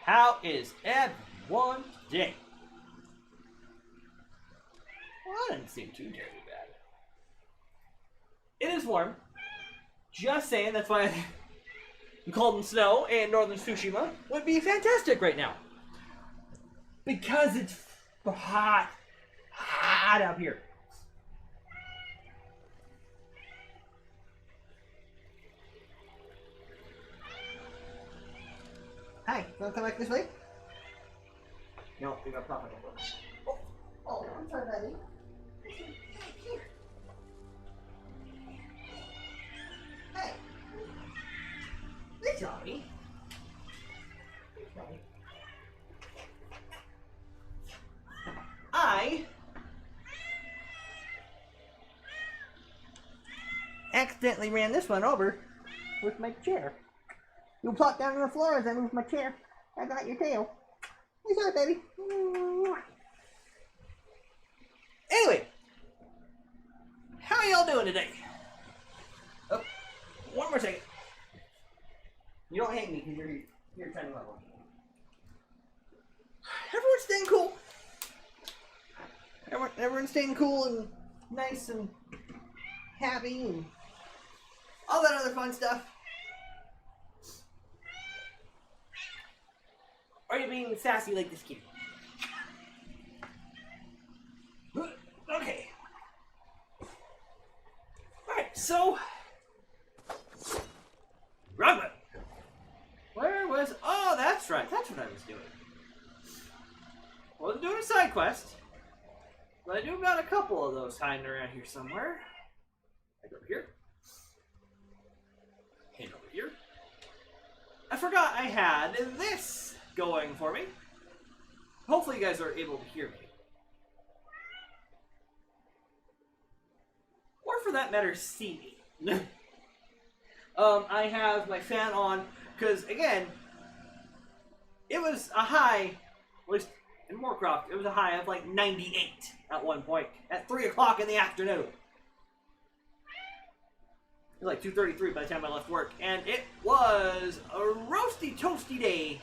How is everyone today? Well, that didn't seem too terribly bad. It is warm. Just saying, that's why cold and snow in northern Tsushima would be fantastic right now. Because it's hot up here. Hi, you want to come back this way? No, we got profit. Oh, I'm sorry, buddy. Here. Hey. Hey, Johnny. I accidentally ran this one over with my chair. You plopped down on the floor as I moved my chair. I got your tail. Hey, sorry, baby. Anyway, how are y'all doing today? Oh, one more second. You don't hate me because you're trying to level. Everyone's staying cool. Everyone's staying cool and nice and happy and all that other fun stuff. Or are you being sassy like this kid? Okay. Alright, so Rugman. Where was... Oh, that's right. That's what I was doing. I wasn't doing a side quest. But I do got a couple of those hiding around here somewhere. Like over here. And over here. I forgot I had this going for me. Hopefully you guys are able to hear me. Or for that matter, see me. I have my fan on because, again, it was a high, at least in Moorcroft, it was a high of like 98 at one point at 3 o'clock in the afternoon. It was like 2:33 by the time I left work, and it was a roasty, toasty day.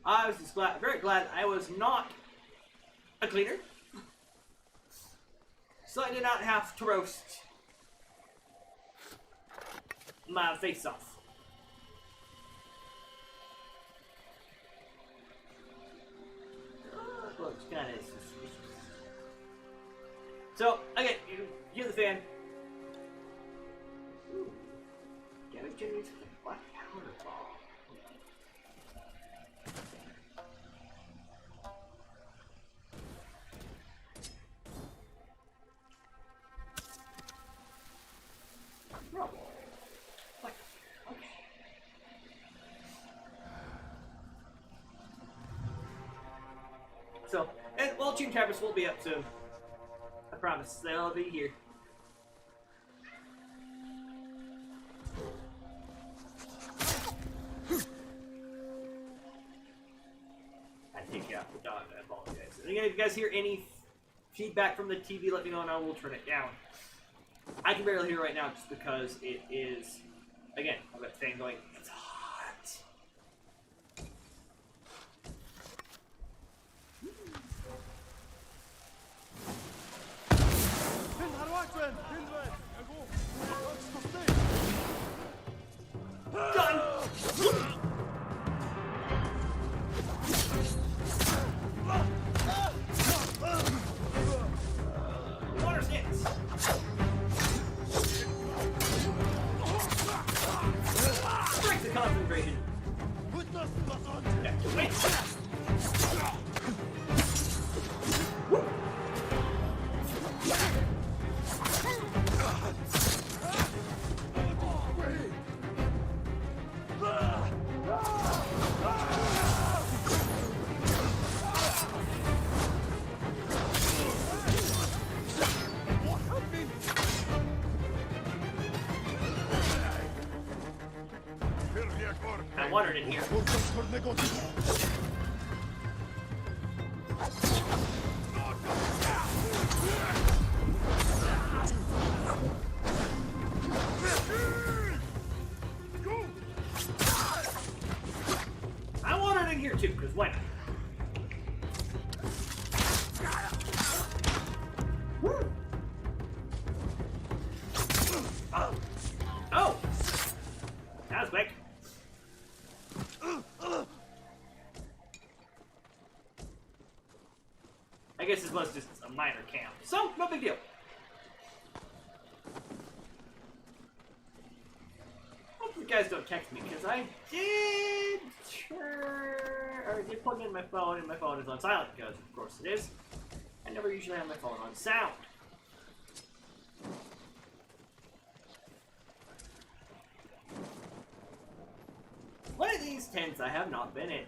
I was just very glad I was not a cleaner, so I did not have to roast my face off. Looks kind of suspicious. So, again, you hear the fan. Ooh. Damage generates with a black powder ball. Okay. So, and well, Tune Tappers will be up soon. I promise, they'll be here. I take you out the dog, I apologize. And again, if you guys hear any feedback from the TV, let me know and I will turn it down. I can barely hear it right now just because it is, again, I've got the fan going, it's hot. Done! Water skins! Break the concentration! Wait! I wandered in here. here too, because why not? Woo! Oh! Oh! That was quick. I guess this was just a minor camp, so no big deal. Hopefully you guys don't text me, because I did plug in my phone, and my phone is on silent, because of course it is. I never usually have my phone on sound. One of these tents I have not been in.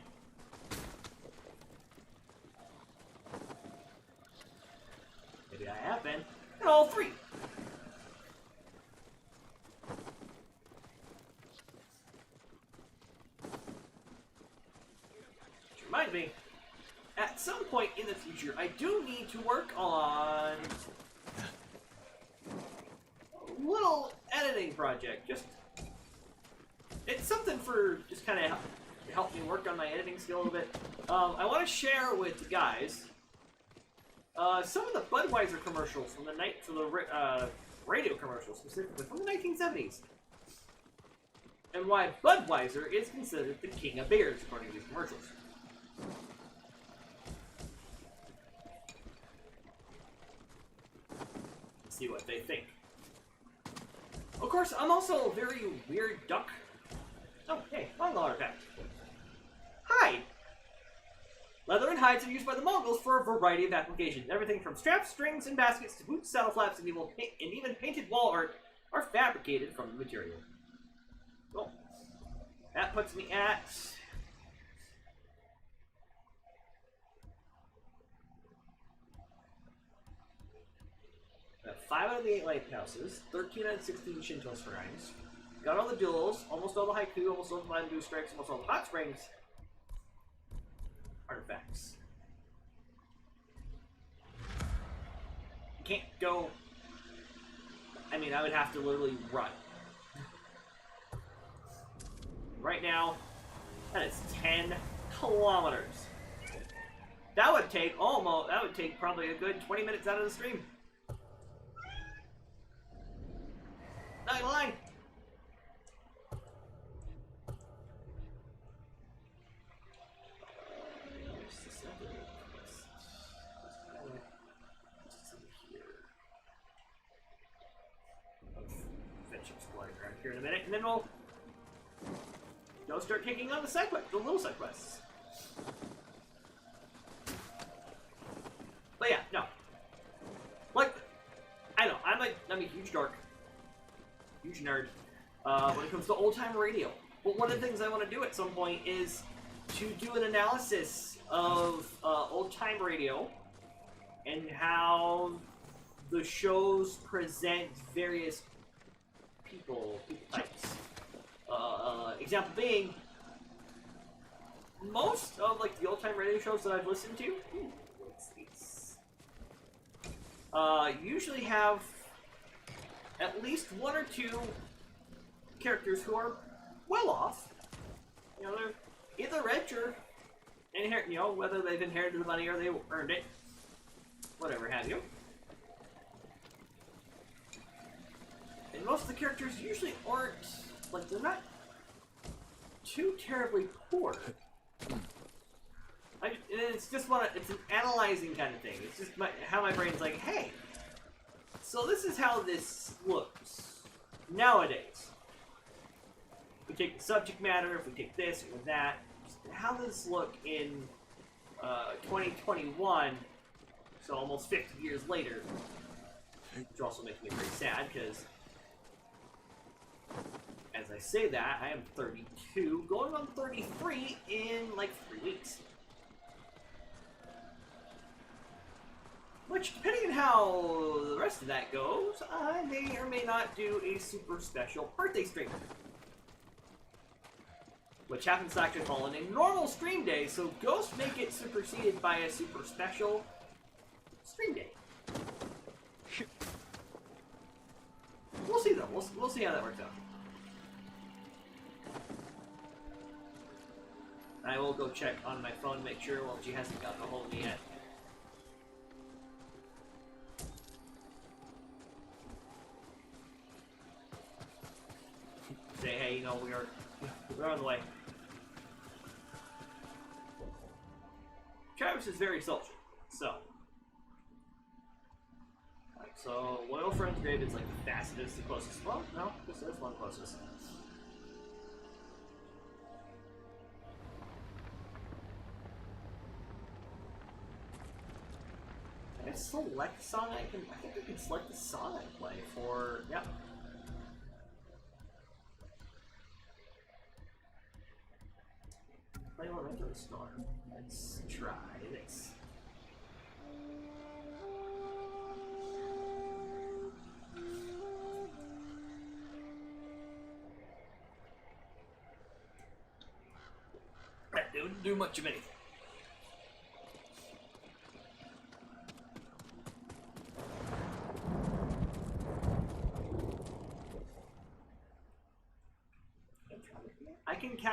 Maybe I have been in all three. Which reminds me, at some point in the future, I do need to work on a little editing project. It's something for just kind of help me work on my editing skill a little bit. I want to share with you guys some of the Budweiser commercials from the radio commercials, specifically from the 1970s, and why Budweiser is considered the king of beers according to these commercials. Let's see what they think. Of course, I'm also a very weird duck. Oh, hey, long artifact. Hide! Leather and hides are used by the Mongols for a variety of applications. Everything from straps, strings, and baskets to boots, saddle flaps, and even painted wall art are fabricated from the material. Well, that puts me at... 5 out of the 8 lighthouses, 13 out of 16 Shinto shrines. Got all the duels, almost all the haiku, almost all the Mandu strikes, almost all the hot springs. Artifacts. You can't go... I mean, I would have to literally run. Right now, that is 10 kilometers. That would take probably a good 20 minutes out of the stream. Not gonna lie. Finish exploring around here in a minute, and then we'll start taking on the little side quests. But yeah, no. Like, I know I'm a huge dork. Huge nerd when it comes to old-time radio. But one of the things I want to do at some point is to do an analysis of old-time radio and how the shows present various people types. Example being, most of like the old-time radio shows that I've listened to, usually have at least 1 or 2 characters who are well off. You know, they're either rich or whether they've inherited the money or they earned it, whatever have you. And most of the characters usually aren't, like, they're not too terribly poor. It's just it's an analyzing kind of thing. It's just how my brain's like, hey, so this is how this looks nowadays. If we take the subject matter, if we take this or that, how does this look in 2021, so almost 50 years later, which also makes me very sad, because as I say that, I am 32, going on 33 in like 3 weeks. Which, depending on how the rest of that goes, I may or may not do a super special birthday stream. Which happens to actually fall on a normal stream day, so Ghost may get superseded by a super special stream day. We'll see though, we'll see how that works out. I will go check on my phone to make sure, well, she hasn't gotten a hold of me yet. Say, hey, you know, we're on the way. Travis is very social, so. Right, so, Loyal Friend's grave is like the fastest, the closest. Well, no, this is one closest. Can I select the song I think I can select the song I play for, yeah. Play Memento Storm. Let's try this. That didn't do much of anything.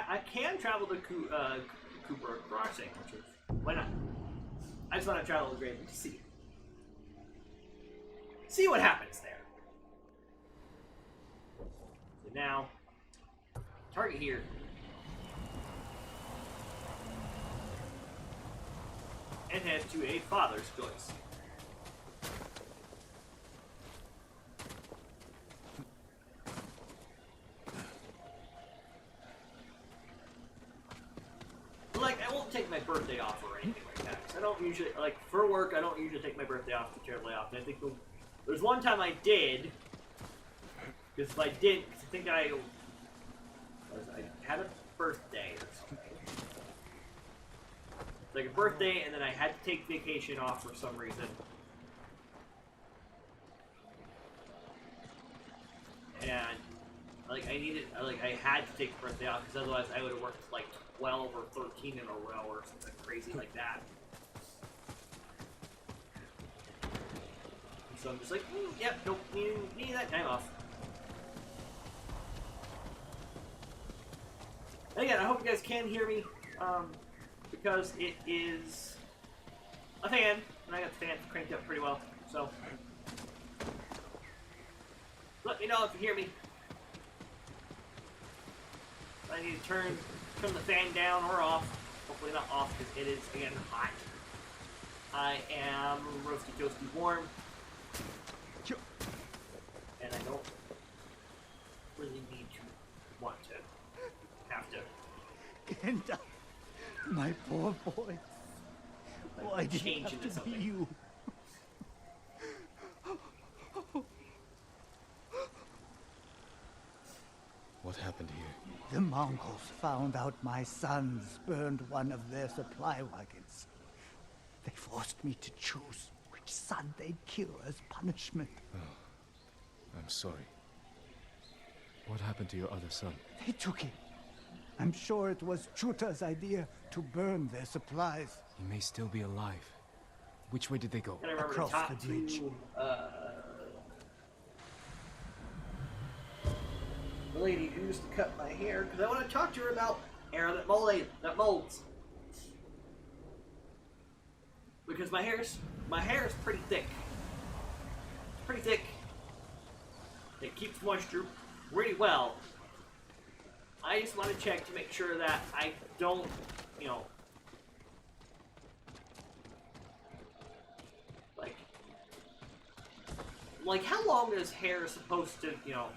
I can travel to Cooper Crossing, which is, why not? I just want to travel to Graven to see what happens there. So now, target here. And head to a father's choice. Like, I won't take my birthday off or anything like that. I don't usually, like, for work, I don't usually take my birthday off terribly often. I think there's one time I did, because if I did, I think I had a birthday or something. Like a birthday, and then I had to take vacation off for some reason. And, like, I had to take the birthday off, because otherwise I would have worked, like, 12 or 13 in a row or something crazy like that. And so I'm just like, yep, nope, need that time off. And again, I hope you guys can hear me, because it is a fan, and I got the fan cranked up pretty well, so let me know if you hear me. I need to turn the fan down or off. Hopefully not off, because it is, again, hot. I am roasty, toasty, warm. And I don't really need to want to have to. Kenta, my poor boy. Why did it have to be you? What happened here? The Mongols found out my sons burned one of their supply wagons. They forced me to choose which son they'd kill as punishment. Oh, I'm sorry. What happened to your other son? They took him. I'm sure it was Chuta's idea to burn their supplies. He may still be alive. Which way did they go? Across the bridge. The lady who used to cut my hair, because I want to talk to her about hair that molds. Because my hair is pretty thick. It's pretty thick. It keeps moisture really well. I just want to check to make sure that I don't, you know, like how long is hair supposed to, you know,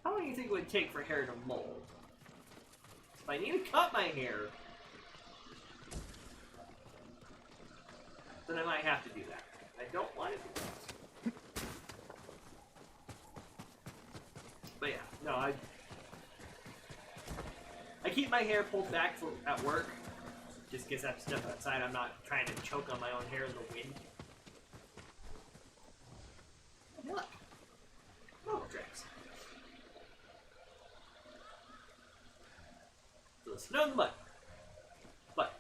how long do you think it would take for hair to mold? If I need to cut my hair, then I might have to do that. I don't want to do that. But yeah, no, I keep my hair pulled back at work, just because I have to step outside. I'm not trying to choke on my own hair in the wind. And look, oh, tricks. So the snow and the mud. But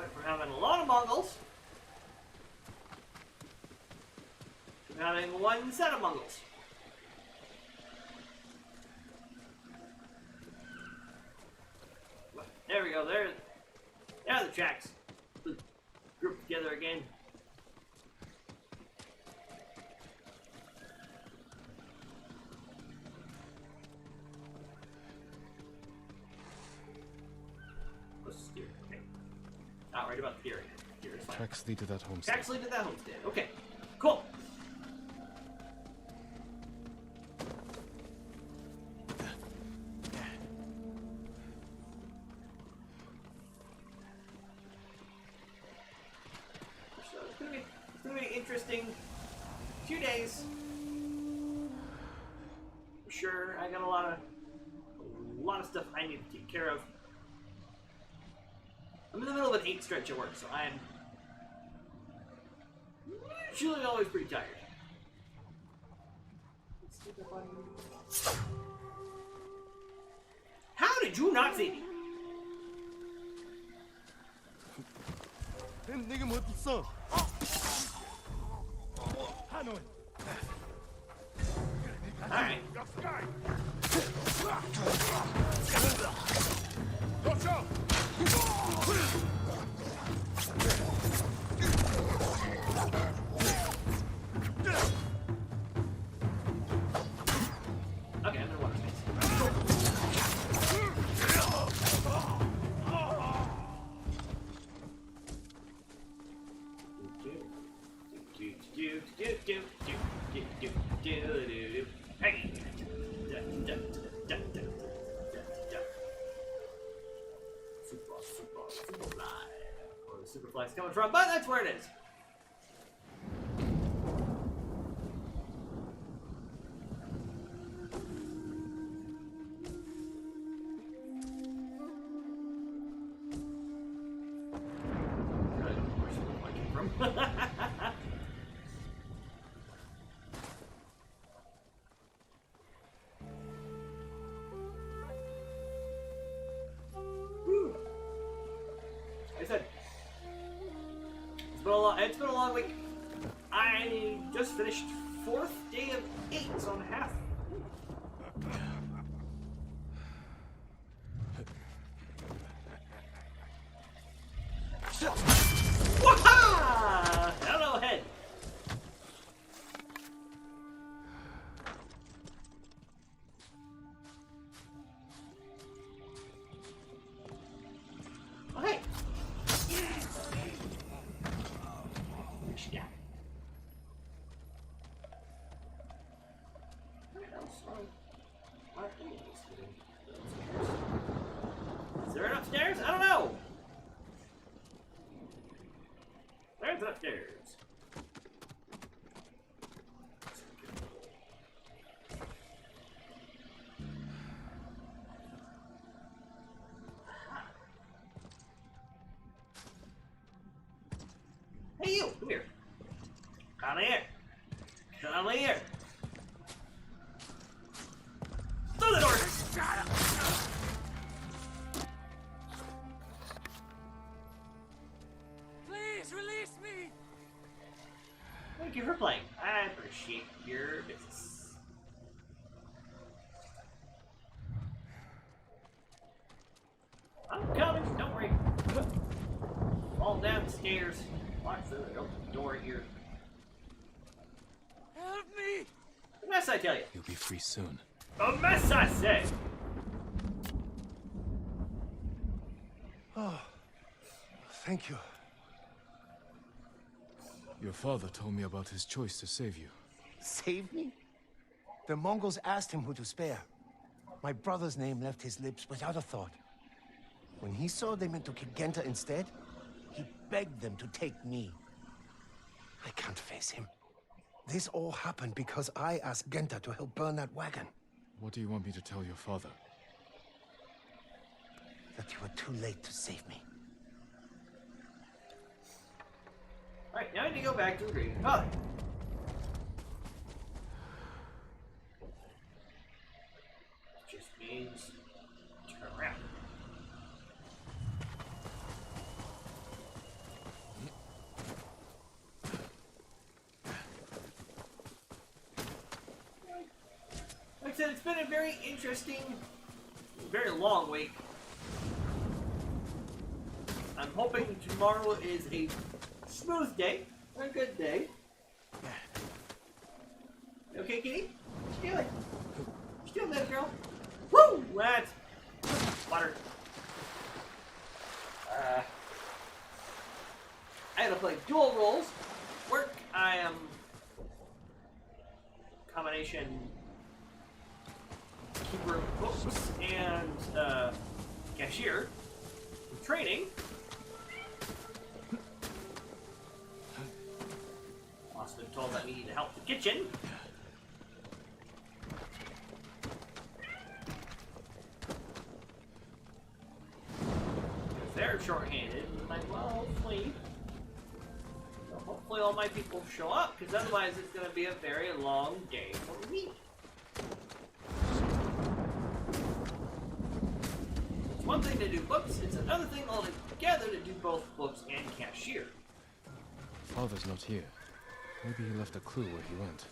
Went from having a lot of Mongols to having one set of Mongols. There we go. There are the tracks. Grouped together again. Let's steer. Okay. Not worried about steering. Steer is fine. Tracks lead to that homestead. Tracks lead to that homestead. Okay. Cool. So it's gonna be an interesting 2 days. For sure, I got a lot of stuff I need to take care of. I'm in the middle of an 8 stretch at work, so I'm usually always pretty tired. How did you not see me? Alright. Okay, I'm in water space. Hey! Superfly. Where the Superfly's coming from, but that's where it is. It's been a long week. I just finished 4th day of 8, so I'm half. Waha! Hello, head. Oh, hey. Yeah. Is there an upstairs? I don't know. There's an upstairs. Hey, you! Come here. Come here. Come here. Through the door! Please release me! Thank you for playing. I appreciate your business. I'm coming, don't worry. Fall down the stairs. Lock through the open door here. Help me! A mess, I tell you. You'll be free soon. A mess, I say. Oh, thank you. Your father told me about his choice to save you. Save me? The Mongols asked him who to spare. My brother's name left his lips without a thought. When he saw they meant to kill Genta instead, he begged them to take me. I can't face him. This all happened because I asked Genta to help burn that wagon. What do you want me to tell your father? That you were too late to save me. Alright, now I need to go back to the grave. Oh. Just means turn around. said, it's been a very interesting, very long week. I'm hoping tomorrow is a smooth day, a good day. Okay, kitty? What you doing? What you doing, little girl? Woo! That's water. I had to play dual roles. Work, I am combination keeper of books and cashier. Training. Also been told that we need to help the kitchen. If they're short-handed, we might well hopefully all my people show up, because otherwise it's going to be a very long day for me. It's one thing to do books, it's another thing altogether to do both books and cashier. Father's not here. Maybe he left a clue where he went.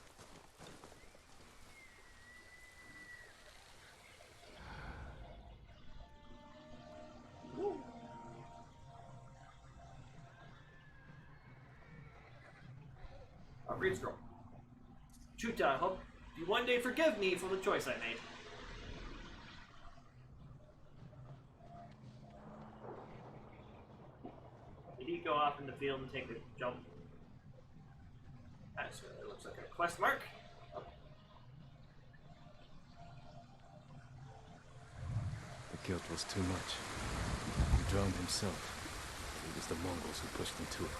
Read scroll. Chuta, I hope you one day forgive me for the choice I made. Did he go off in the field and take a jump? That certainly looks like a quest mark. Oh. The guilt was too much. He drowned himself. It was the Mongols who pushed him to it.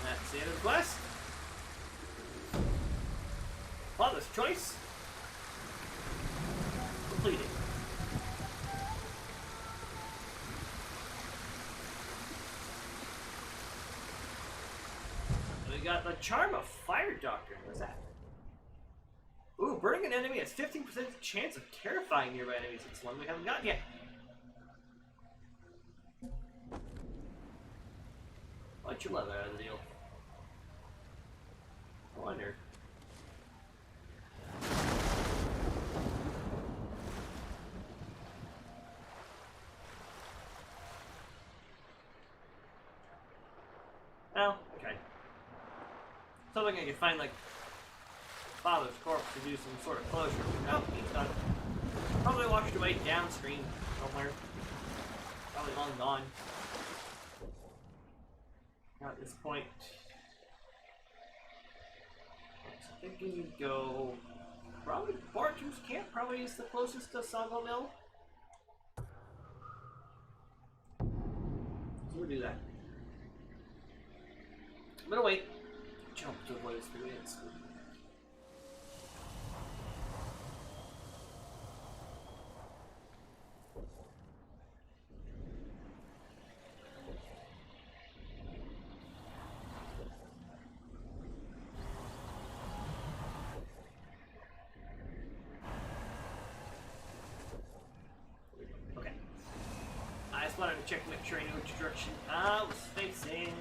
That's the end of the quest. Father's choice completed. We got the charm of Fire Doctrine. What's that? Ooh, burning an enemy has 15% chance of terrifying nearby enemies. It's one we haven't gotten yet. Why'd you love that out of the deal? I wonder. Oh, okay. Something I could find, like, Father's corpse to do some sort of closure. Oh, he's done. Probably washed away downstream somewhere. Probably long gone. At this point, I was thinking you'd go. Probably Bartum's camp probably is the closest to Sago Mill. So we'll do that. I'm gonna wait. Jump to avoid his 3 minutes. I just wanted to check, make sure I knew which direction I was facing.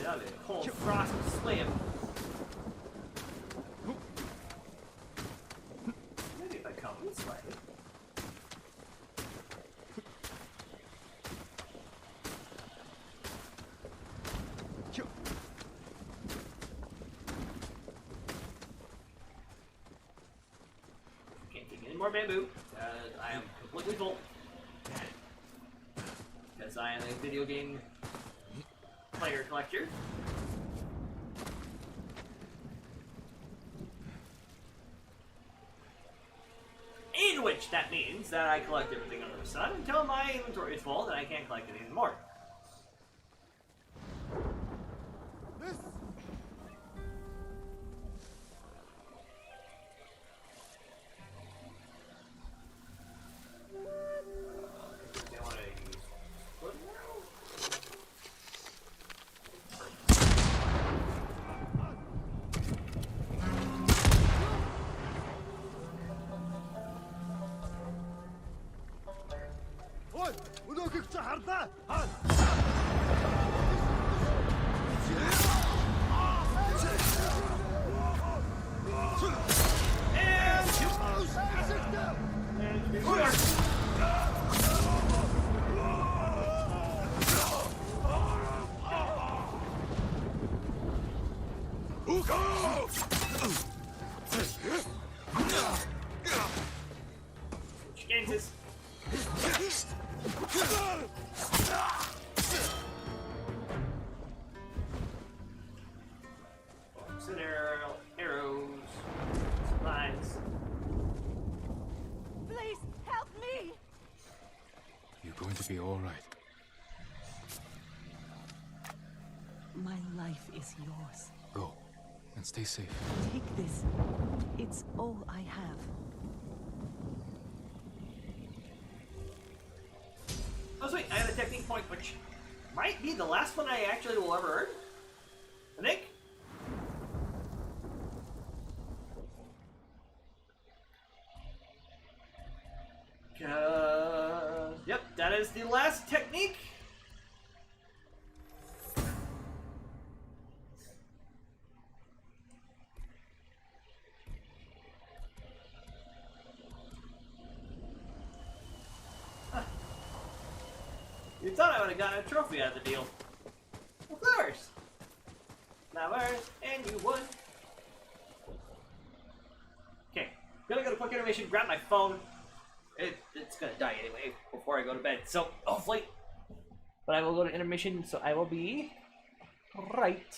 That'll be a cold frost slam. Maybe if I come this way. More bamboo. I am completely full. Because I am a video game player collector. In which that means that I collect everything under the sun until my inventory is full and I can't collect it anymore. Kansas. Arrows, supplies. Please help me! You're going to be all right. My life is yours. Go, and stay safe. Take this. It's all I have. Oh, sweet, I have a technique point, which might be the last one I actually will ever earn. I think. Yep, that is the last technique. You thought I would have gotten a trophy out of the deal. Well, flowers! Flowers, and you won. Okay, gonna go to quick animation, grab my phone. It's gonna die anyway before I go to bed, so hopefully. But I will go to intermission, so I will be right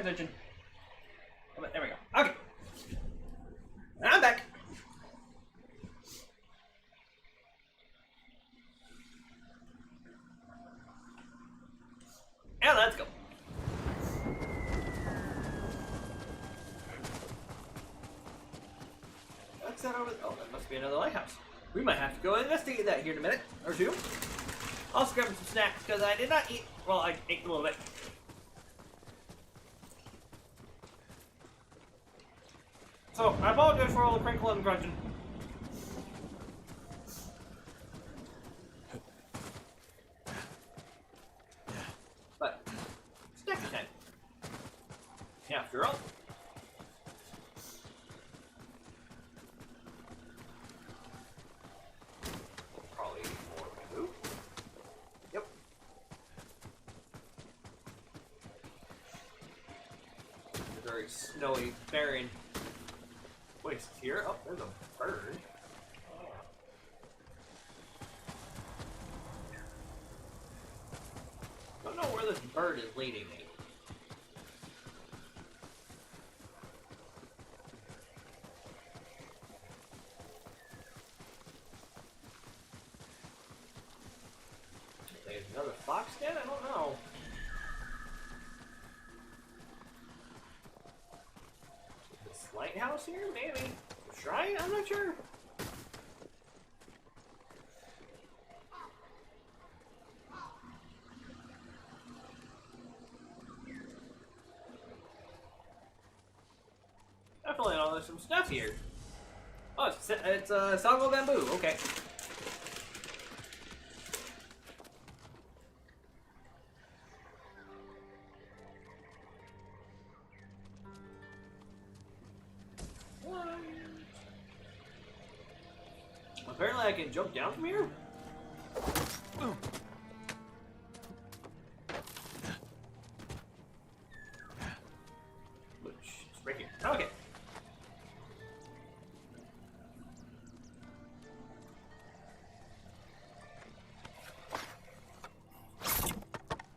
transition. There we go. Okay. Now I'm back. And let's go. What's that over there? Oh, that must be another lighthouse. We might have to go investigate that here in a minute or two. Also grabbing some snacks because I did not eat. Well, I ate a little bit. So, I apologize for all the crinkle and grunting. But, snacky time. After all. Probably more food. Yep. A very snowy, barren waste here. Oh, there's a bird. Don't know where this bird is leading me. There's another fox den? I don't know. This light? lighthouse here? Maybe. Shrine? I'm not sure. Definitely know there's some stuff here. Oh, it's Salvo Bamboo. Okay. Apparently I can jump down from here? Which is right here. Okay.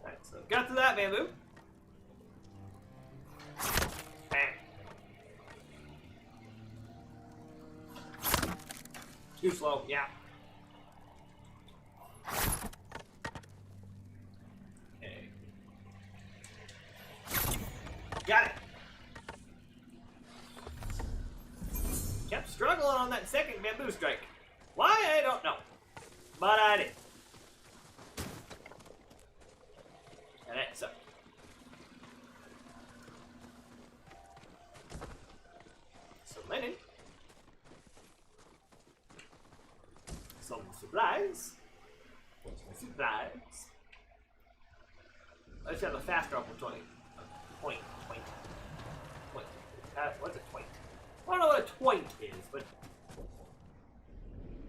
Alright, so got to that bamboo. Too slow, yeah. Okay. Got it. Kept struggling on that second bamboo strike. Why, I don't know. But I did. And that sucked. Some linen. Some supplies. Let's have a faster opportunity. Point. What's a twint? I don't know what a twint is, but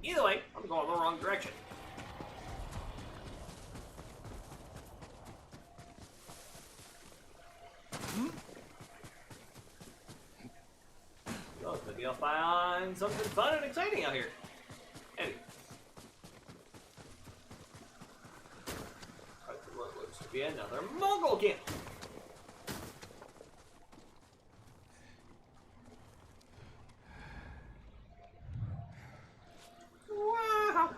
either way, I'm going the wrong direction. So maybe I'll find something fun and exciting out here. Anyway. What looks to be another Mongol camp. Wow.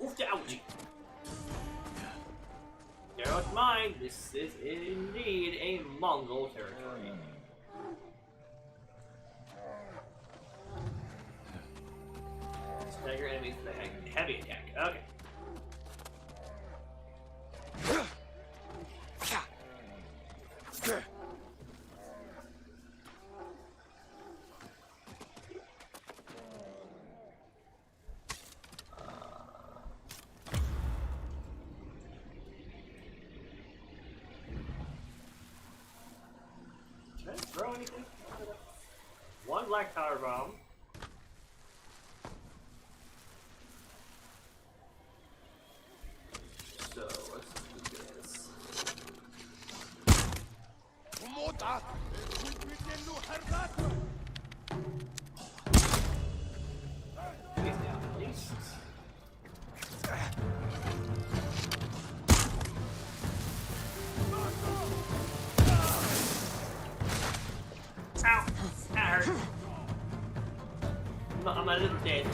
Oof, ouchie. Don't mind, this is indeed a Mongol territory. Stagger enemies with a heavy attack. Okay. Can I throw anything? One black power bomb. So let's do this. He's down at least. Ow! That hurt. I'm a little dead.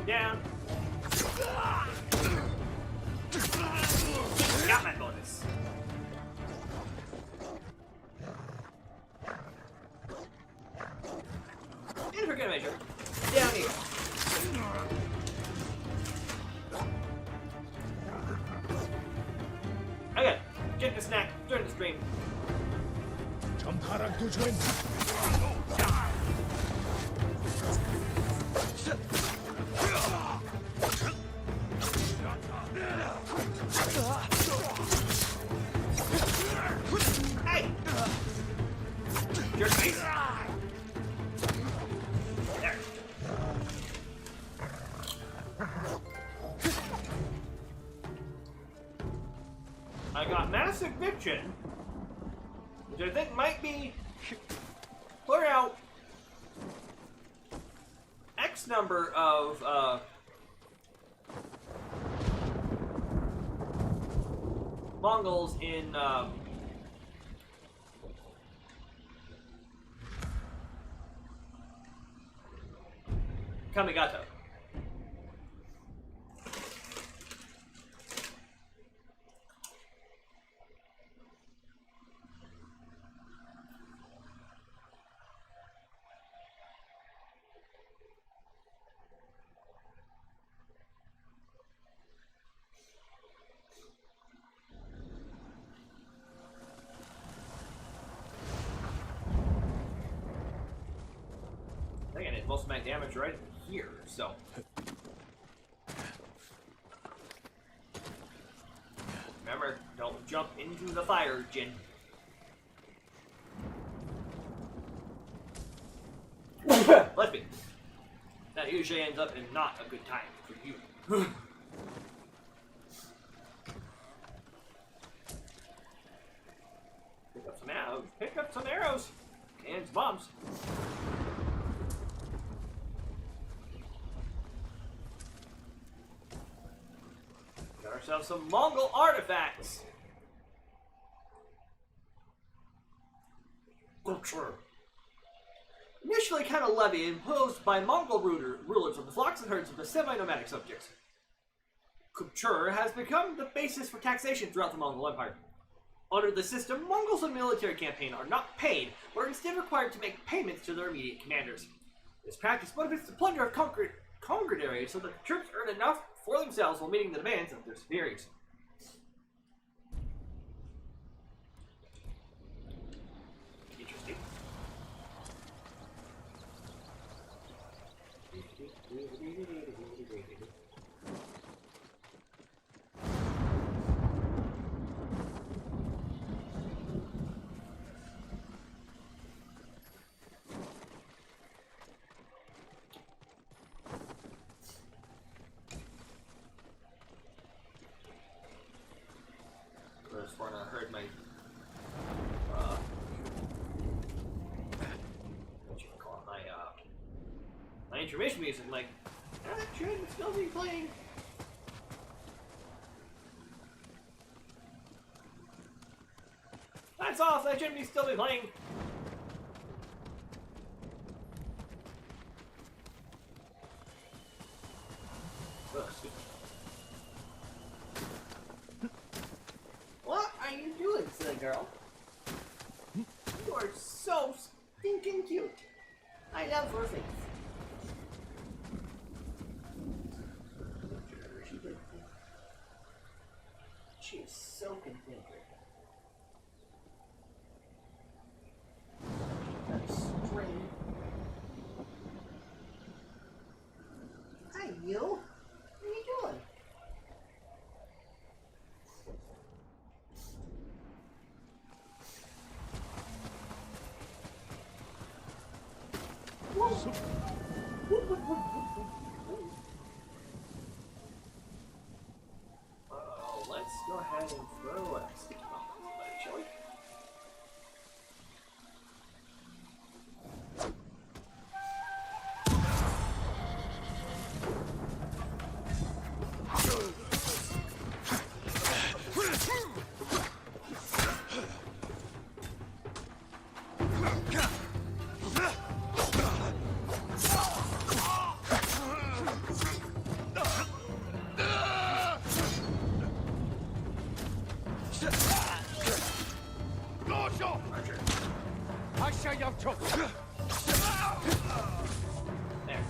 Down. Got my bonus. And for good measure, down here. Okay, get the snack during the stream. Attribution, which I think might be clear out X number of Mongols in Kamigato. I think I did most of my damage right here, so. Remember, don't jump into the fire, Jin. Let's be. That usually ends up in not a good time for you. Pick up some arrows. Pick up some arrows. And some bombs. Got ourselves some Mongol artifacts. Culture. Initially kind of levy imposed by Mongol rulers of the flocks and herds of the semi-nomadic subjects. Culture has become the basis for taxation throughout the Mongol Empire. Under the system, Mongols in military campaign are not paid, but are instead required to make payments to their immediate commanders. This practice motivates the plunder of conquered areas so that the troops earn enough for themselves while meeting the demands of their superiors. Interesting. When I heard my what you call it, my intermission music, I'm like, that shouldn't still be playing. That's off, that shouldn't still be playing. Ugh, excuse me. What are you doing, silly girl? You are so stinking cute. I love her face. She is so content right now. That string. Hi, you. What are you doing? Let's go ahead and throw a sticky bomb on somebody, shall we? There.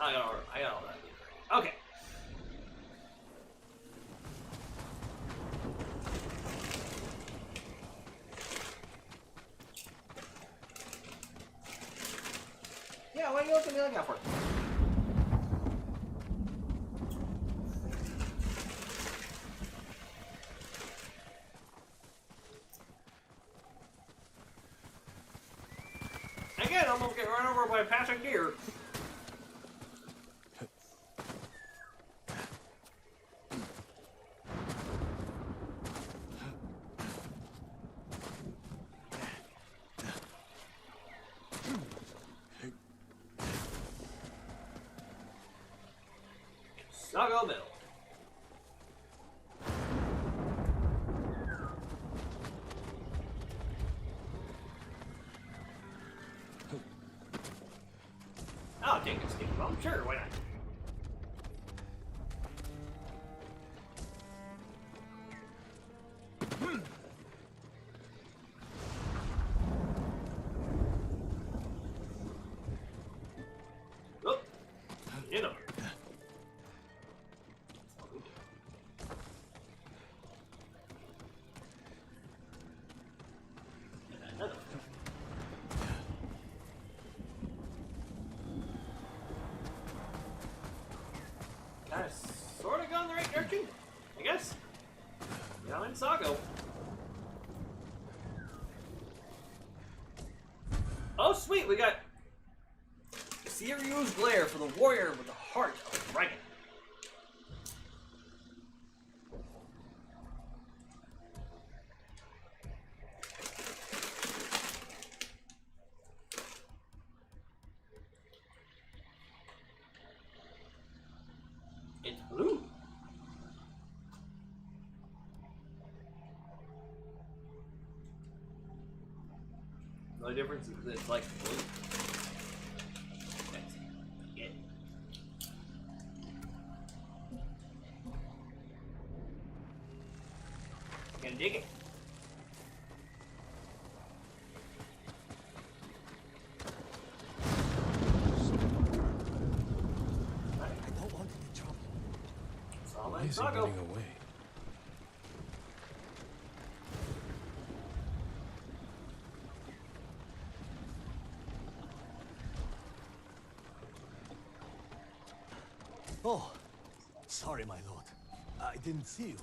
I got all that. Okay. Yeah, what are you looking at me looking out for? Don't get run over by a passing deer. Sago Mill. I'll take a sticky bomb, sure, why not? Oh, you know. Another one. Kind of, sort of going the right direction, I guess. Yeah, I'm in Sago. Oh, sweet, we got Seryu's Glare for the warrior with the heart of a dragon. It's blue. The only difference is that it's like blue. That's it. Gonna dig it. I don't want any trouble. It's all Why in is he Sago. running away? Oh, sorry, my lord. I didn't see you.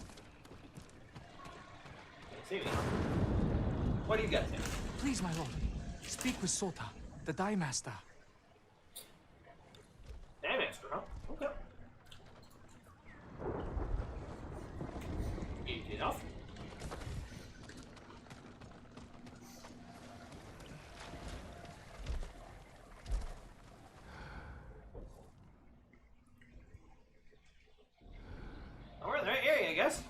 See me. What do you got there? Please, my lord. Speak with Sota, the Dye Master. Damn master, huh? Okay. Easy enough. Oh, we're in the right area, I guess.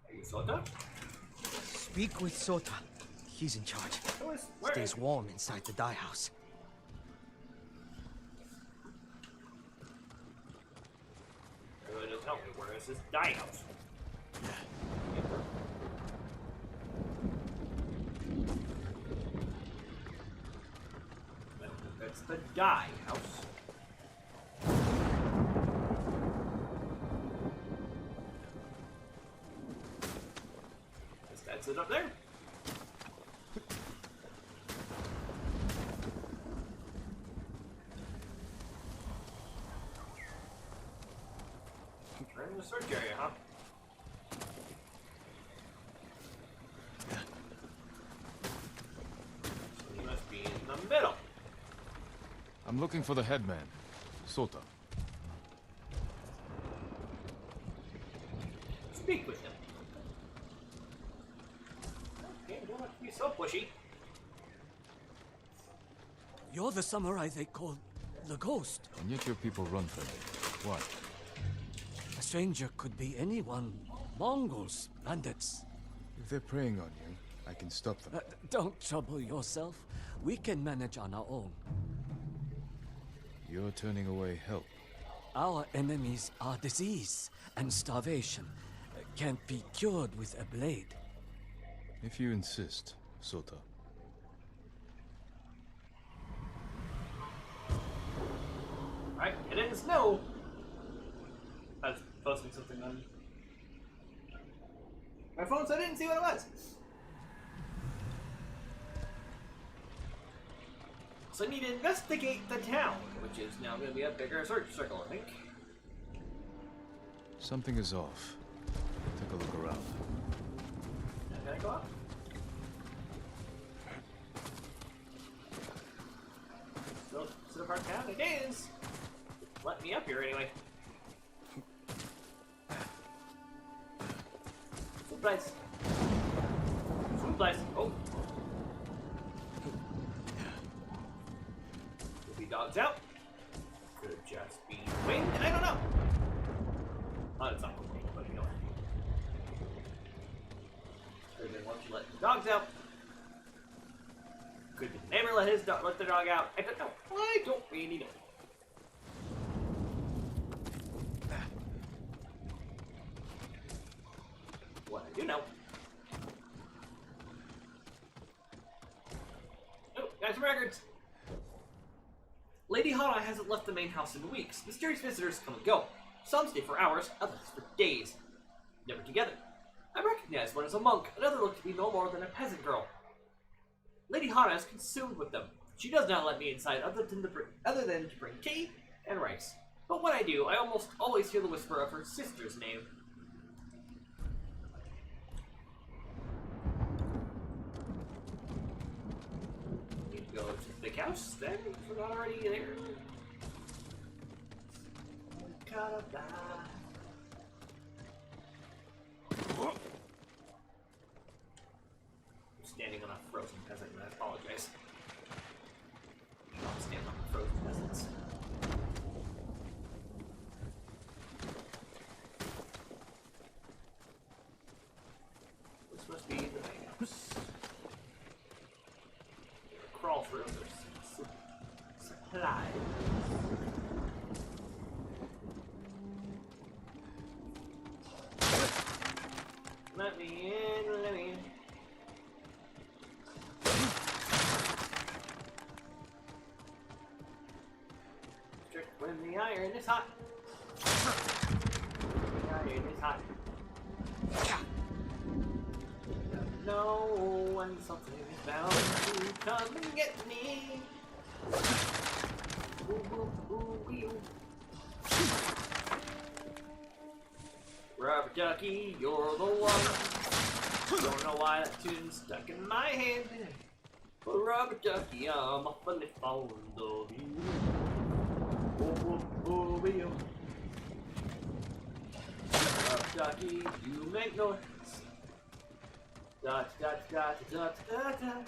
Are you Sota? Speak with Sota. He's in charge. Who is? Where? Stays warm inside the dye house. It really doesn't help me. Where is this dye house? That's the dye house. Guess that's it up there. We're in the search area, huh? So he must be in the middle. I'm looking for the headman, Sota. Speak with him. Okay, don't have to be so pushy. You're the samurai they call the Ghost. And yet your people run from me. Why? A stranger could be anyone. Mongols, bandits. If they're preying on you, I can stop them. Don't trouble yourself. We can manage on our own. You're turning away help. Our enemies are disease and starvation. Can't be cured with a blade. If you insist, Sota. Alright, it didn't snow. I was posting something on my phone, so I didn't see what it was. So I need to investigate the town, which is now going to be a bigger search circle, I think. Something is off. Take a look around. Can I go up? Still sit apart down? It is! Let me up here anyway. Food place. Food place. Oh. Could be dogs out. Could just be wind. I don't know. Oh, it's not wind, but you know what. Could have been once you let the dogs out. Could the neighbor let the dog out? I don't know. I don't really know. What I do know. Oh, got some records. Lady Hana hasn't left the main house in weeks. Mysterious visitors come and go. Some stay for hours, others for days. Never together. I recognize one as a monk, another looked to be no more than a peasant girl. Lady Hana is consumed with them. She does not let me inside other than to bring tea and rice. But when I do, I almost always hear the whisper of her sister's name. Need to go to the big house then, if we're not already there. Standing on a frozen peasant, and I apologize. I'm standing on the frozen peasants. This must be the main house. Crawl through. There's supplies. Let me in, let me in. When the iron is hot. The iron is hot. No, when something is bound to come and get me. Ooh, ooh, ooh, ooh. Rubber ducky, you're the one. Don't know why that tune's stuck in my head. But rubber ducky, I'm awfully fond of you. Rubber ducky, you make noise. Dot dot dot dot dot dot.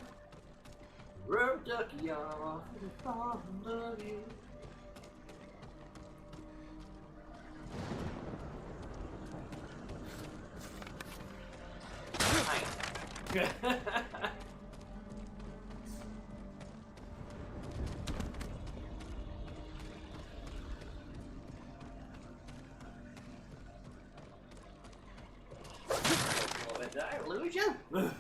Rubber ducky, I'm awfully fond of you. Did I lose you? Oh.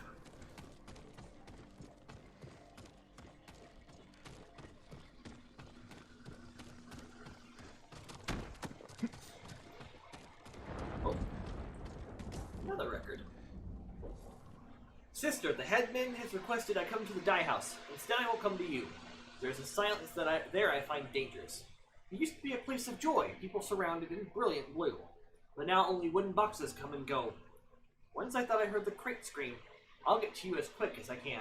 Another record. Sister, the headman has requested I come to the dye house. Instead, I will come to you. There's a silence that I find dangerous. It used to be a place of joy, people surrounded in brilliant blue. But now only wooden boxes come and go. Once I thought I heard the crate scream. I'll get to you as quick as I can.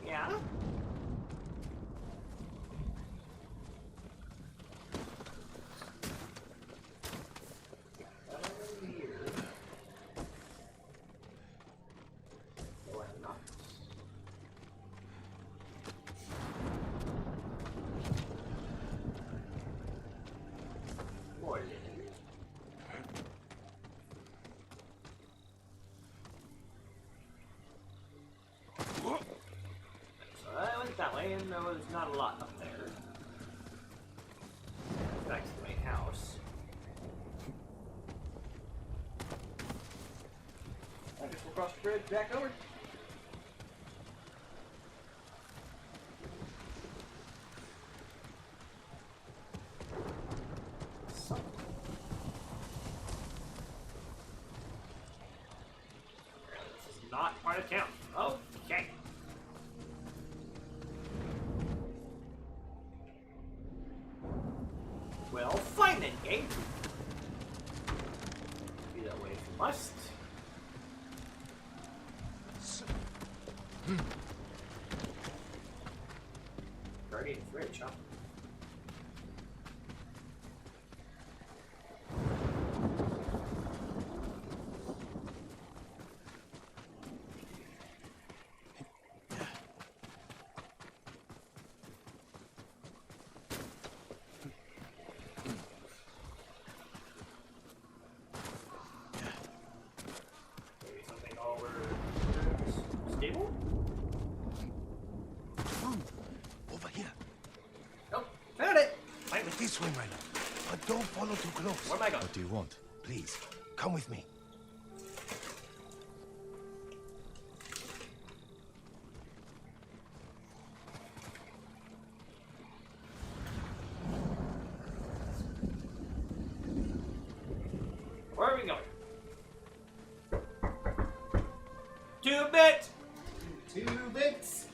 Yeah? That way, and there was not a lot up there. Back to the main house. I guess we'll cross the bridge back over. So. This is not part of town. Okay. Guardian's rich, huh? Maybe something over stable? Found. Over here. Nope, found it! Find me. This way, my love. But don't follow too close. Where am I going? What do you want? Please, come with me. Where are we going? 2-bit! 2 bits.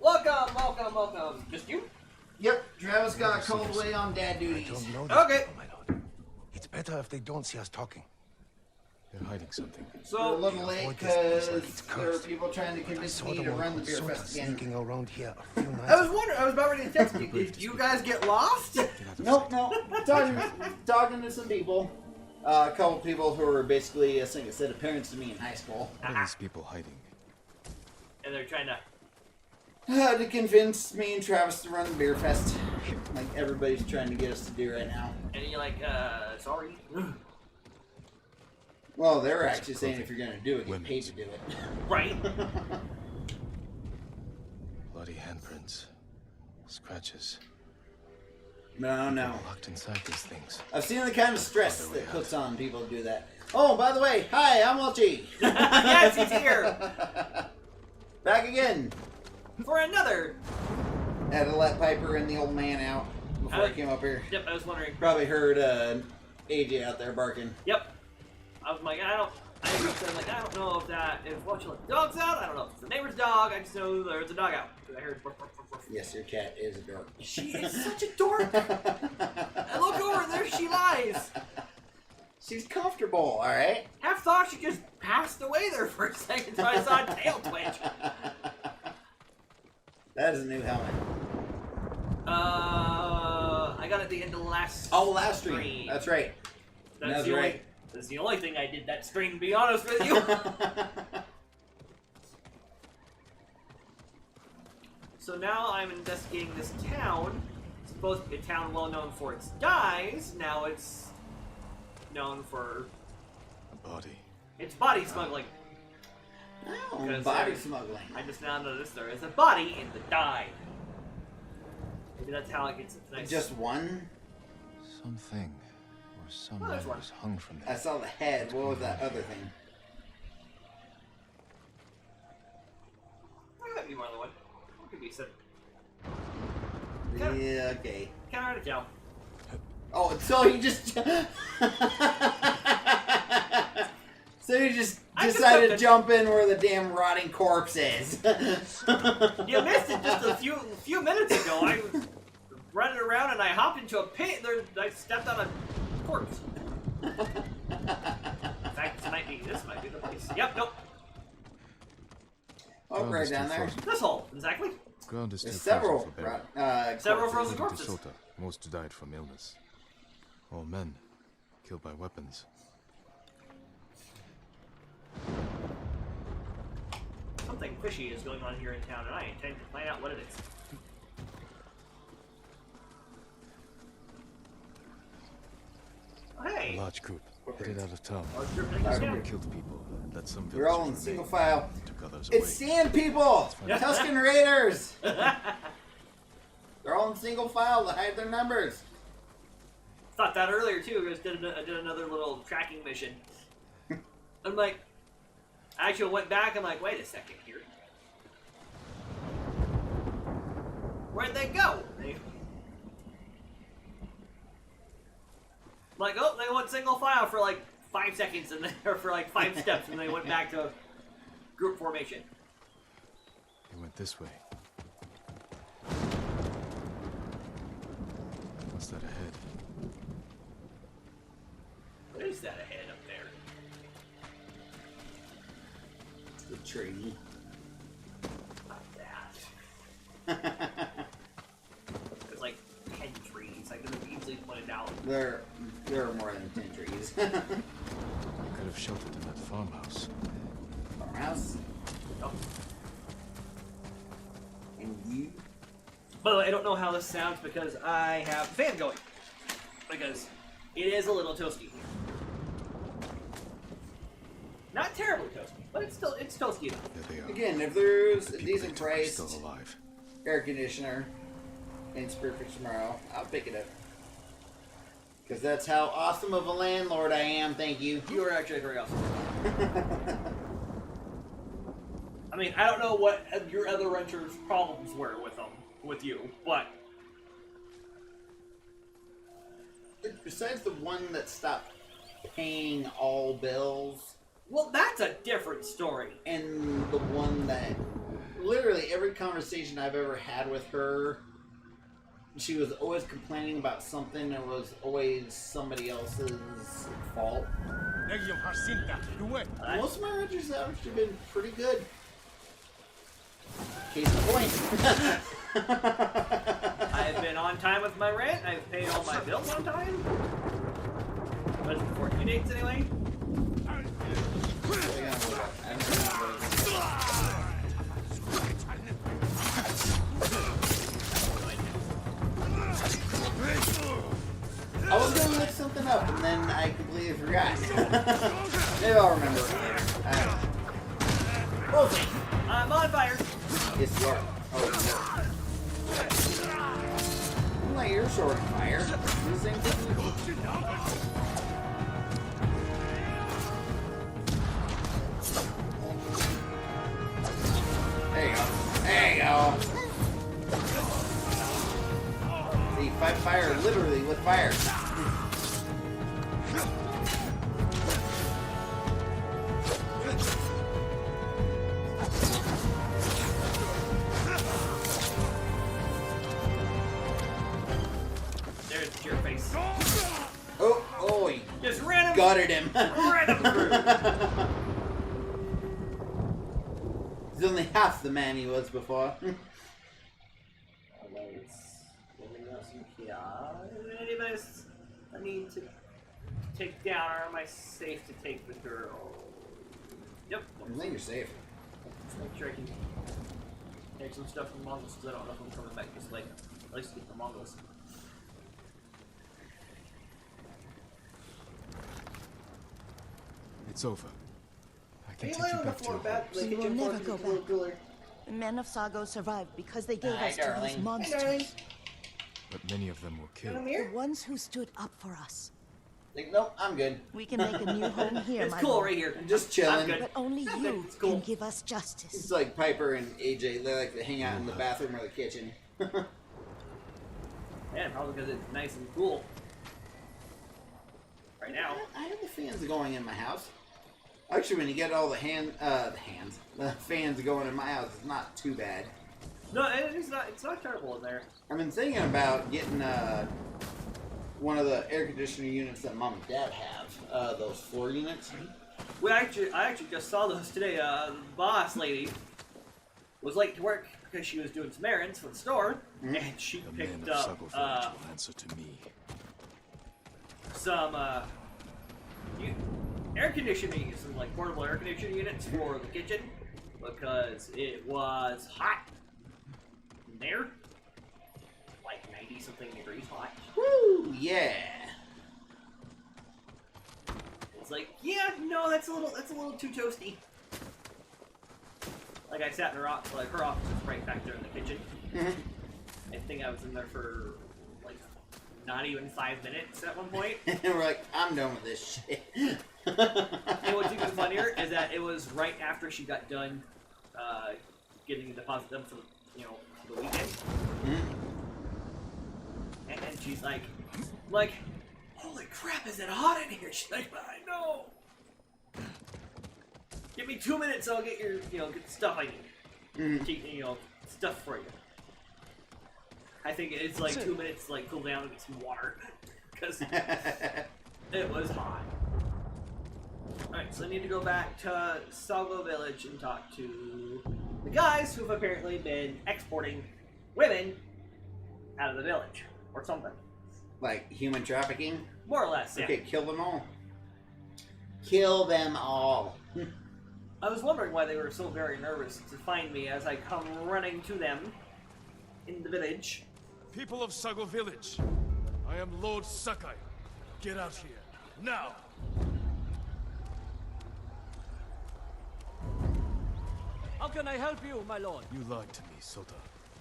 Welcome. Just you? Yep, Travis got called away on dad I duties. don't know these Okay. people, my lord. It's better if they don't see us talking. They're hiding something. We're a So, little late avoid this place because like it's there were cursed. people trying to I convince saw me the to one run the who beer saw fest us again. sneaking around here a few nights I was wondering, I was about ready to text you. Did you guys get lost? Nope. Talking to some people. A couple people who were basically, I think, said parents to me in high school. What are these people hiding? And they're trying to. To convince me and Travis to run the beer fest. Like everybody's trying to get us to do right now. And you're like, sorry. Well, they're actually saying if you're going to do it, get paid Women's. to do it. Right? Bloody handprints. Scratches. No. Locked inside these things. I've seen the kind of stress that puts on people to do that. Oh, by the way, hi, I'm Welchie. Yes, he's here! Back again. For another! Had to let Piper and the old man out before I Uh, came up here. Yep, I was wondering. Probably heard AJ out there barking. Yep. I was like, I don't know if that is watching let the dogs out. I don't know if it's the neighbor's dog. I just know there's a dog out. I heard. Yes, your cat is a dork. She is such a dork. I look over and there she lies. She's comfortable, alright? Half thought she just passed away there for a second, so I saw a tail twitch. That is a new helmet. I got it at the end of last. Oh, last stream. That's right. That's the right. That's the only thing I did that stream, to be honest with you. So now I'm investigating this town. It's supposed to be a town well known for its dyes. Now it's known for A body. its body smuggling. Oh, Because body there's- smuggling. I just now noticed there is a body in the dye. Maybe that's how it gets its nice. Just one? Something. Or someone there's one. was hung from I there. saw the head. What was that other thing? There might be more than one. What could be said? Yeah, okay. Kind of hard to tell. Oh, so he just... So you just I just decided took to the- jump in where the damn rotting corpse is. You missed it just a few minutes ago. I was running around and I hopped into a pit. There, I stepped on a corpse. In fact, this might be the place. Yep, nope. Oh, Ground right is too down there. frozen. This hole, exactly. Ground is too There's frozen several. for burial. Several corpses. frozen According to corpses. Sota, most died from illness. All men, killed by weapons. Something fishy is going on here in town, and I intend to find out what it is. Oh, A hey! large group headed out of town. Oh, it's dripping against Some down. killed people and let some We're all in villagers single remain. file. Took others away. It's Sand People! Tuscan Raiders! They're all in single file to hide their numbers. Thought that earlier too. I just did another little tracking mission. I'm like, I actually went back. I'm like, wait a second here. Where'd they go? I'm like, oh, they went single file for like 5 seconds, and then or for like 5 steps, and they went back to group formation. They went this way. What's that ahead? What is that ahead up there? The tree. Not that. There's like 10 trees. I could have easily pointed out. There are more than 10 trees. You could have sheltered in that farmhouse. Farmhouse? Oh. And you? By the way, I don't know how this sounds because I have the fan going. Because it is a little toasty. Not terribly toasty, but it's toasty enough. There they are. Again, if there's The a people decent they took are priced still alive. air conditioner in Spirit for Tomorrow, I'll pick it up. Because that's how awesome of a landlord I am, thank you. You are actually very awesome. I mean, I don't know what your other renters' problems were with you, but Besides the one that stopped paying all bills, well, that's a different story. and the one that literally every conversation I've ever had with her, she was always complaining about something that was always somebody else's fault. Most of my renters have actually been pretty good. Case in point. I've been on time with my rent. I've paid all my bills on time. But before due dates, anyway. I was gonna look something up and then I completely forgot. Maybe I'll remember it later. Okay. I'm on fire. Yes, you are. Oh, no. Like you're short on fire. Do the same thing. There you go. There you go. See, fight fire literally with fire. There's your face. Oh, he Just ran him. gutted him. Ran him through. He's only half the man he was before. I need to take down, or am I safe to take the girl? Yep. I think you're safe. Let's make sure I can take some stuff from Mongols, because I don't know if I'm coming back this late. At least get the Mongols. It's over. I can Hey, take lay you on the back to floor, your Bat. home. We will never go back. The men of Sago survived because they gave Hi, us to these darling. monsters. But many of them were killed. Come The here. ones who stood up for us. Like, nope, I'm good. We can make a new home here, It's my cool lord. right here. I'm just I'm chilling. good. But only you It's cool. can give us It's justice. like Piper and AJ. They like to hang out in the bathroom or the kitchen. Yeah, probably because it's nice and cool. Right now. I have the fans going in my house. Actually, when you get all the fans going in my house, it's not too bad. No, it's not terrible in there. I've been thinking about getting one of the air conditioning units that Mom and Dad have. Those 4 units. I actually just saw those today. The boss lady was late to work because she was doing some errands for the store, and she The men picked of up Sago Village will answer to me. some air conditioning, some like portable air conditioning units for the kitchen because it was hot in there, like 90 something degrees hot. Woo! Yeah. It's like, yeah, no, that's a little too toasty. Like I sat in her office, like her office is right back there in the kitchen. I think I was in there for like not even 5 minutes at one point. And we're like, I'm done with this shit. And what's even funnier is that it was right after she got done getting the deposit done for the weekend. And then she's like, holy crap, is it hot in here? She's like, I know. Give me 2 minutes, so I'll get your, get the stuff I need. Keep, stuff for you. I think it's like 2 minutes to like cool down and get some water, because it was hot. Alright, so I need to go back to Salvo Village and talk to the guys who've apparently been exporting women out of the village. Or something. Like human trafficking? More or less, yeah. Okay, kill them all. Kill them all. I was wondering why they were so very nervous to find me as I come running to them in the village. People of Sago Village, I am Lord Sakai. Get out here, now! How can I help you, my lord? You lied to me, Sota.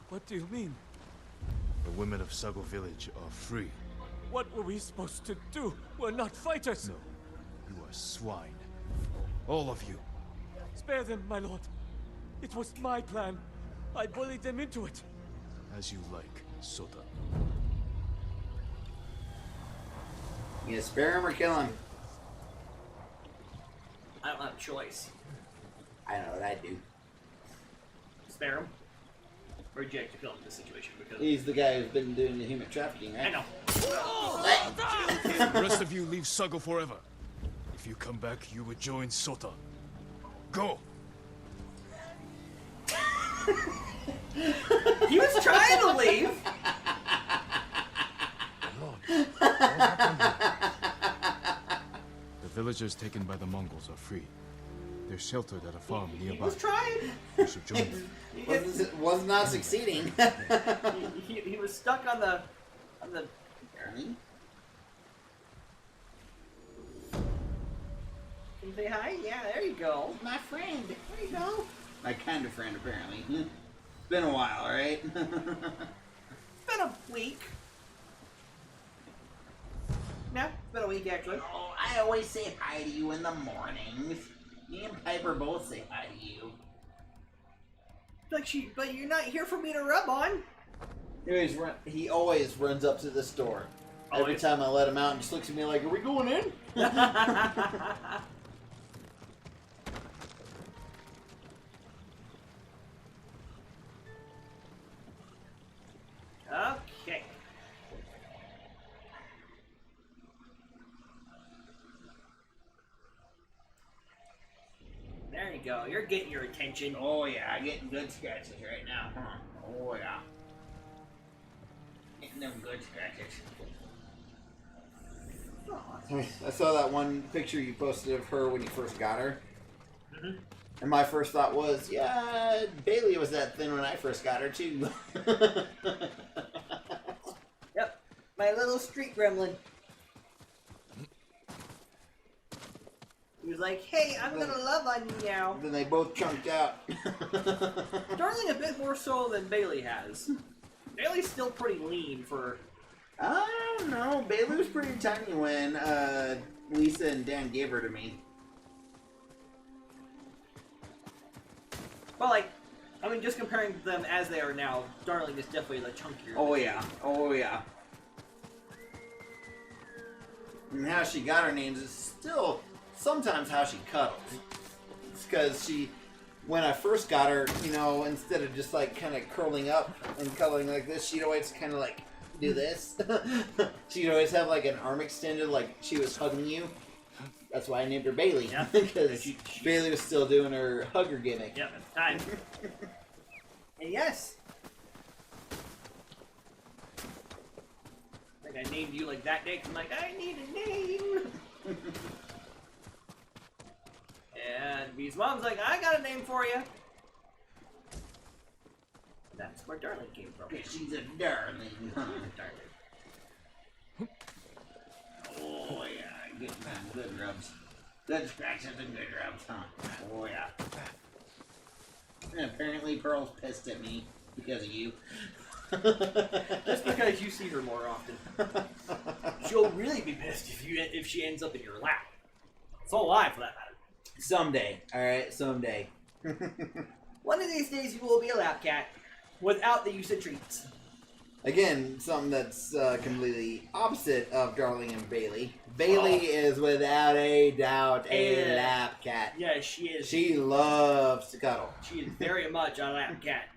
What do you mean? The women of Sago Village are free. What were we supposed to do? We're not fighters! No, you are swine. All of you. Spare them, my lord. It was my plan. I bullied them into it. As you like, Sota. You spare him or kill him? I don't have a choice. I know what I'd do. Spare him. Or would you like to kill him in this situation? Because He's the guy who's been doing the human trafficking, right? I know. The rest of you leave Sago forever. If you come back, you will join Sota. Go! He was trying to leave! Lord, what happened here? The villagers taken by the Mongols are free. They're sheltered at a farm He nearby. was trying. You should join them. Was not succeeding. He was stuck on the Apparently. Can you say hi? Yeah, there you go. My friend. There you go. My kind of friend, apparently. It's been a while, right? It's been a week. No, it's been a week actually. Oh, I always say hi to you in the mornings. Me and Piper both say hi to you. But you're not here for me to rub on. He always runs up to this door. Every Always. time I let him out and just looks at me like, are we going in? Okay. There you go. You're getting your attention. Oh yeah, I'm getting good scratches right now. Huh? Oh yeah. Getting them good scratches. I saw that one picture you posted of her when you first got her. Mm-hmm. And my first thought was, yeah, Bailey was that thin when I first got her too. Yep. My little street gremlin. He was like, hey, I'm gonna love on you now. Then they both chunked out. Darling a bit more so than Bailey has. Bailey's still pretty lean for... I don't know. Bailey was pretty tiny when Lisa and Dan gave her to me. But like, I mean, just comparing them as they are now, Darling is definitely the chunkier. Oh yeah. Oh yeah. And how she got her names is still sometimes how she cuddles. It's because she, when I first got her, you know, instead of just like kind of curling up and cuddling like this, she'd always kind of like do this. She'd always have like an arm extended, like she was hugging you. That's why I named her Bailey. Yeah. Because Bailey was still doing her hugger gimmick. Yep, at the time. And yes. I think I named you like that day 'cause I'm like, I need a name. And B's mom's like, I got a name for you. That's where Darling came from. She's a darling. Darling. Oh yeah, getting them good rubs. Good scratches and good rubs, huh? Oh yeah. And apparently Pearl's pissed at me because of you. Just because you see her more often. She'll really be pissed if she ends up in your lap. So will I, for that matter. Someday, alright, someday. One of these days you will be a lap cat without the use of treats. Again, something that's completely opposite of Darling and Bailey. Bailey is without a doubt a lap cat. Yeah, she is. She loves to cuddle. She is very much a lap cat.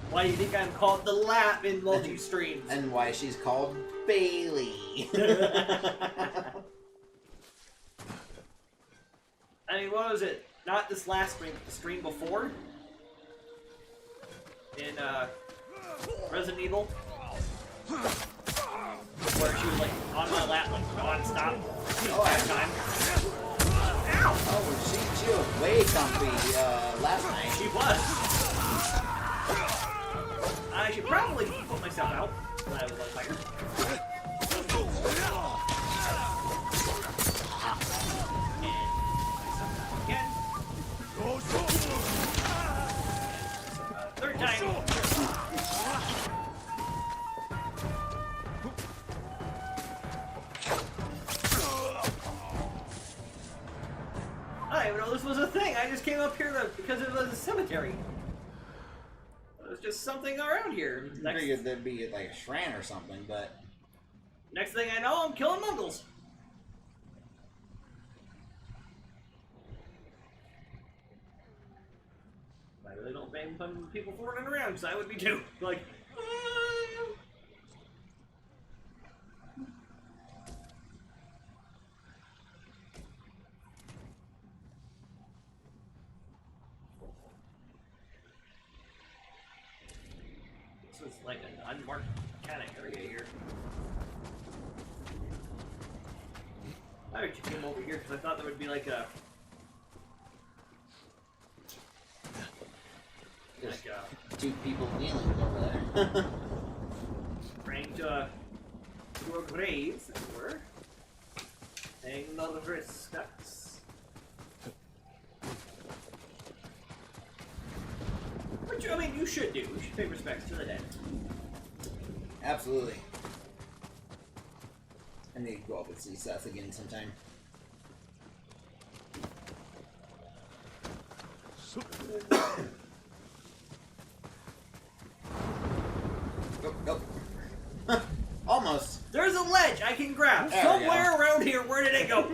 Why do you think I'm called the lap in multi-streams? And why she's called Bailey. I mean, what was it? Not this last stream, but the stream before? In, Resident Evil? Where she was, like, on my lap, like, non-stop. Oh, That time. Oh, she was way comfy, last night. She was. I should probably put myself out when I was on fire. Again. Third time. I didn't even know this was a thing. I just came up here because it was a cemetery. It was just something around here. I figured there'd be like a Shran or something, but Next thing I know, I'm killing Mongols. I really don't blame people for running around, because I would be too. Like, this is like an unmarked mechanic area here. I actually came over here because I thought there would be like a two people kneeling over there. praying to a grave, as it were. Paying all the respects. Which, I mean, you should do. You should pay respects to the dead. Absolutely. I need to go up and see Seth again sometime. Go, go. Almost. There's a ledge I can grab. There we Somewhere go. around here. Where did it go?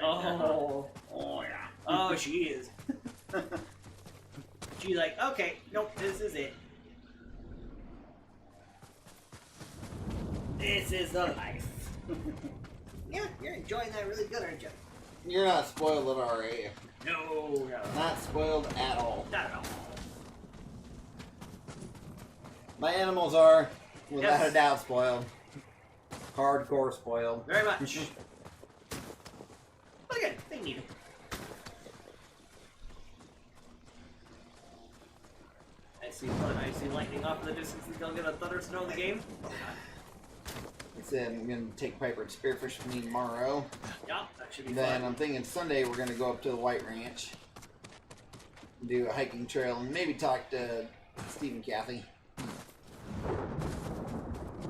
Oh, yeah. Oh, she is. She's like, okay, nope, this is it. This is the life. Yeah, you're enjoying that really good, aren't you? You're not spoiled at all, are you? No, no. Not spoiled at all. Not at all. My animals are, without Yes. a doubt, spoiled. Hardcore spoiled. Very much. But again, they need it. I see lightning off in the distance and they'll get a thunder snow in the game. I said I'm going to take Piper and Spearfish with me tomorrow. Yeah, that should be Then fun. I'm thinking Sunday we're going to go up to the White Ranch. Do a hiking trail and maybe talk to Steve and Kathy.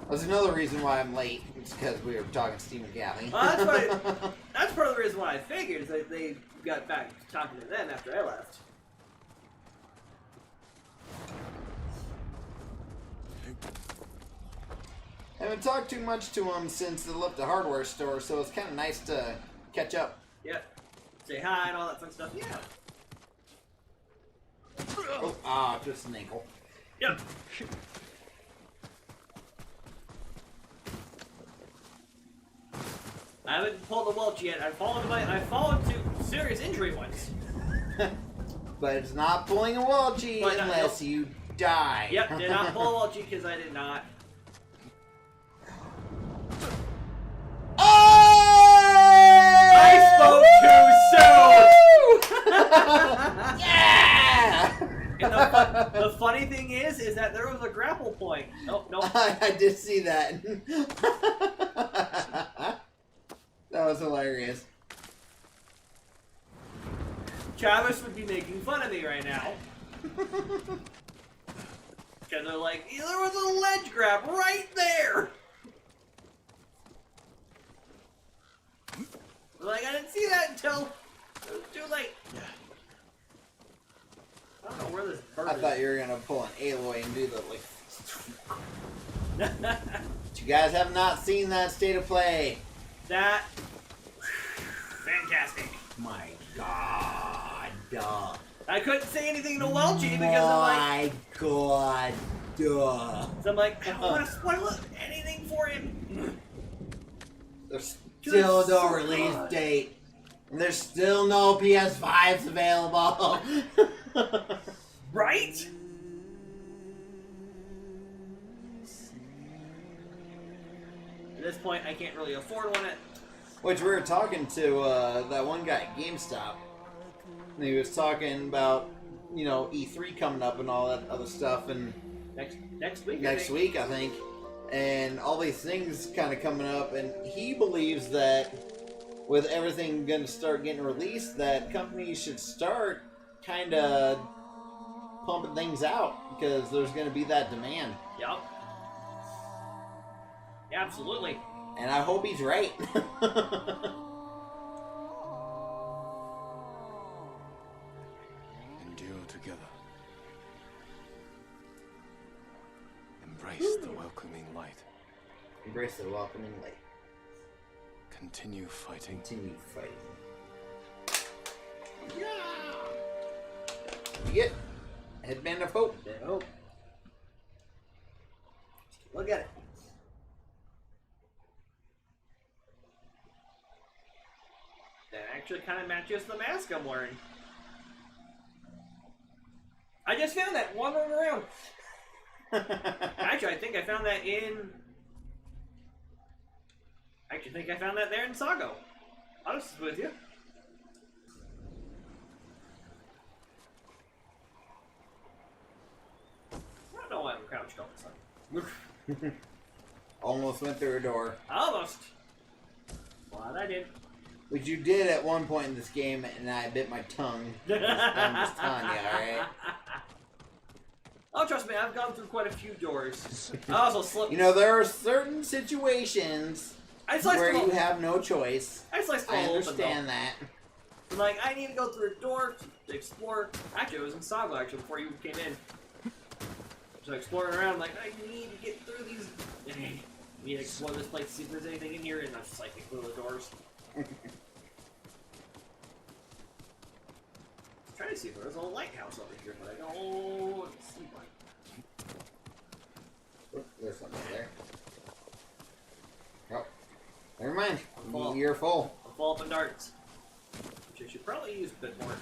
That's another reason why I'm late. It's because we were talking to Steve and Kathy. That's why. That's part of the reason why I figured is that they got back talking to them after I left. I haven't talked too much to them since they left the hardware store, so it's kind of nice to catch up. Yep. Say hi and all that fun stuff. Yeah. Oh, just an ankle. Yep. I haven't pulled the Welch yet. I've fallen to serious injury once. But it's not pulling a Welchie But, unless you die. Yep, did not pull a Welch because I did not. I spoke too soon! Yeah! And the funny thing is that there was a grapple point. Nope, nope. I did see that. That was hilarious. Travis would be making fun of me right now. Because they're like, there was a ledge grab right there! Like, I didn't see that until it was too late. I don't know where this bird I is. thought you were gonna pull an Aloy and do the like. you guys have not seen that state of play. That fantastic. My God. Duh. I couldn't say anything to Welchie because I'm like, My God. Duh. so I'm like, I don't want to spoil anything for him. There's still no so release good. date. And there's still no PS5s available. Right? At this point, I can't really afford one. Which we were talking to that one guy at GameStop. And he was talking about, you know, E3 coming up and all that other stuff. And Next week. next week, I think. And all these things kind of coming up. And he believes that with everything going to start getting released, that companies should start kind of pumping things out because there's going to be that demand. Yep. Yeah, absolutely. And I hope he's right. Endure together. Embrace the welcoming light. Embrace the welcoming light. Continue fighting. Continue fighting. Yeah! You get Headband of Hope. Oh. Look at it. That actually kind of matches the mask I'm wearing. I just found that wandering around. Actually, I think I found that in... I actually think I found that there in Sago. Honest with you. I don't know why I'm crouched all of a sudden. Almost went through a door. Almost. Well, I did. Which you did at one point in this game, and I bit my tongue. I'm just telling you, alright? Oh, trust me, I've gone through quite a few doors. I also slipped. You know, there are certain situations where you have no choice. I sliced the I hole open, understand that. I'm like, I need to go through a door to explore. Actually, it was in Sago, actually, before you came in. So exploring around, like, I need to get through these. I need to explore this place, see if there's anything in here, and I'm just like, through the doors. I'm trying to see if there's a lighthouse over here, but I don't see one. Oh, there's something there. Oh, never mind. Full. You're full. I'm full up in darts. Which I should probably use a bit more.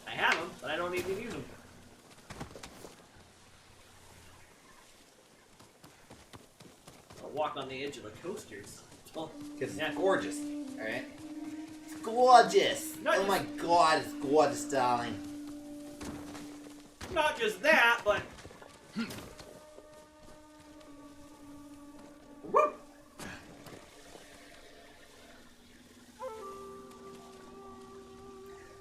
I have them, but I don't even use them. I'll walk on the edge of the coasters. Because Yeah. it's gorgeous, alright? It's gorgeous! Not Oh just- my god, it's gorgeous, darling. Not just that, but... Woo!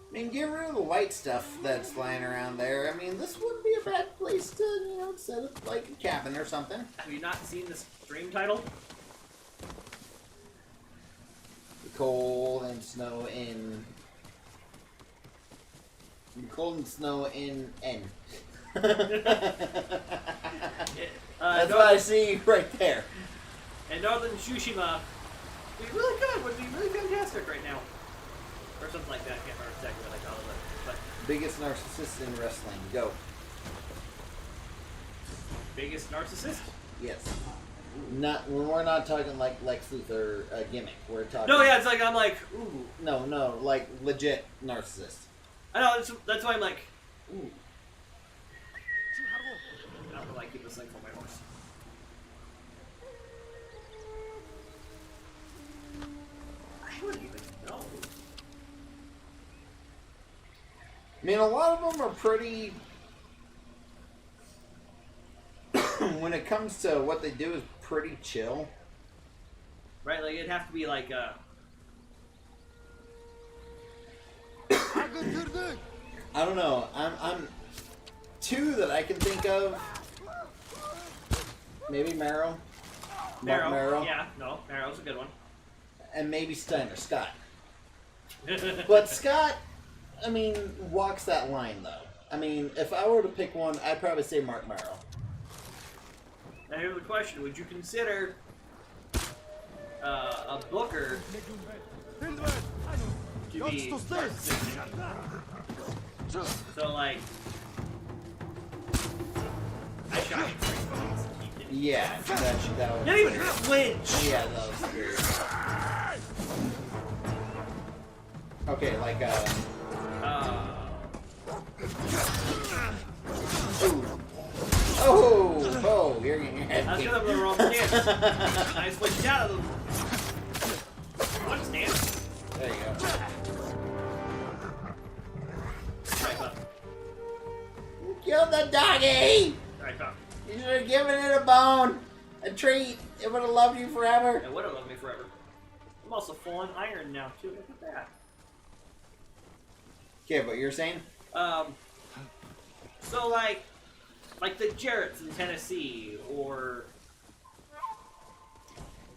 I mean, get rid of the white stuff that's lying around there. I mean, this wouldn't be a bad place to, you know, set up like a cabin or something. Have you not seen this stream title? The cold and snow in... The cold and snow in N. That's what I see right there. And Northern Tsushima would be really good, would be really fantastic right now. Or something like that, I can't remember exactly what I call it, but Biggest narcissist in wrestling. Go. biggest narcissist? Yes. Not. We're not talking like Lex Luthor gimmick. We're talking. No, yeah, it's like, I'm like, ooh. No, like legit narcissist. I know, that's why I'm like, ooh. I don't know why I keep this thing for my horse. I wouldn't even know. I mean, a lot of them are pretty. When it comes to what they do, is pretty chill. Right, like, it'd have to be like, I don't know. I'm two that I can think of. Maybe Marrow. Mark Marrow. Yeah, no, Marrow's a good one. And maybe Scott. But Scott, I mean, walks that line though. I mean, if I were to pick one, I'd probably say Mark Marrow. Now here's the question: would you consider a booker to be narcissistic? So like, I shot you 3 points. Yeah, that was. Not even flinch. Yeah, that was weird. Okay, like Oh, you're getting your head I was kicked. gonna have the wrong stance. I switched out of the one stance. There you go. Right up. Kill the doggy! Right up. You should have given it a bone, a treat. It would have loved you forever. It would have loved me forever. I'm also full on iron now too. Look at that. Okay, but you're saying? So like the Jarretts in Tennessee, or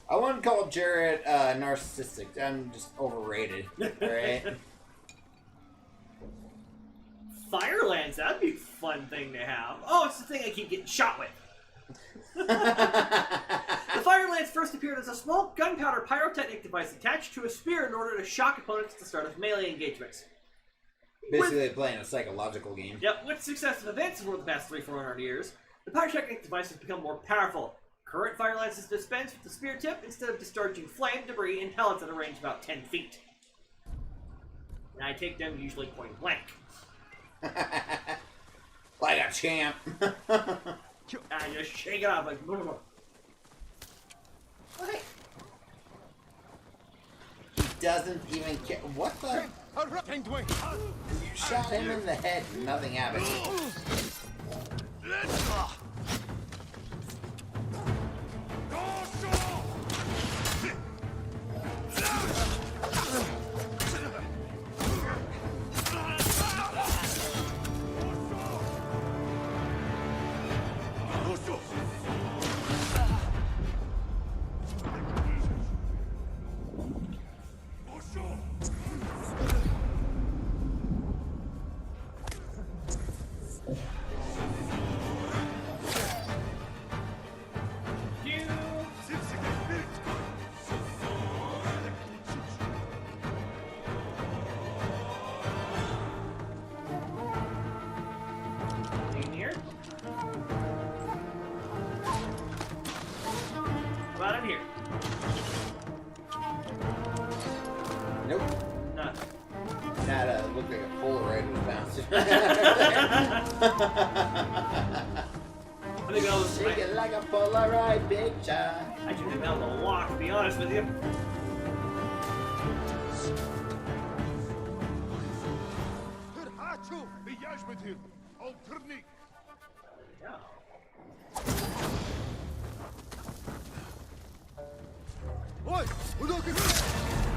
I wouldn't call Jarrett narcissistic. I'm just overrated. Alright? Firelands. That'd be a fun thing to have. Oh, it's the thing I keep getting shot with. The Firelands first appeared as a small gunpowder pyrotechnic device attached to a spear in order to shock opponents at the start of melee engagements. Basically playing a psychological game. Yep, with successive events over the past 300-400 years, the pyrotechnic device has become more powerful. Current Firelands is dispensed with the spear tip instead of discharging flame, debris, and pellets at a range of about 10 feet. And I take them usually point blank. Like a champ. I just shake it off like... Okay. He doesn't even care. What the? You shot him in the head and nothing happened. In here? About in here? Nope. Nothing. That looked like a Polaroid was bouncing. I think that was... Shake it like a Polaroid picture. I should think that was a walk, to be honest with you. Yeah.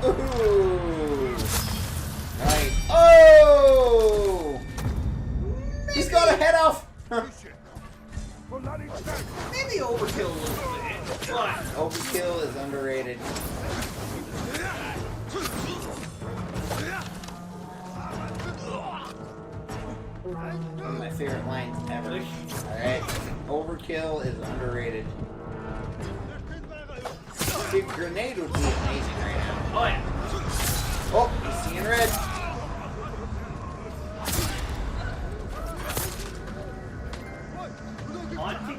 Ooh. Nice. Oh! He's got a head off! Maybe overkill a little bit, but... Overkill is underrated. One of my favorite lines ever. Alright? Overkill is underrated. Big grenade would be amazing right now. Oh, yeah. Oh, he's seeing red.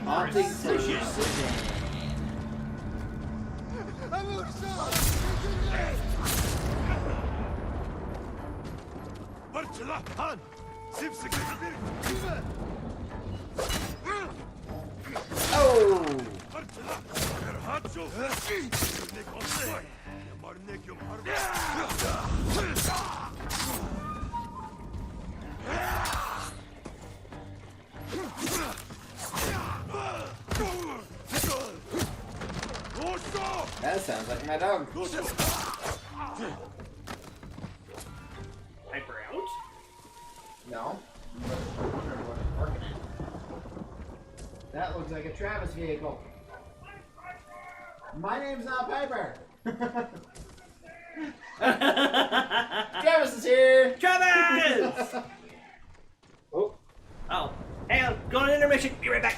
Haunting precision. Oh! That sounds like my dog. Hyper out? No. I wonder what it's working at. That looks like a Travis vehicle. My name's not Piper. Travis is here. Travis! Oh. Oh. Hang on. Going to intermission. Be right back.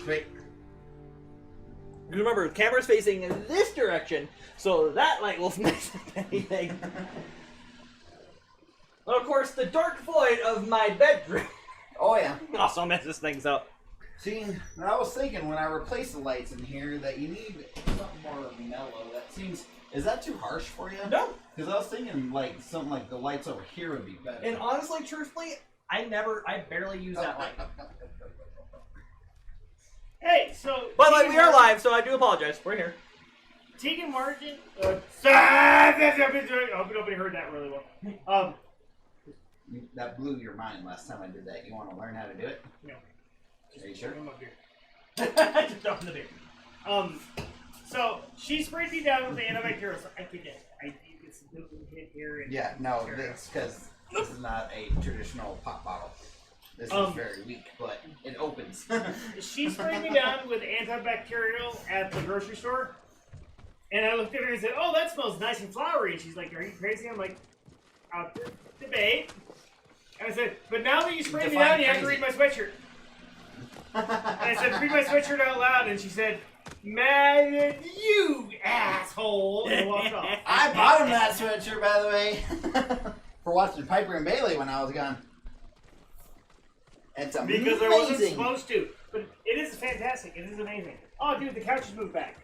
Wait. Remember, the camera's facing this direction, so that light will mess up anything. And of course, the dark void of my bedroom Oh yeah. also messes things up. See, I was thinking when I replaced the lights in here that you need something more mellow. That seems... Is that too harsh for you? No. Because I was thinking like something like the lights over here would be better. And honestly, truthfully, I barely use that light. Hey, so... By the way, we are live, so I do apologize. We're here. Tegan Martin... I hope nobody heard that really well. That blew your mind last time I did that. You want to learn how to do it? No. Are you sure? I'm up here. Just open the beer. So, she sprayed me down with the antibacterial. So I think it's a little hit here. And Yeah, no, that's because this is not a traditional pop bottle. This is very weak, but it opens. She sprayed me down with antibacterial at the grocery store. And I looked at her and said, "Oh, that smells nice and flowery." And she's like, "Are you crazy?" I'm like, "I'll debate." And I said, "But now that you sprayed me down, you have to read my sweatshirt." And I said, "Read my sweatshirt out loud." And she said, "Man, you asshole!" And walked off. I bought him that sweatshirt, by the way, for watching Piper and Bailey when I was gone. It's amazing. Because I wasn't supposed to. But it is fantastic. It is amazing. Oh, dude, the couch has moved back.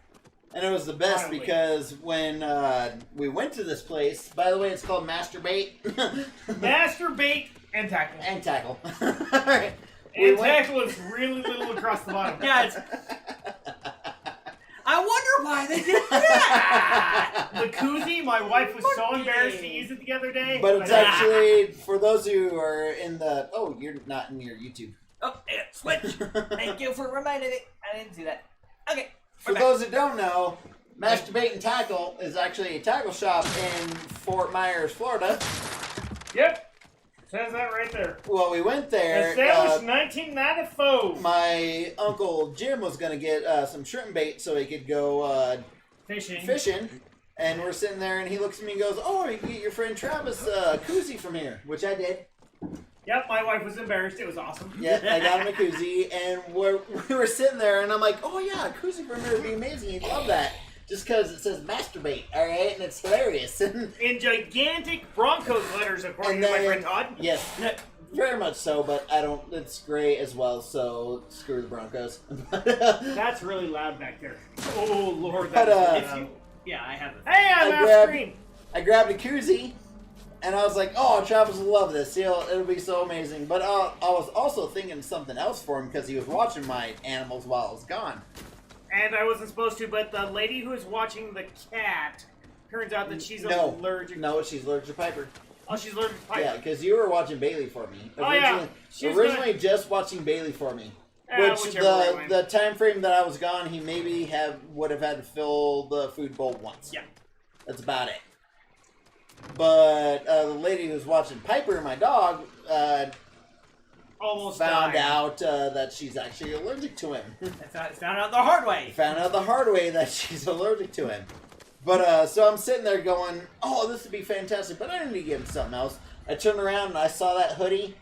And it was the best Finally. because when we went to this place, by the way, it's called Masturbate. Masturbate and tackle. And Tackle. Alright. And tackle is really little across the bottom. Yeah, it's... I wonder why they did that! The koozie, my wife was so embarrassed to use it the other day. But it's actually, for those who are in the... Oh, you're not in your YouTube. Oh, yeah, switch! Thank you for reminding me. I didn't see that. Okay. For those who don't know, Masturbate and Tackle is actually a tackle shop in Fort Myers, Florida. Yep. Says that right there. Well, we went there. Established 1994. My Uncle Jim was going to get some shrimp bait so he could go fishing. And we're sitting there, and he looks at me and goes, "Oh, you can get your friend Travis a koozie from here," which I did. Yep, my wife was embarrassed. It was awesome. Yeah, I got him a koozie, and we were sitting there, and I'm like, "Oh yeah, a koozie from here would be amazing. He'd love that." Just because it says masturbate, alright? And it's hilarious. In gigantic Broncos letters, according to my friend Todd. Yes, very much so, but I don't, it's great as well, so screw the Broncos. That's really loud back there. Oh, Lord. But, Yeah, I have it. Hey, I'm off screen. I grabbed a koozie, and I was like, "Oh, Travis will love this. It'll be so amazing." But I was also thinking something else for him because he was watching my animals while I was gone. And I wasn't supposed to, but the lady who is watching the cat, turns out that she's allergic. No, she's allergic to Piper. Oh, she's allergic to Piper. Yeah, because you were watching Bailey for me. Oh, yeah. Originally just watching Bailey for me. Which the time frame that I was gone, he maybe would have had to fill the food bowl once. Yeah. That's about it. But the lady who was watching Piper, my dog, almost found died. out that she's actually allergic to him. Found out the hard way. Found out the hard way that she's allergic to him. But so I'm sitting there going, "Oh, this would be fantastic," but I need to give him something else. I turned around and I saw that hoodie,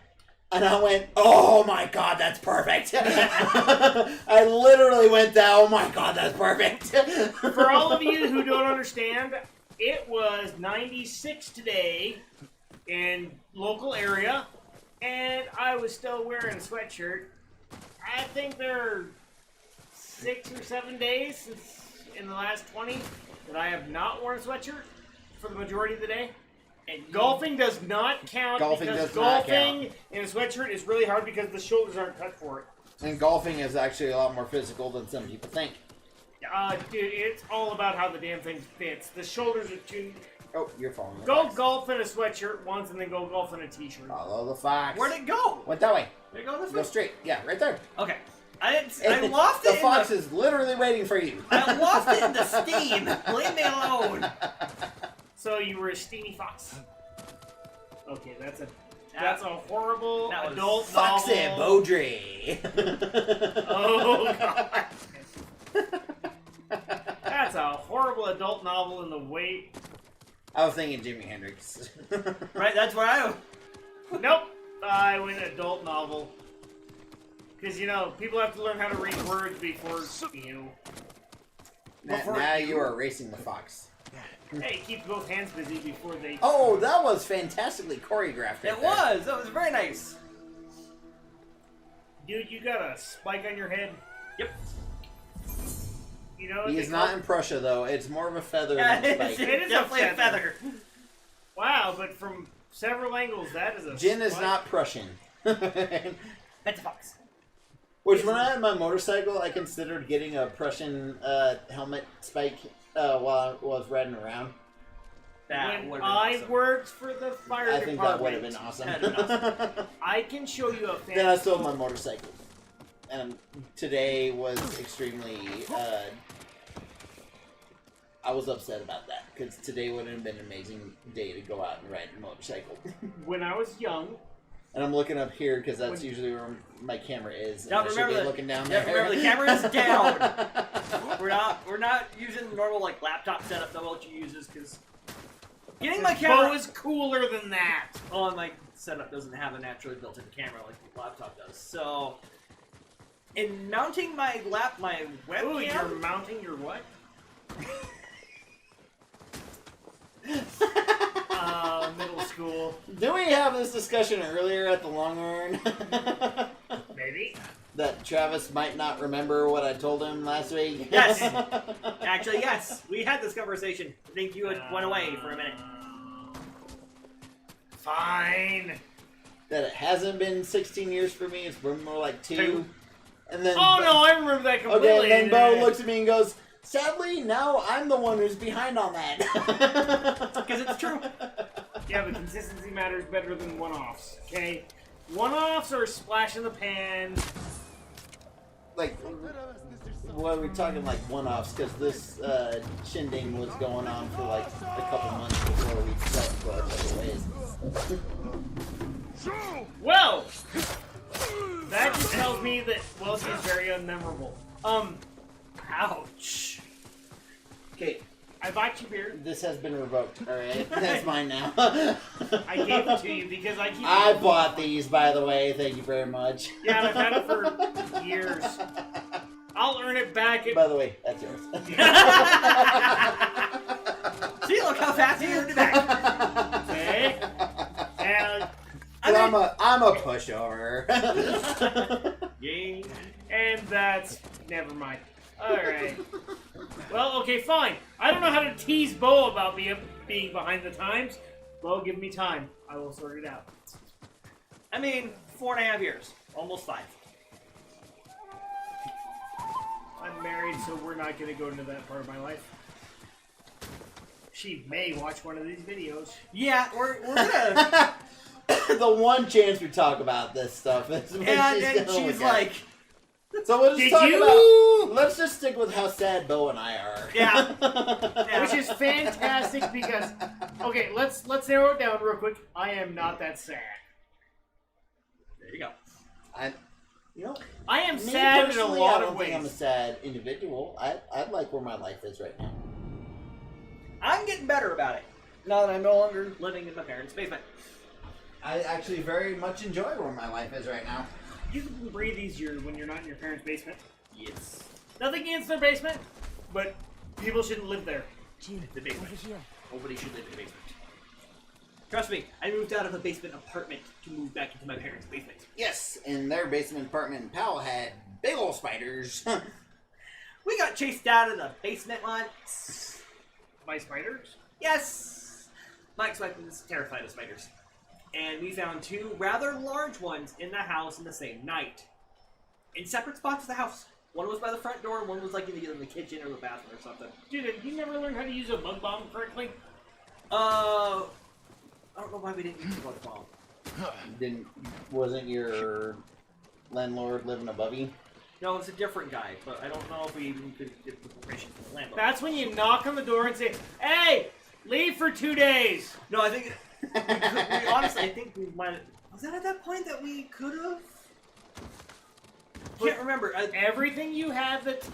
and I went, "Oh my god, that's perfect!" I literally went down, "Oh my god, that's perfect!" For all of you who don't understand, it was 96 today in local area, and I was still wearing a sweatshirt. I think there are 6 or 7 days since in the last 20 that I have not worn a sweatshirt for the majority of the day. And golfing does not count because golfing in a sweatshirt is really hard because the shoulders aren't cut for it. And golfing is actually a lot more physical than some people think. Dude, it's all about how the damn thing fits. The shoulders are too... Oh, you're falling. Go golf in a sweatshirt once and then go golf in a t-shirt. Follow the fox. Where'd it go? Went that way. Did it go this way? Go straight. Yeah, right there. Okay. I lost it. The fox is literally waiting for you. I lost it in the steam. Leave me alone. So you were a steamy fox. Okay, that's a horrible adult Foxy novel. Beaudry. Oh god. That's a horrible adult novel in the way. I was thinking Jimi Hendrix. Right, that's what I... Nope. I went adult novel. Because, you know, people have to learn how to read words before, you know. Now you are racing the fox. Hey, keep both hands busy before they... Oh, that was fantastically choreographed. It was. That was very nice. Dude, you got a spike on your head? Yep. You know, He is not in Prussia, though. It's more of a feather than a spike. It is definitely a feather. Wow, but from several angles, that is a Jin is spike. not Prussian. That's a fox. Which, when I had my motorcycle, I considered getting a Prussian helmet spike while I was riding around. That When would have I been awesome. worked for the fire I department, think that would have been awesome. That'd been awesome. I can show you a fantastic... Then I sold my motorcycle. And today was extremely... I was upset about that, because today would have been an amazing day to go out and ride a motorcycle. When I was young... And I'm looking up here, because that's usually where my camera is. And Now I should remember be that. looking down Yeah, there. remember the camera is down. We're not using the normal like laptop setup that Welch uses because getting my camera Bo is cooler than that. on my setup doesn't have a naturally built-in camera like the laptop does. So in mounting my webcam, Ooh, you're mounting your what? Middle school. Did we have this discussion earlier at the Long Run? Maybe. That Travis might not remember what I told him last week? Yes. Actually, yes, we had this conversation. I think you had went away for a minute. Fine. That it hasn't been 16 years for me, it's been more like 2. And then Oh no, I remember that completely. Okay, and then Bo looks at me and goes, sadly, now I'm the one who's behind on that. Because it's true. Yeah, but consistency matters better than one-offs, okay? One-offs are a splash in the pan. Like, what are we talking, like, one-offs? Because this shindig was going on for, like, a couple months before we decided to go our separate ways. Well, that just tells me that Welsh is very unmemorable. Ouch. Okay, I bought you beer. this has been revoked, alright? That's mine now. I gave it to you because I keep... I bought these, by the way. Thank you very much. Yeah, and I've had it for years. I'll earn it back. By the way, that's yours. See, look how fast he earned it back. Okay. And, I'm a pushover. Yay. and that's... Never mind. Alright. Well, okay, fine. I don't know how to tease Bo about being behind the times. Bo, give me time. I will sort it out. I mean, 4.5 years, almost 5. I'm married, so we're not going to go into that part of my life. She may watch one of these videos. Yeah, we're gonna. The one chance we talk about this stuff is when And she's she's like, so we'll just Did talk you- about. Let's just stick with how sad Bo and I are. yeah. Which is fantastic because, okay, let's narrow it down real quick. I am not that sad. There you go. I am Me sad in a personally, lot I don't of think I'm a ways. sad individual. I like where my life is right now. I'm getting better about it now that I'm no longer living in my parents' basement. I actually very much enjoy where my life is right now. You can breathe easier when you're not in your parents' basement. Yes. Nothing against their basement, but people shouldn't live there. The basement. Nobody should live in the basement. Trust me, I moved out of a basement apartment to move back into my parents' basement. Yes, and their basement apartment in Powell had big old spiders. We got chased out of the basement once. By spiders? Yes! My ex-wife was terrified of spiders. And we found 2 rather large ones in the house in the same night. In separate spots of the house. One was by the front door, and one was like either in the kitchen or the bathroom or something. Dude, have you never learned how to use a bug bomb correctly? I don't know why we didn't use the bug bomb. Wasn't your landlord living above you? No, it's a different guy, but I don't know if we even could get the permission from the landlord. That's when you knock on the door and say, "Hey, leave for 2 days." No, I think we honestly, I think we might have... Was that at that point that we could have? Can't remember. Everything you have that's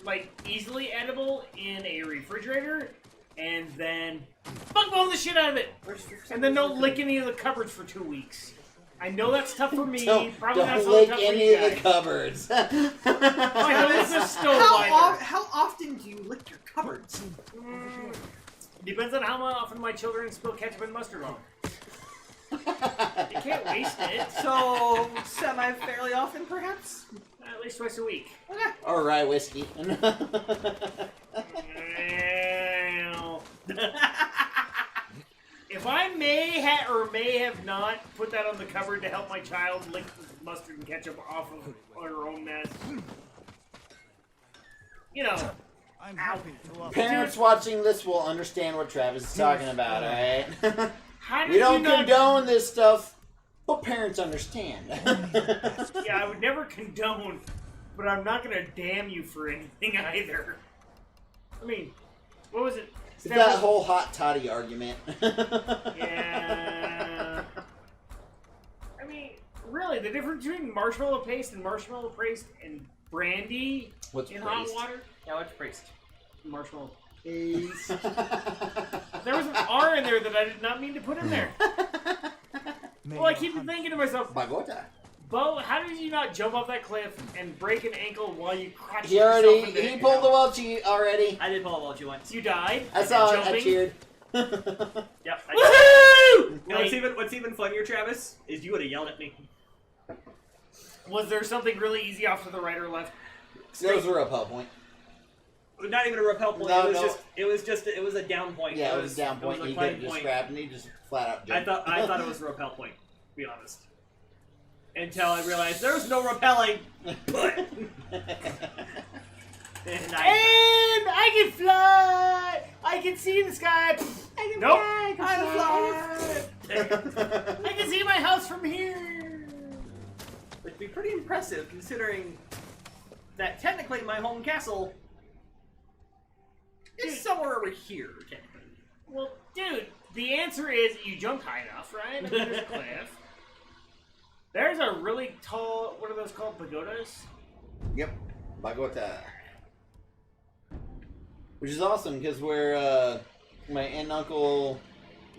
like easily edible in a refrigerator, and then bug bomb the shit out of it, and then don't lick any of the cupboards for 2 weeks. I know that's tough for me. Probably not don't so lick tough for any you of the guys. cupboards. I know this is stove wiper. How often do you lick your cupboards? Depends on how often my children spill ketchup and mustard on. You can't waste it. So, fairly often, perhaps? At least twice a week. Or rye whiskey. If I may have not put that on the cupboard to help my child lick the mustard and ketchup off of her own mess, you know. I'm happy to offer. Parents watching this will understand what Travis is talking about, alright? How did We don't you not... condone this stuff, but parents understand. Yeah, I would never condone, but I'm not going to damn you for anything either. I mean, what was it? It's that whole hot toddy argument. Yeah. I mean, really, the difference between marshmallow paste and brandy What's in praised? hot water? Yeah, what's priest? Marshmallow paste. There was an R in there that I did not mean to put in there. Well, I keep thinking to myself, Bagota. Bo, how did you not jump off that cliff and break an ankle while you crashed He yourself already, into he pulled the Welchie already. I did pull a Welchie once. You died. I saw it, I jumping. cheered. Yep. Woohoo! You know, what's even funnier, Travis, is you would have yelled at me. Was there something really easy off to the right or left? There was a rappel point. Not even a rappel point. No, it was a down point. Yeah, it was a down point. It was He a could have climb just point. grabbed and he just flat out jumped. I thought it was a rappel point, to be honest. Until I realized there was no rappelling. And I can fly! I can see the sky! Nope! I I can see my house from here! It'd be pretty impressive considering that technically my home castle is somewhere over here, technically. Well, dude, the answer is you jumped high enough, right? I mean, there's a cliff. There's a really tall, what are those called, pagodas? Yep, Bagota. Which is awesome because where my aunt and uncle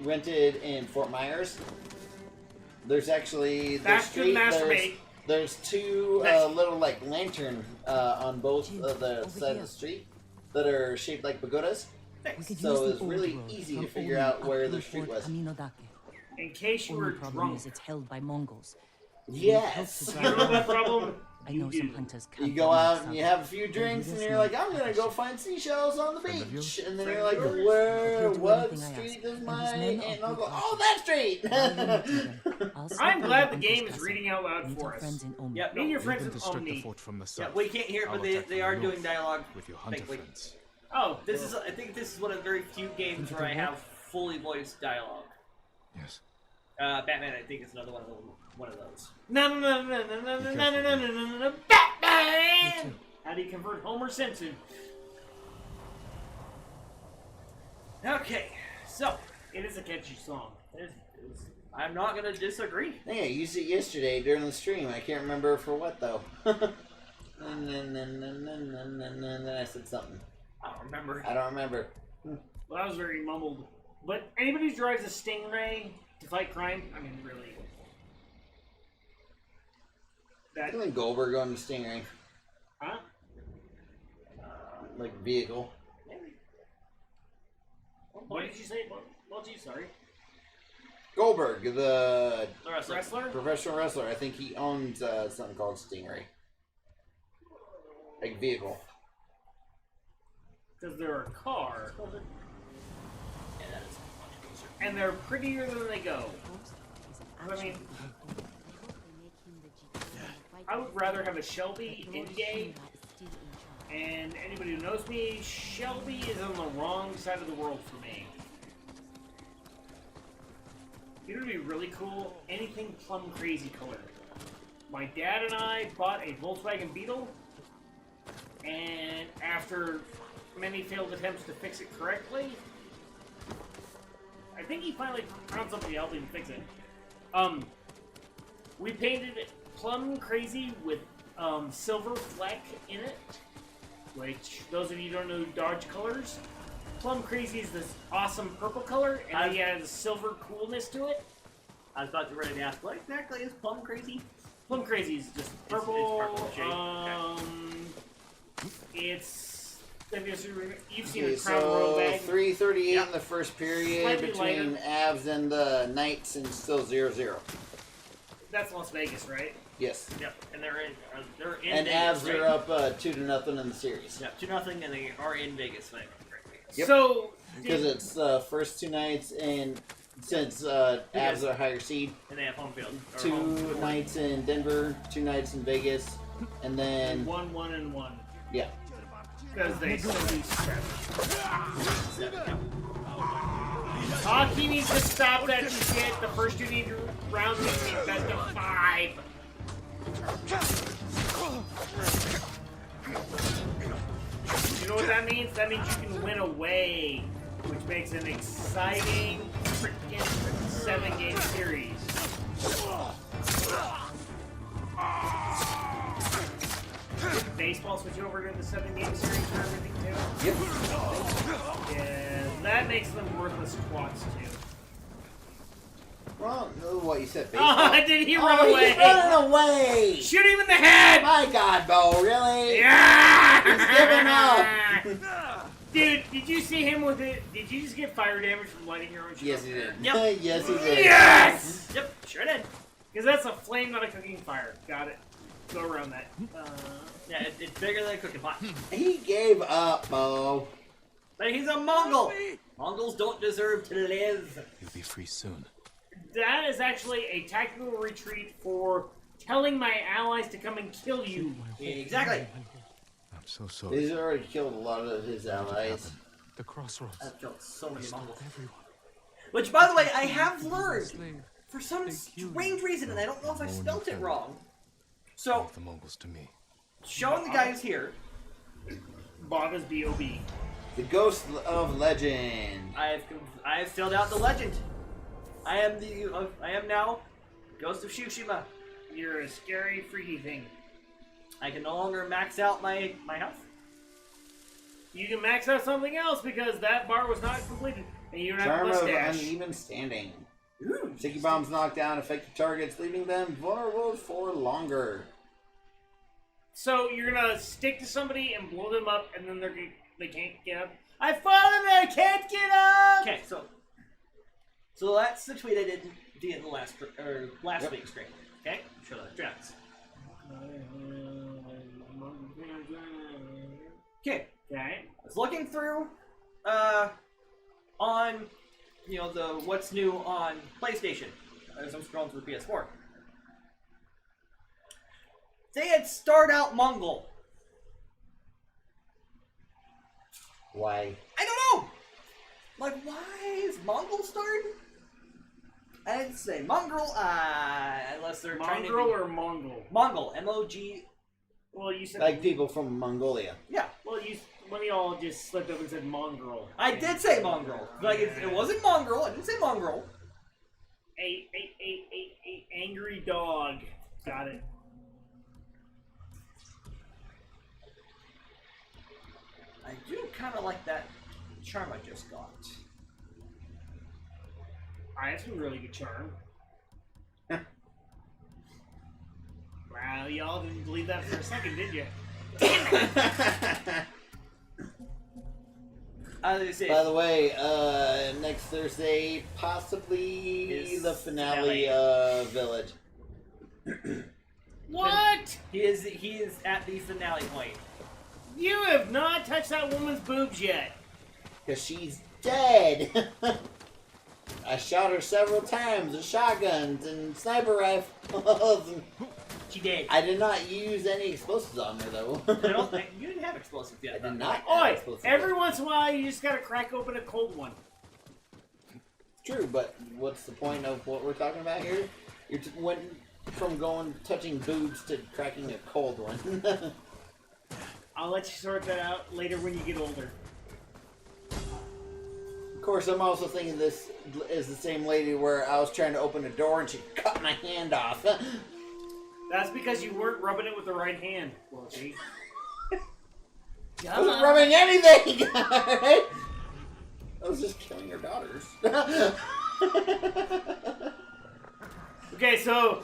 rented in Fort Myers, there's actually there's two little like lantern on both of the side of the street that are shaped like pagodas. So it's really easy to figure out where the street was. In case you were Problem drunk. is it's held by Mongols. Yes. You know that problem? I know some hunters can't. You go out and you have a few drinks and you're like, I'm gonna go find seashells on the beach. And then you're like, where, what street is my aunt and uncle? Oh, that street! I'm glad the game is reading out loud for us. Yep, Meet your We friends can in destruct the Omni. fort from the Yeah, south. we can't hear it, but I'll attack they from are the doing north dialogue. with your hunter thankfully. friends. Oh, I think this is one of the very few games where I have fully voiced dialogue. Yes. Batman, I think, is another one of those. No, Batman! How do you convert Homer Simpson? Okay, so It is a catchy song. I'm not gonna disagree. Yeah, I used it yesterday during the stream. I can't remember for what though. And then I said something. I don't remember. I don't remember. Well, that was very mumbled. But anybody who drives a Stingray to fight crime, I mean, really. I think Goldberg on the Stingray, Huh? like vehicle. What did you say? Well, gee, sorry. Goldberg, the Wrestler? professional wrestler. I think he owns something called Stingray, like vehicle. Because they're a car. And they're prettier than they go. I mean, I would rather have a Shelby in-game. And anybody who knows me, Shelby is on the wrong side of the world for me. It would be really cool, anything plum crazy color. My dad and I bought a Volkswagen Beetle, and after many failed attempts to fix it correctly, I think he finally found somebody to help him fix it. We painted it plum crazy with silver fleck in it, which those of you who don't know Dodge colors, plum crazy is this awesome purple color, and he has a silver coolness to it. I was about to ready to ask, what exactly is Plum Crazy? Plum Crazy is just purple. It's purple shade. It's. You've seen Okay, the Crown Royal so bag. 338 in the first period Slightly between lighter. Avs and the Knights, and still 0-0. That's Las Vegas, right? Yes. Yep, and they're in And Vegas, Avs right? are up 2-0 in the series. Yeah, 2-0, and they are in Vegas. Right? Yep. So. Because it's the first two nights, and since Avs are a higher seed, And they have home field. Or 2 home- nights in Denver, 2 nights in Vegas, and then 1-1-1. yeah. Because they still do 7. 7, yeah. Hockey needs to stop that shit. The first 2 rounds need to be best of 5. You know what that means? That means you can win away, which makes an exciting freaking 7-game series. Did baseball switch over to the 7-game series for everything too? Yep. Yeah, that makes them worthless twats too. Well, what you said, baseball. Oh, did he run away? He's running away! Shoot him in the head! My God, Bo, really? Yeah! He's giving up! Dude, did you see him with it? Did you just get fire damage from lighting your own shit? Yes, he did. Yep. Yes, he did. Yes! Yep, sure did. Because that's a flame, not a cooking fire. Got it. Go around that. Yeah, it's bigger than a cooking pot. He gave up, Bo. But he's a Mongol! Mongols don't deserve to live. You'll be free soon. That is actually a tactical retreat for telling my allies to come and kill you. Exactly. I'm so sorry. He's already killed a lot of his allies. The crossroads. I've killed so many Mongols. Everyone. Which, by the way, I have learned for some strange reason, and I don't know if I spelt it wrong. So, Leave the Mongols to me. showing the guys here, Baga's B.O.B. The Ghost of Legend. I have filled out the legend. I am now Ghost of Tsushima. You're a scary, freaky thing. I can no longer max out my health. You can max out something else because that bar was not completed. And you don't have a Charm of mustache. Uneven Standing. Ooh, Sticky bombs knock down affected targets, leaving them vulnerable for longer. So you're gonna stick to somebody and blow them up, and then they can't get up. I've fallen and I can't get up. Okay, so that's the tweet I did in the last Yep. week's stream. Okay, show the drafts. Okay, Okay. I was looking through on the what's new on PlayStation as I'm scrolling through PS4. They had start out Mongol. Why? I don't know. Like, why is Mongol start? I didn't say mongrel, unless they're trying to Mongrel be... or Mongol? Mongol, M-O-G... Well, you said Like people from Mongolia. Yeah, Well, one of y'all just slipped up and said mongrel. I did say mongrel. Like, it wasn't mongrel, I didn't say mongrel. A angry dog. Got it. I do kind of like that charm I just got. I have some really good charm. Wow, y'all didn't believe that for a second, did you? I was gonna say, By the way, next Thursday, possibly Is the finale of Village. What? he is at the finale point. You have not touched that woman's boobs yet. Because she's dead. I shot her several times with shotguns and sniper rifles. She did. I did not use any explosives on her, though. You didn't have explosives yet. I did not have Oi! explosives. Every once in a while, you just gotta crack open a cold one. True, but what's the point of what we're talking about here? You went from touching boobs to cracking a cold one. I'll let you sort that out later when you get older. Of course, I'm also thinking this is the same lady where I was trying to open a door and she cut my hand off. That's because you weren't rubbing it with the right hand, Loki. I wasn't rubbing anything! Alright? I was just killing her daughters. Okay, so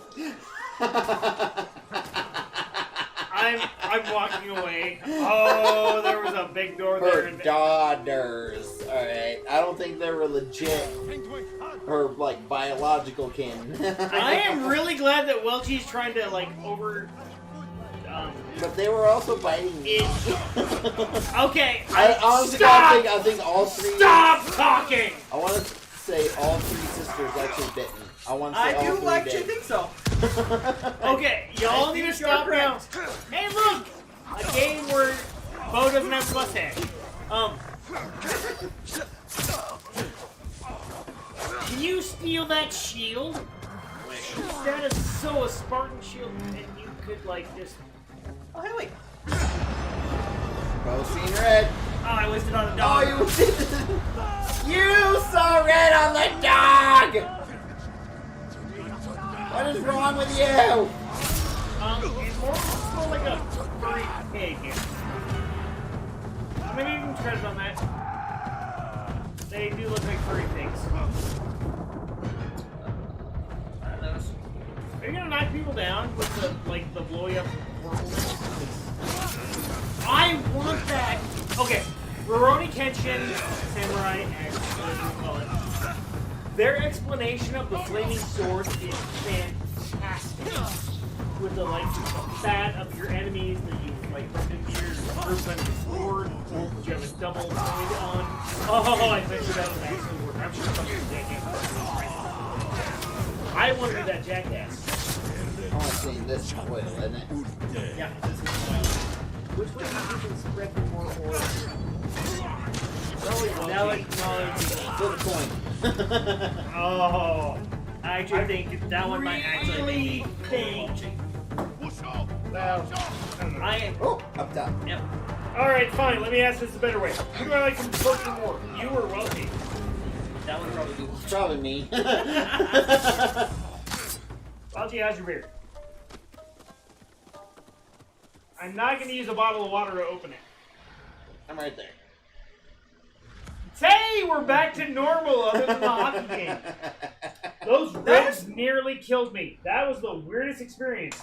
I'm walking away. Oh, there was a big door there. Her daughters. Alright. I don't think they were legit or like biological kin. I am really glad that Welchie's trying to like but they were also biting me. Okay. I honestly I think all three. Stop talking! I want to say all three sisters actually bit me. I want to say all I do three actually did. think so. Okay, y'all need to stop now. Hey, look! A game where Bo doesn't have plus tag. Can you steal that shield? That is so a Spartan shield, and you could like just. Oh, hey, wait. Both seen red. Oh, I wasted on a Oh, dog. you saw red on the dog! What is wrong with you? It's more like a furry pig. Maybe you can credit on that. They do look like furry pigs. Are you gonna knock people down with the the blowy up whirlwind? I want that. Okay, Rurouni Kenshin Samurai X, whatever you call it. Their explanation of the flaming sword is fantastic. With the fat of your enemies that you put into your first time sword, you have a double blade on. Oh, I bet you that would actually work. I'm sure somebody's taking. I want to be that jackass. I want to see this oil, isn't it? Yeah, this is oil. Which way do you can spread the more oil? Now it's Flip a coin. Oh. I actually think that one might actually be Well, I am. Oh, up top. Yep. Alright, fine. Let me ask this a better way. Who do I like from Potion more? You or Wealthy? That one probably be It's probably me. Wealthy, how's your beer? I'm not going to use a bottle of water to open it. I'm right there. Hey, we're back to normal other than the hockey game. Those ribs nearly killed me. That was the weirdest experience.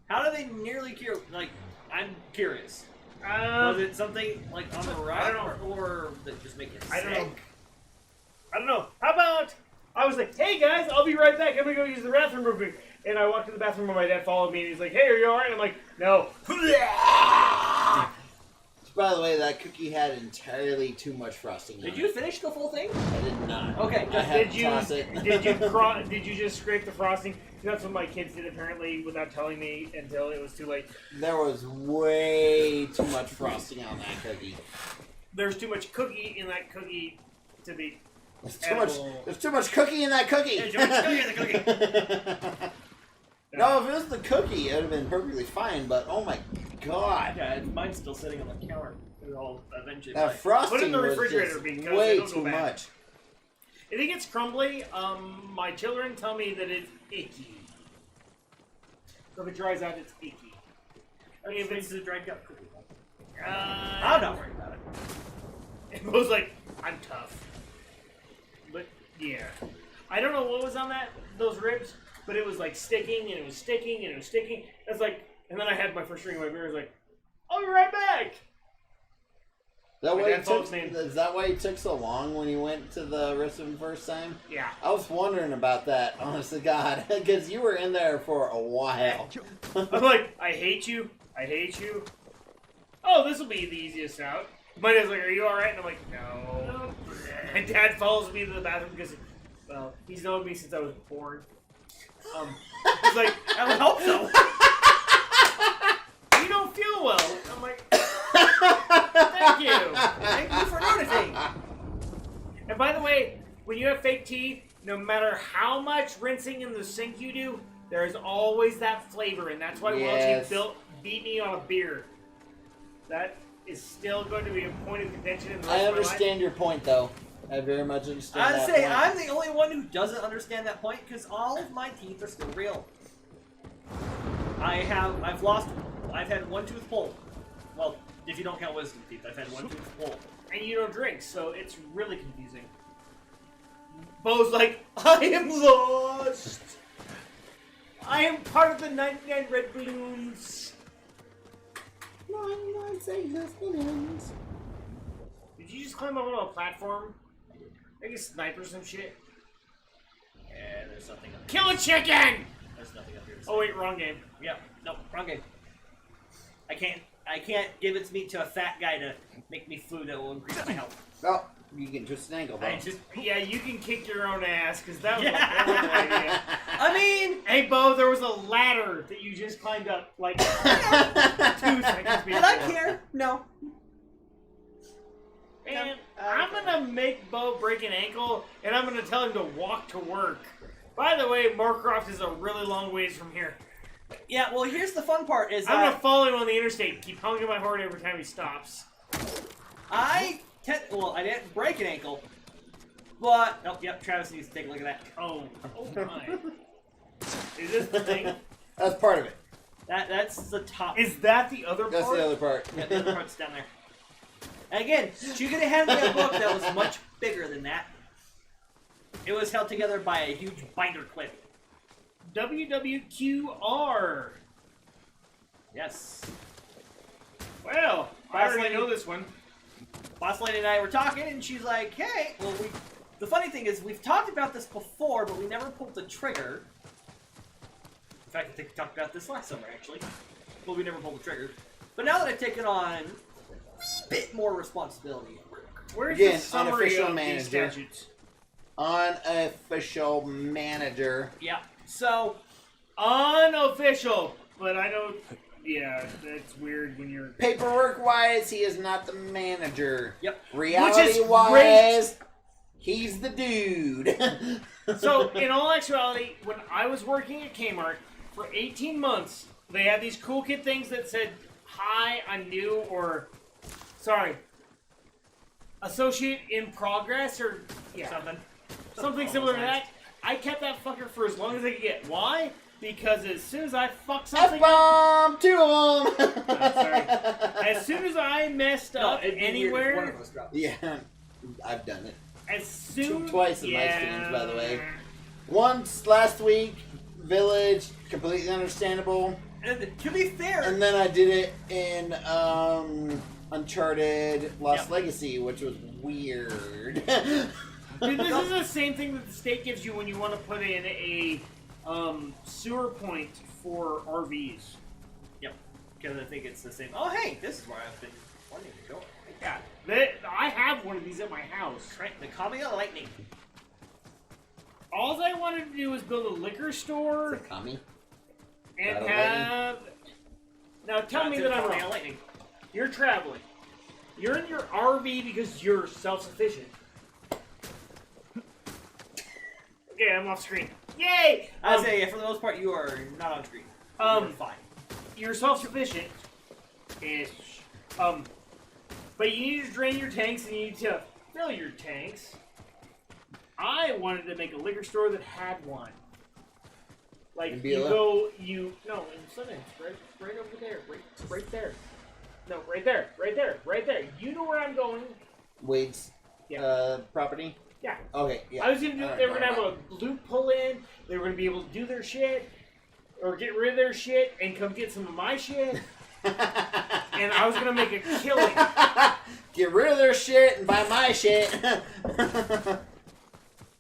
How do they nearly cure? Like, I'm curious. Was it something like on the right, or did it just make it sick? I don't know. How about I was like, hey guys, I'll be right back. I'm gonna go use the bathroom real quick. And I walked to the bathroom and my dad followed me and he's like, hey, are you alright? And I'm like, no. By the way, that cookie had entirely too much frosting on it. Did you finish the full thing? I did not. Okay. I had to toss it. Did you just scrape the frosting? That's what my kids did apparently without telling me until it was too late. There was way too much frosting on that cookie. There's too much cookie in that cookie to be. There's too much cookie in that cookie. There's too much cookie in the cookie. No, if it was the cookie, it would have been perfectly fine. But oh my god, Yeah, mine's still sitting on the counter. It'll eventually. that break. frosting Put it in the was refrigerator just because way it'll go too bad. much. If it gets crumbly, my children tell me that it's icky. So if it dries out, it's icky. If it's a dried up cookie. I'm I'm not worried about it. And Mo's like, I'm tough. But yeah, I don't know what was on those ribs, but it was like sticking and it was sticking and it was sticking. That's like, and then I had my first drink of my beer. I was like, I'll be right back. Is that why it took so long when you went to the restaurant first time? Yeah. I was wondering about that, honest to God, because you were in there for a while. I'm like, I hate you. I hate you. Oh, this will be the easiest out. My dad's like, are you alright? And I'm like, no. My dad follows me to the bathroom because, well, he's known me since I was born. He's like, I would hope so. you don't feel well. I'm like, thank you. Thank you for noticing. And by the way, when you have fake teeth, no matter how much rinsing in the sink you do, there is always that flavor, and that's why Yes. Welchie beat me on a beer. That is still going to be a point of contention in the rest I of my life. understand your point, though. I very much understand I'd that say point. I'm the only one who doesn't understand that point because all of my teeth are still real. I've had one tooth pulled. Well, if you don't count wisdom teeth, I've had one tooth pulled. And you don't drink, so it's really confusing. Bo's like, I am lost. I am part of the 99 Red Balloons. 99 Sailors Balloons. Did you just climb up on a platform? Like a sniper or some shit? Yeah, there's nothing up Kill a chicken! There's nothing up here. Oh wait, wrong game. Yep. Nope. Wrong game. I can't give its meat to a fat guy to make me food that will increase my health. Oh, you can twist an ankle, though. Yeah, you can kick your own ass, because that was a horrible idea. I mean, Hey, Bo, there was a ladder that you just climbed up, like, 2 seconds before. did I care? No. And I'm gonna make Bo break an ankle, and I'm gonna tell him to walk to work. By the way, Moorcroft is a really long ways from here. Yeah. Well, here's the fun part: is I'm gonna that follow him on the interstate, keep honking my horn every time he stops. I didn't break an ankle, but yep. Travis needs to take a look at that. Oh my! Is this the thing? That's part of it. That's the top. Is that the other That's part? the other part. Yeah, the other part's down there. And again, she could have handed me a book that was much bigger than that. It was held together by a huge binder clip. WWQR. Yes. Well, I Boss already lady. know this one. Boss lady and I were talking, and she's like, "Hey, well, the funny thing is, we've talked about this before, but we never pulled the trigger. In fact, I think we talked about this last summer, actually. Well, we never pulled the trigger. But now that I've taken on a bit more responsibility at work, Where's Again, the summary unofficial of manager. these statutes? Unofficial manager. yeah. So Unofficial, but I don't. Yeah, that's weird when you're. Paperwork-wise, he is not the manager. Yep. Reality-wise, he's the dude. So, in all actuality, when I was working at Kmart for 18 months, they had these cool kid things that said, "Hi, I'm new," or, sorry, "Associate in progress," or something similar to that. I kept that fucker for as long as I could get. Why? Because as soon as I fucked something up, F-bomb! 2 of them! sorry. As soon as I messed up it'd be weird if one anywhere, of us dropped. Yeah, I've done it. as soon Twice in my streams, by the way. Once last week, Village, completely understandable. And to be fair, And then I did it in Uncharted Lost Legacy, which was weird. Dude, this is the same thing that the state gives you when you want to put in a sewer point for RVs. yep, because I think it's the same. Oh, hey, this is where I've been wanting to go. Yeah, I have one of these at my house. Right, the Coming of Lightning. All I wanted to do was build a liquor store Kami? and Battle have. Now tell me that I'm Coming of wrong. Lightning. You're traveling. You're in your RV because you're self-sufficient. Okay, I'm off screen. Yay! I say, for the most part, you are not on screen. You're fine. You're self-sufficient. Ish. But you need to drain your tanks and you need to fill your tanks. I wanted to make a liquor store that had one. Like, In you Beulah? go, no, in Sundance, right over there, right there. No, right there. You know where I'm going. Wade's property? Yeah. Okay, yeah. I was gonna do. Alright, They were gonna have alright. a loop pull in. They were gonna be able to do their shit, or get rid of their shit and come get some of my shit. And I was gonna make a killing. Get rid of their shit and buy my shit.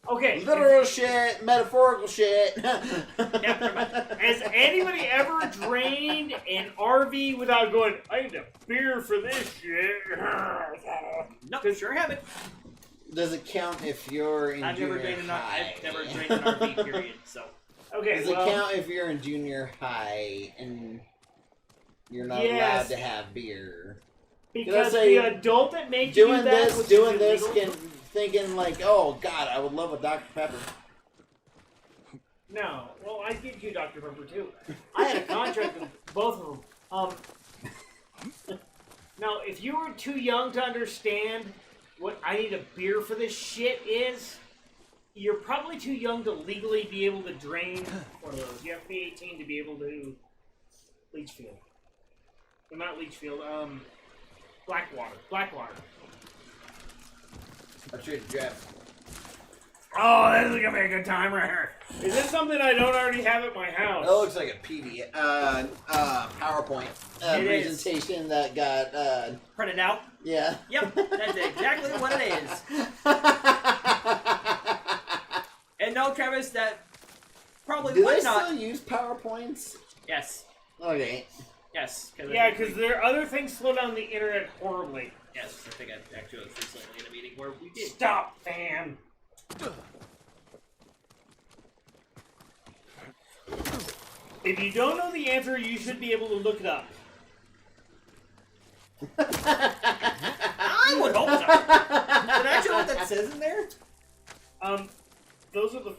Okay. Literal shit, metaphorical shit. Has anybody ever drained an RV without going, "I need a beer for this shit"? Nope, sure haven't. Does it count if you're in I've never junior drained high? I've never drained an RV, period, so. Okay. Does it count if you're in junior high and you're not Yes. allowed to have beer? Because Did I say the adult that made you do Doing that this, was doing this, illegal. thinking like, oh God, I would love a Dr. Pepper. No. Well, I did you Dr. Pepper too. I had a contract with both of them. Now, if you were too young to understand what I need a beer for this shit is, you're probably too young to legally be able to drain one of those. You have to be 18 to be able to Leachfield. Well, not Leachfield, Blackwater. I traded Jeff. Oh, this is gonna be a good time right here. Is this something I don't already have at my house? That looks like a PDF, PowerPoint presentation that got Printed out. yeah. Yep, that's exactly what it is. And no, Travis, that probably Do would they not. still use PowerPoints? Yes. Okay. Yes. Yeah, because there are other things slow down the internet horribly. Yes, I think I actually was recently in a meeting where we did. Stop, fan. If you don't know the answer, you should be able to look it up. I would hope so. Did I actually know what that says in there? Those are the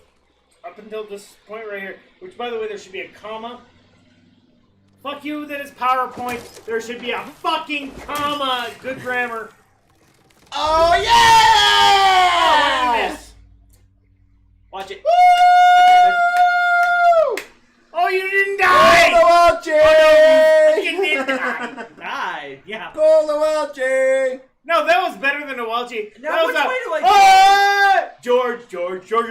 up until this point right here. Which, by the way, there should be a comma. Fuck you, that is PowerPoint. There should be a fucking comma. Good grammar. Oh yeah! Oh, what did I miss? Watch it. Woo! Oh, you didn't die! You did die. Die. Yeah. Welchie! No, that was better than a Welchie. Now, That was which a, way do I Ah! George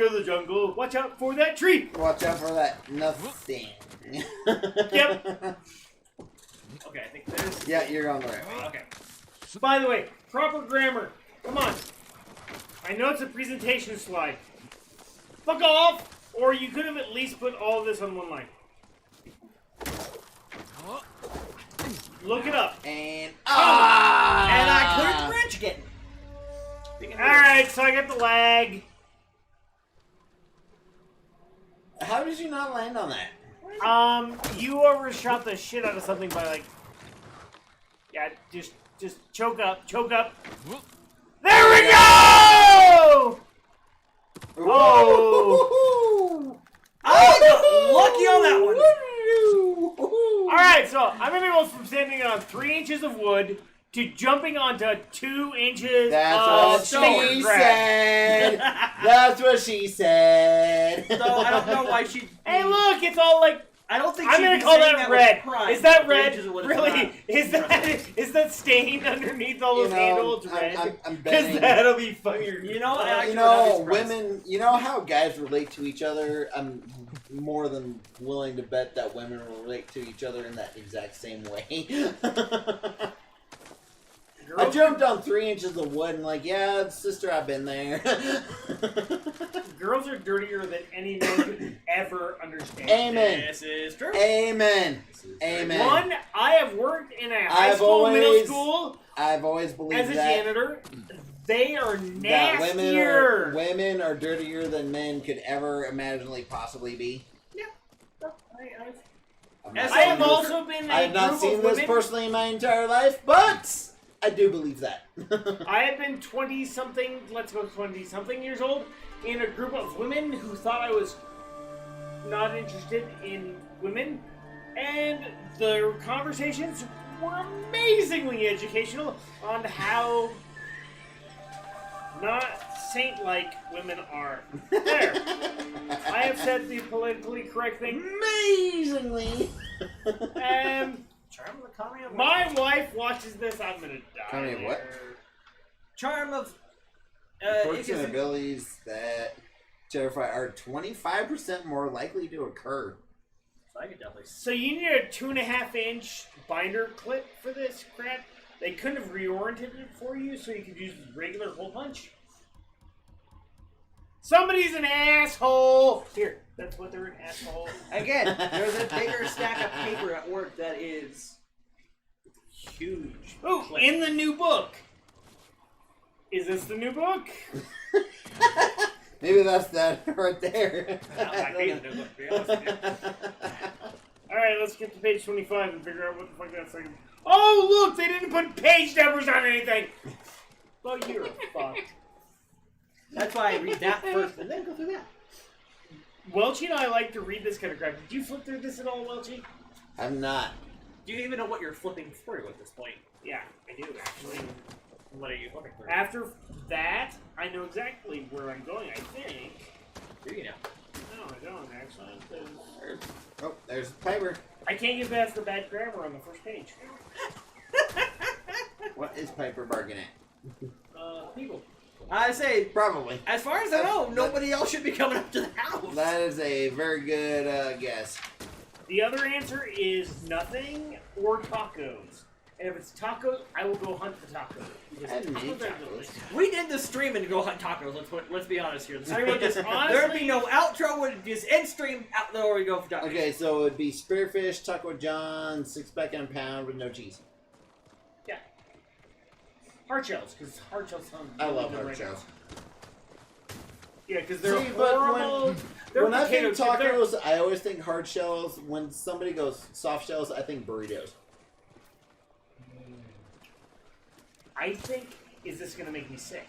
of the jungle. Watch out for that tree. Watch out for that nothing. Yep. Okay, I think there's. Yeah, you're on the right way. Okay. By the way, proper grammar. Come on. I know it's a presentation slide. Fuck off! Or you could have at least put all of this on one line. Look it up. And And I cleared the branch again. Alright, so I got the lag. How did you not land on that? You overshot the shit out of something by like... Yeah, just choke up. There we go! Oh! I got lucky on that one. Alright, so I'm gonna go from standing on 3 inches of wood to jumping onto 2 inches That's of what stone she grass. said. That's what she said. So I don't know why she. Hey, look, it's all like. I don't think I'm she'd gonna be call saying that was red. prime. Is that The red? ranges of what it's Really? prime. Is that stained underneath all those handles red? I'm Because betting. that'll be funnier. You know, and actually, You know, I'd be surprised. women. You know how guys relate to each other. I'm more than willing to bet that women relate to each other in that exact same way. I jumped on 3 inches of wood and like, yeah, sister, I've been there. Girls are dirtier than any man could ever understand. Amen. This is true. Amen. Amen. One, I have worked in a high I've school, middle always school I've always believed as a that. janitor. They are That nastier. women are dirtier than men could ever imaginably possibly be. I have also been I a have not group seen of this women. personally in my entire life, but I do believe that. I have been 20-something, let's go 20-something years old, in a group of women who thought I was not interested in women, and the conversations were amazingly educational on how not saint-like women are. There. I have said the politically correct thing. Amazingly. Charm of the County of My wife watches this, I'm gonna die. County of what? Charm of. Quirks and abilities that terrify are 25% more likely to occur. So I could definitely. So you need a 2.5-inch binder clip for this crap? They couldn't have reoriented it for you so you could use regular hole punch? Somebody's an asshole! Here, that's what they're an asshole. Again, there's a bigger stack of paper at work that is huge. Ooh, in the new book! Is this the new book? Maybe that's that right there. That might be the new book, to be honest with you. Alright, let's get to page 25 and figure out what the fuck that's like. Oh, look! They didn't put page numbers on anything! Well, you're fucked. That's why I read that first and then go through that. Welchie and I like to read this kind of crap. Did you flip through this at all, Welchie? I'm not. Do you even know what you're flipping through at this point? Yeah, I do, actually. What are you flipping through? After that, I know exactly where I'm going, I think. Do you know? No, I don't, actually. 'Cause Oh, there's Piper. I can't get past the bad grammar on the first page. What is Piper bargaining at? People. I say, Probably. as far as I know, nobody else should be coming up to the house. That is a very good guess. The other answer is nothing or tacos. And if it's tacos, I will go hunt for tacos. Because I hadn't made tacos are tacos. delicious. We did the stream and go hunt tacos. Let's be honest here. I would just There'd be honestly, no outro. Would just end stream out there we go for tacos. Okay, so it would be Spearfish, Taco John, 6-pack and a pound with no cheese. yeah, hard shells because hard shells sound. I really love good hard right shells. now. Yeah, because they're See, but horrible. They're When I think potato chips. tacos, I always think hard shells. When somebody goes soft shells, I think burritos. I think, is this going to make me sick?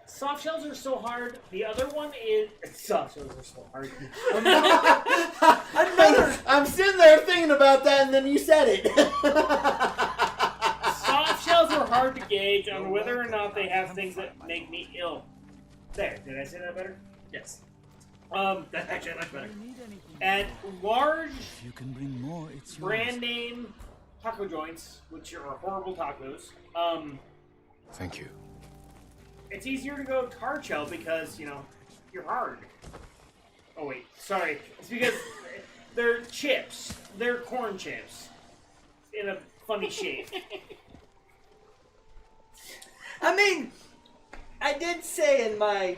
Soft shells are so hard. The other one is... Soft shells are so hard. I'm sitting there thinking about that, and then you said it. Soft shells are hard to gauge on whether or not they have things that make me ill. There, did I say that better? Yes. That's actually much better. And large If you can bring more, it's brand name taco joints, which are horrible tacos, Thank you. it's easier to go hard shell because, you know, you're hard. Oh wait, sorry. It's because they're chips. They're corn chips. In a funny shape. I mean, I did say in my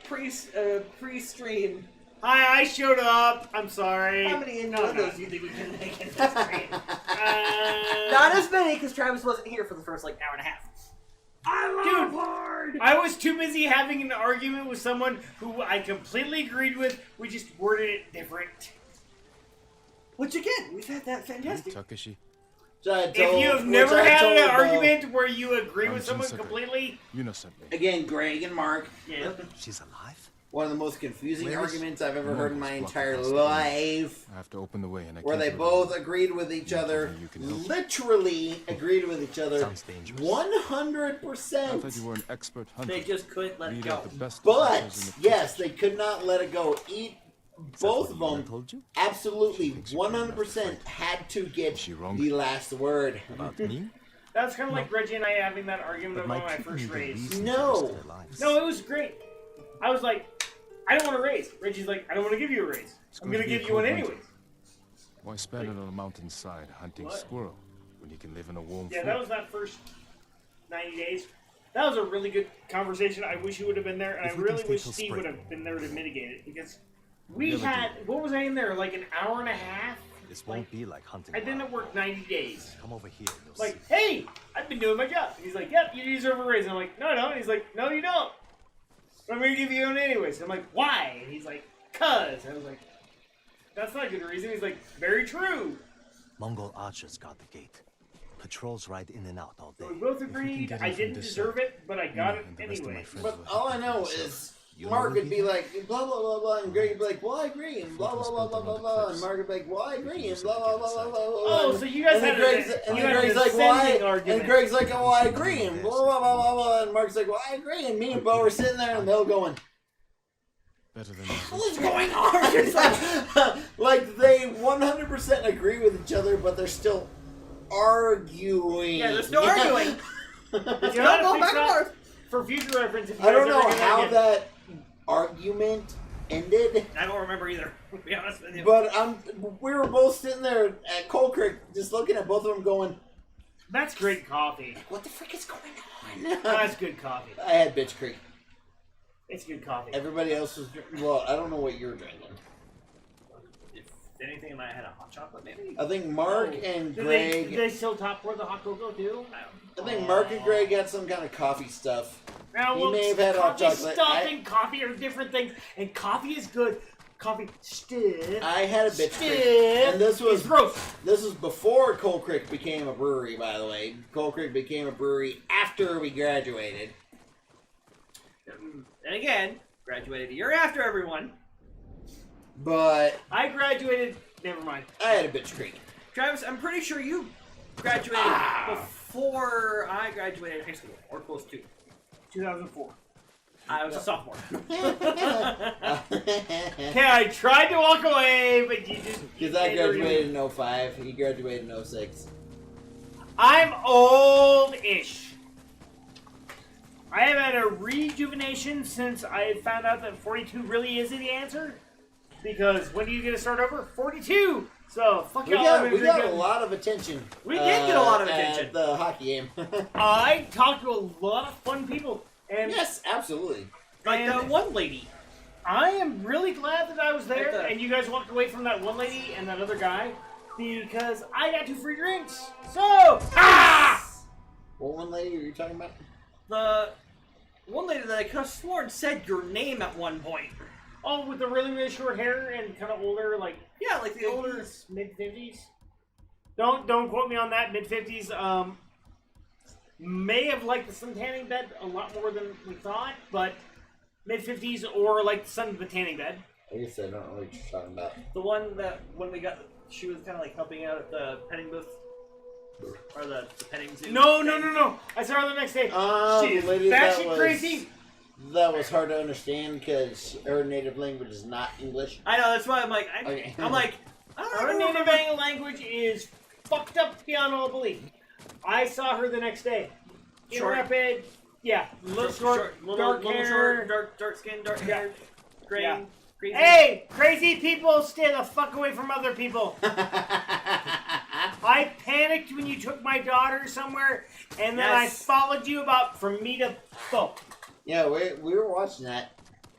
pre-stream. Hi, I showed up. I'm sorry. How many innuendos do you think we can make in this stream? Uh, Not as many, because Travis wasn't here for the first hour and a half. Dude, I was too busy having an argument with someone who I completely agreed with. We just worded it different. Which again, we've had that fantastic. Takeshi, If you have never had an argument where you agree with someone completely, Yuna sent me. Again, Greg and Mark. yeah. She's alive? One of the most confusing Where is- arguments I've ever heard in my Mongols entire block the life. I have to open the way, and I Where can't they do it both alone. agreed with each other. You can help. Literally agreed with each other. Sounds dangerous. 100%. I thought you were an expert hunter. They just couldn't let it Lead go. out the best But hunters in the yes, profession. they could not let it go. Both of I them told you absolutely thinks you're good enough to 100% fight. had to get Is she wrong? the last word. about me. That's kind of like Reggie and I having that argument But about my people first need a raise. reason to No. risk their lives. No, it was great. I was like, I don't want a raise. Reggie's like, I don't want to give you a raise. I'm going to going to be a give you one cold winter. anyways. Why spend it on a mountainside hunting What? squirrel when you can live in a warm Yeah, fort? that was that first 90 days. That was a really good conversation. I wish you would have been there, and If I we really can wish stay till Steve spring. would have been there to mitigate it because we Never had what was I in there like an hour and a half? This won't be like hunting. I didn't wild. work 90 days. Come over here. You'll Like, see. hey, I've been doing my job. And he's like, yep, you deserve a raise. And I'm like, no, I don't. And he's like, no, you don't. But I'm going to give you one anyways. And I'm like, why? And he's like, cuz. And I was like, that's not a good reason. He's like, very true. Mongol archers guard the gate. Patrols ride in and out all day. So we both we can agreed get I him from didn't this deserve side, it, but I got me it and the rest of my anyway. friends But will all I help know themselves. is You Mark know would be like, blah, blah, blah, blah, and Greg would be like, well, I agree, and blah, blah, blah, blah, blah, blah, and Mark would be like, well, I agree, and blah, blah, blah, blah, blah, blah. Oh, so you guys and then had Greg's, a, and you then had Greg's an like, well, ascending I, argument. and Greg's like, oh, I agree, and blah, blah, blah, blah, blah, and Mark's like, well, I agree, and me and Bo are sitting there, and they're going, Better than what's going on? It's like they 100% agree with each other, but they're still arguing. Yeah, they're still arguing. You Still gotta going fix back and that forth. for future reference. If you I don't guys know ever get how again. that argument ended. I don't remember either, to be honest with you. But we were both sitting there at Coal Creek, just looking at both of them, going, That's great coffee. "What the frick is going on?" That's good coffee. I had Bitch Creek. It's good coffee. Everybody else was well. I don't know what you're drinking. If anything, I might have had a hot chocolate, maybe. I think Mark Oh. and Do Greg. they still top pour the hot cocoa too? I think Mark and Greg had some kind of coffee stuff. Now, You may have had hot coffee chocolate. stuff I- and coffee are different things, and coffee is good. Coffee stiff. I had a Bitch Creek, Stiff. and this was It's gross. This was before Coal Creek became a brewery. By the way, Coal Creek became a brewery after we graduated. And again, graduated a year after everyone. But I graduated. Never mind. I had a Bitch Creek. Travis, I'm pretty sure you graduated before I graduated high school, or close to. 2004. I was a sophomore. Okay, I tried to walk away, but you just. Because I graduated in 05. He graduated in 06. I'm old-ish. I rejuvenation since I found out that 42 really is the answer. Because when do you get to start over? 42! So, fuck y'all. We got a lot of attention. We did get a lot of attention. At the hockey game. I talked to a lot of fun people. And yes, absolutely. Like that one lady. I am really glad that I was there and you guys walked away from that one lady and that other guy because I got 2 free drinks. So, What one lady are you talking about? The one lady that I could have sworn said your name at one point. Oh, with the really, really short hair and kind of older, like... Yeah, like the older... Mid-50s? Don't quote me on that, mid-50s. May have liked the sun tanning bed a lot more than we thought, but mid-50s or like the sun of the tanning bed. I guess I don't know what you're talking about. The one that, when we got... She was kind of like helping out at the petting booth. Or the petting zoo. No. I saw her the next day. She is batshit crazy. That was hard to understand because her native language is not English. I know, that's why I'm like, Her native language is fucked up beyond all belief. I saw her the next day. Rapid, little short, dark hair. Dark skin, dark hair, gray. Yeah. Crazy. Hey, crazy people, stay the fuck away from other people. I panicked when you took my daughter somewhere, and then I followed you from me to Folk. Yeah, we were watching that.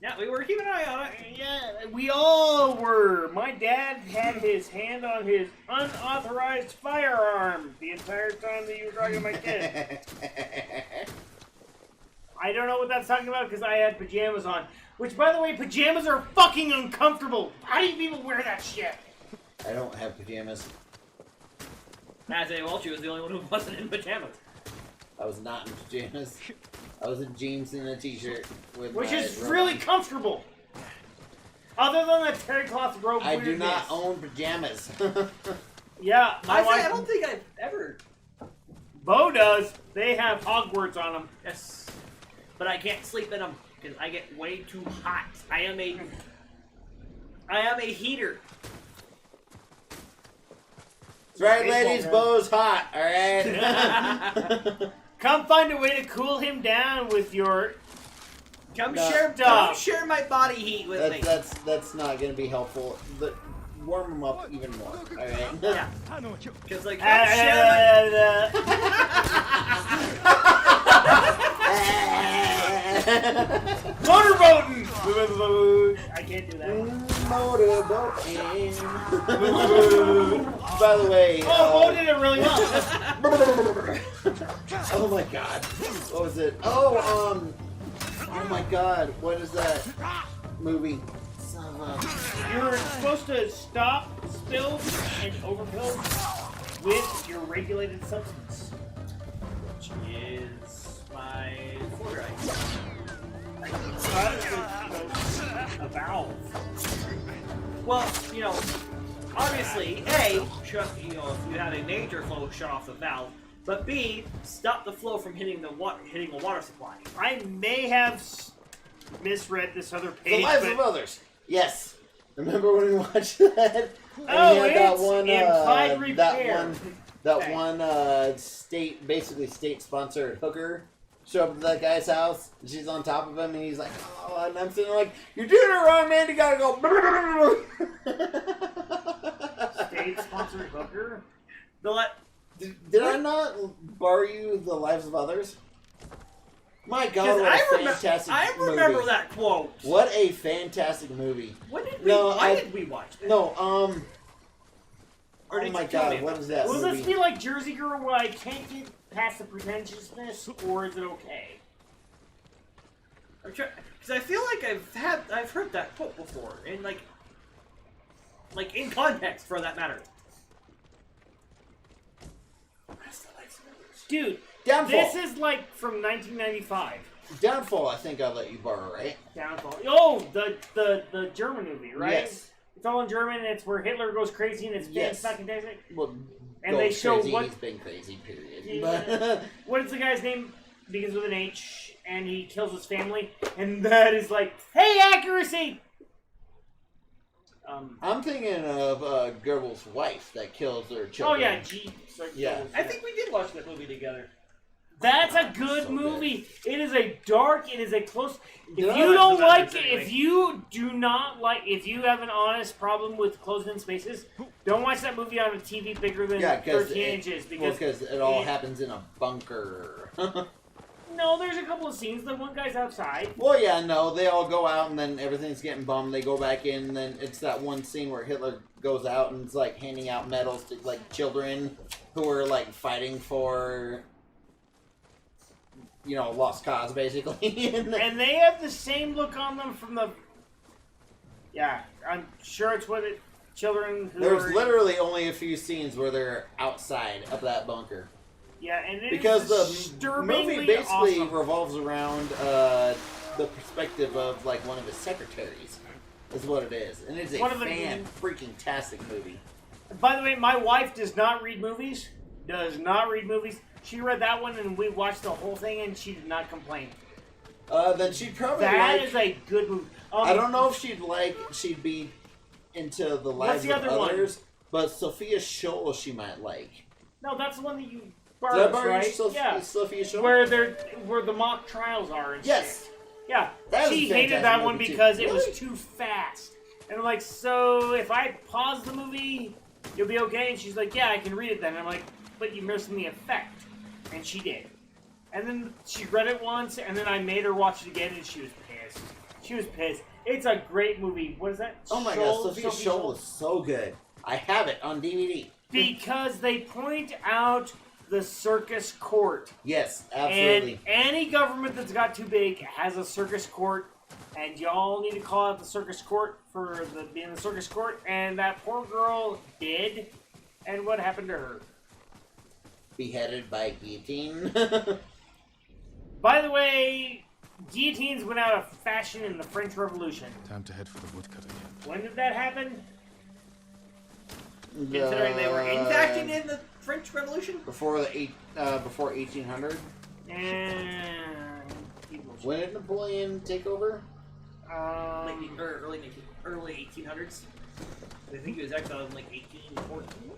Yeah, we were keeping an eye on it. Yeah, we all were. My dad had his hand on his unauthorized firearm the entire time that you were talking to my kid. I don't know what that's talking about because I had pajamas on. Which, by the way, pajamas are fucking uncomfortable. How do you people wear that shit? I don't have pajamas. As a Welch, was the only one who wasn't in pajamas. I was not in pajamas. I was in jeans and a t-shirt. Which is really comfortable. Other than the terry cloth robe. I do not own pajamas. Yeah, my wife. I don't think I've ever. Bo does. They have Hogwarts on them. Yes. But I can't sleep in them because I get way too hot. I am a heater. That's right, ladies. Bo's hot. All right. Come find a way to cool him down with your Come share my body heat with me. That's not going to be helpful. But warm him up even more. All right. Yeah. Because like motorboating. I can't do that. Motorboating. By the way, Bo did it really well. Oh my god. What was it? Oh my god. What is that movie? You're supposed to stop spills and overfills with your regulated substance. Which is my floor drive. A valve. Well, obviously, A, if you have a major flow, shut off the valve. But B, stop the flow from hitting the water supply. I may have misread this other page. The Lives of Others. Yes. Remember when we watched that? Oh, it's that one, implied repair. That one state-sponsored hooker show up to that guy's house. And she's on top of him, and he's like, "Oh," and I'm sitting there like, "You're doing it wrong, man. You gotta go." State-sponsored hooker. Did I not borrow you The Lives of Others? My God, what a fantastic movie. I remember that quote. What a fantastic movie. Why did we watch that? No, oh my God, what is that Will movie? this be like Jersey Girl where I can't get past the pretentiousness, or is it okay? Because I feel like I've heard that quote before, and like in context for that matter. Dude, Downfall. This is like from 1995. Downfall, I think I'll let you borrow, right? Downfall. Oh, the German movie, right? Yes. It's all in German, and it's where Hitler goes crazy, and it's fantastic. Well, and they show crazy, what he's been crazy. Period. Yeah. What is the guy's name? Begins with an H, and he kills his family, and that is like, hey, accuracy. I'm thinking of Goebbels' wife that kills their children. Oh yeah, G. Yeah. I think we did watch that movie together. That's a good movie. It is a dark. It is a close. If Yeah, you don't that's like, anyway. if you do not like, if you have an honest problem with closed-in spaces, don't watch that movie on a TV bigger than 13 inches because it all happens in a bunker. No, there's a couple of scenes. The one guy's outside. Well, yeah, no, they all go out and then everything's getting bombed. They go back in, and then it's that one scene where Hitler goes out and is like handing out medals to like children who are like fighting for, you know, lost cause basically. And they have the same look on them from the. Yeah, I'm sure it's what it. Children who There's are, literally only a few scenes where they're outside of that bunker. Yeah, and it Because is the disturbingly movie basically awesome. revolves around the perspective of like one of his secretaries, is what it is, and it's a One of the- fan-freaking-tastic movie. By the way, my wife does not read movies. Does not read movies. She read that one and we watched the whole thing and she did not complain. Then she'd probably That like. is a good movie. I don't know if she'd be into the lives the of other one? others, but Sophia Scholl she might like. No, that's the one that you Did I borrowed, borrow right? your Yeah. Sophia Scholl? Where the mock trials are and Yes. shit. Yeah. That She was a hated fantastic that one movie, too. because it was Really? too fast. And I'm like, so if I pause the movie, you'll be okay? And she's like, yeah, I can read it then. And I'm like, but you're missing the effect. And she did. And then she read it once, and then I made her watch it again, and she was pissed. She was pissed. It's a great movie. What is that? Oh my god, Sophia Scholl is so good. I have it on DVD. Because they point out the circus court. Yes, absolutely. And any government that's got too big has a circus court, and y'all need to call out the circus court for being the circus court. And that poor girl did. And what happened to her? Beheaded by guillotine. By the way, guillotines went out of fashion in the French Revolution. Time to head for the woodcut again. When did that happen? Considering they were impacted in the French Revolution? Before 1800. And When did Napoleon take over? Early 1800s. I think he was exiled in like 1814.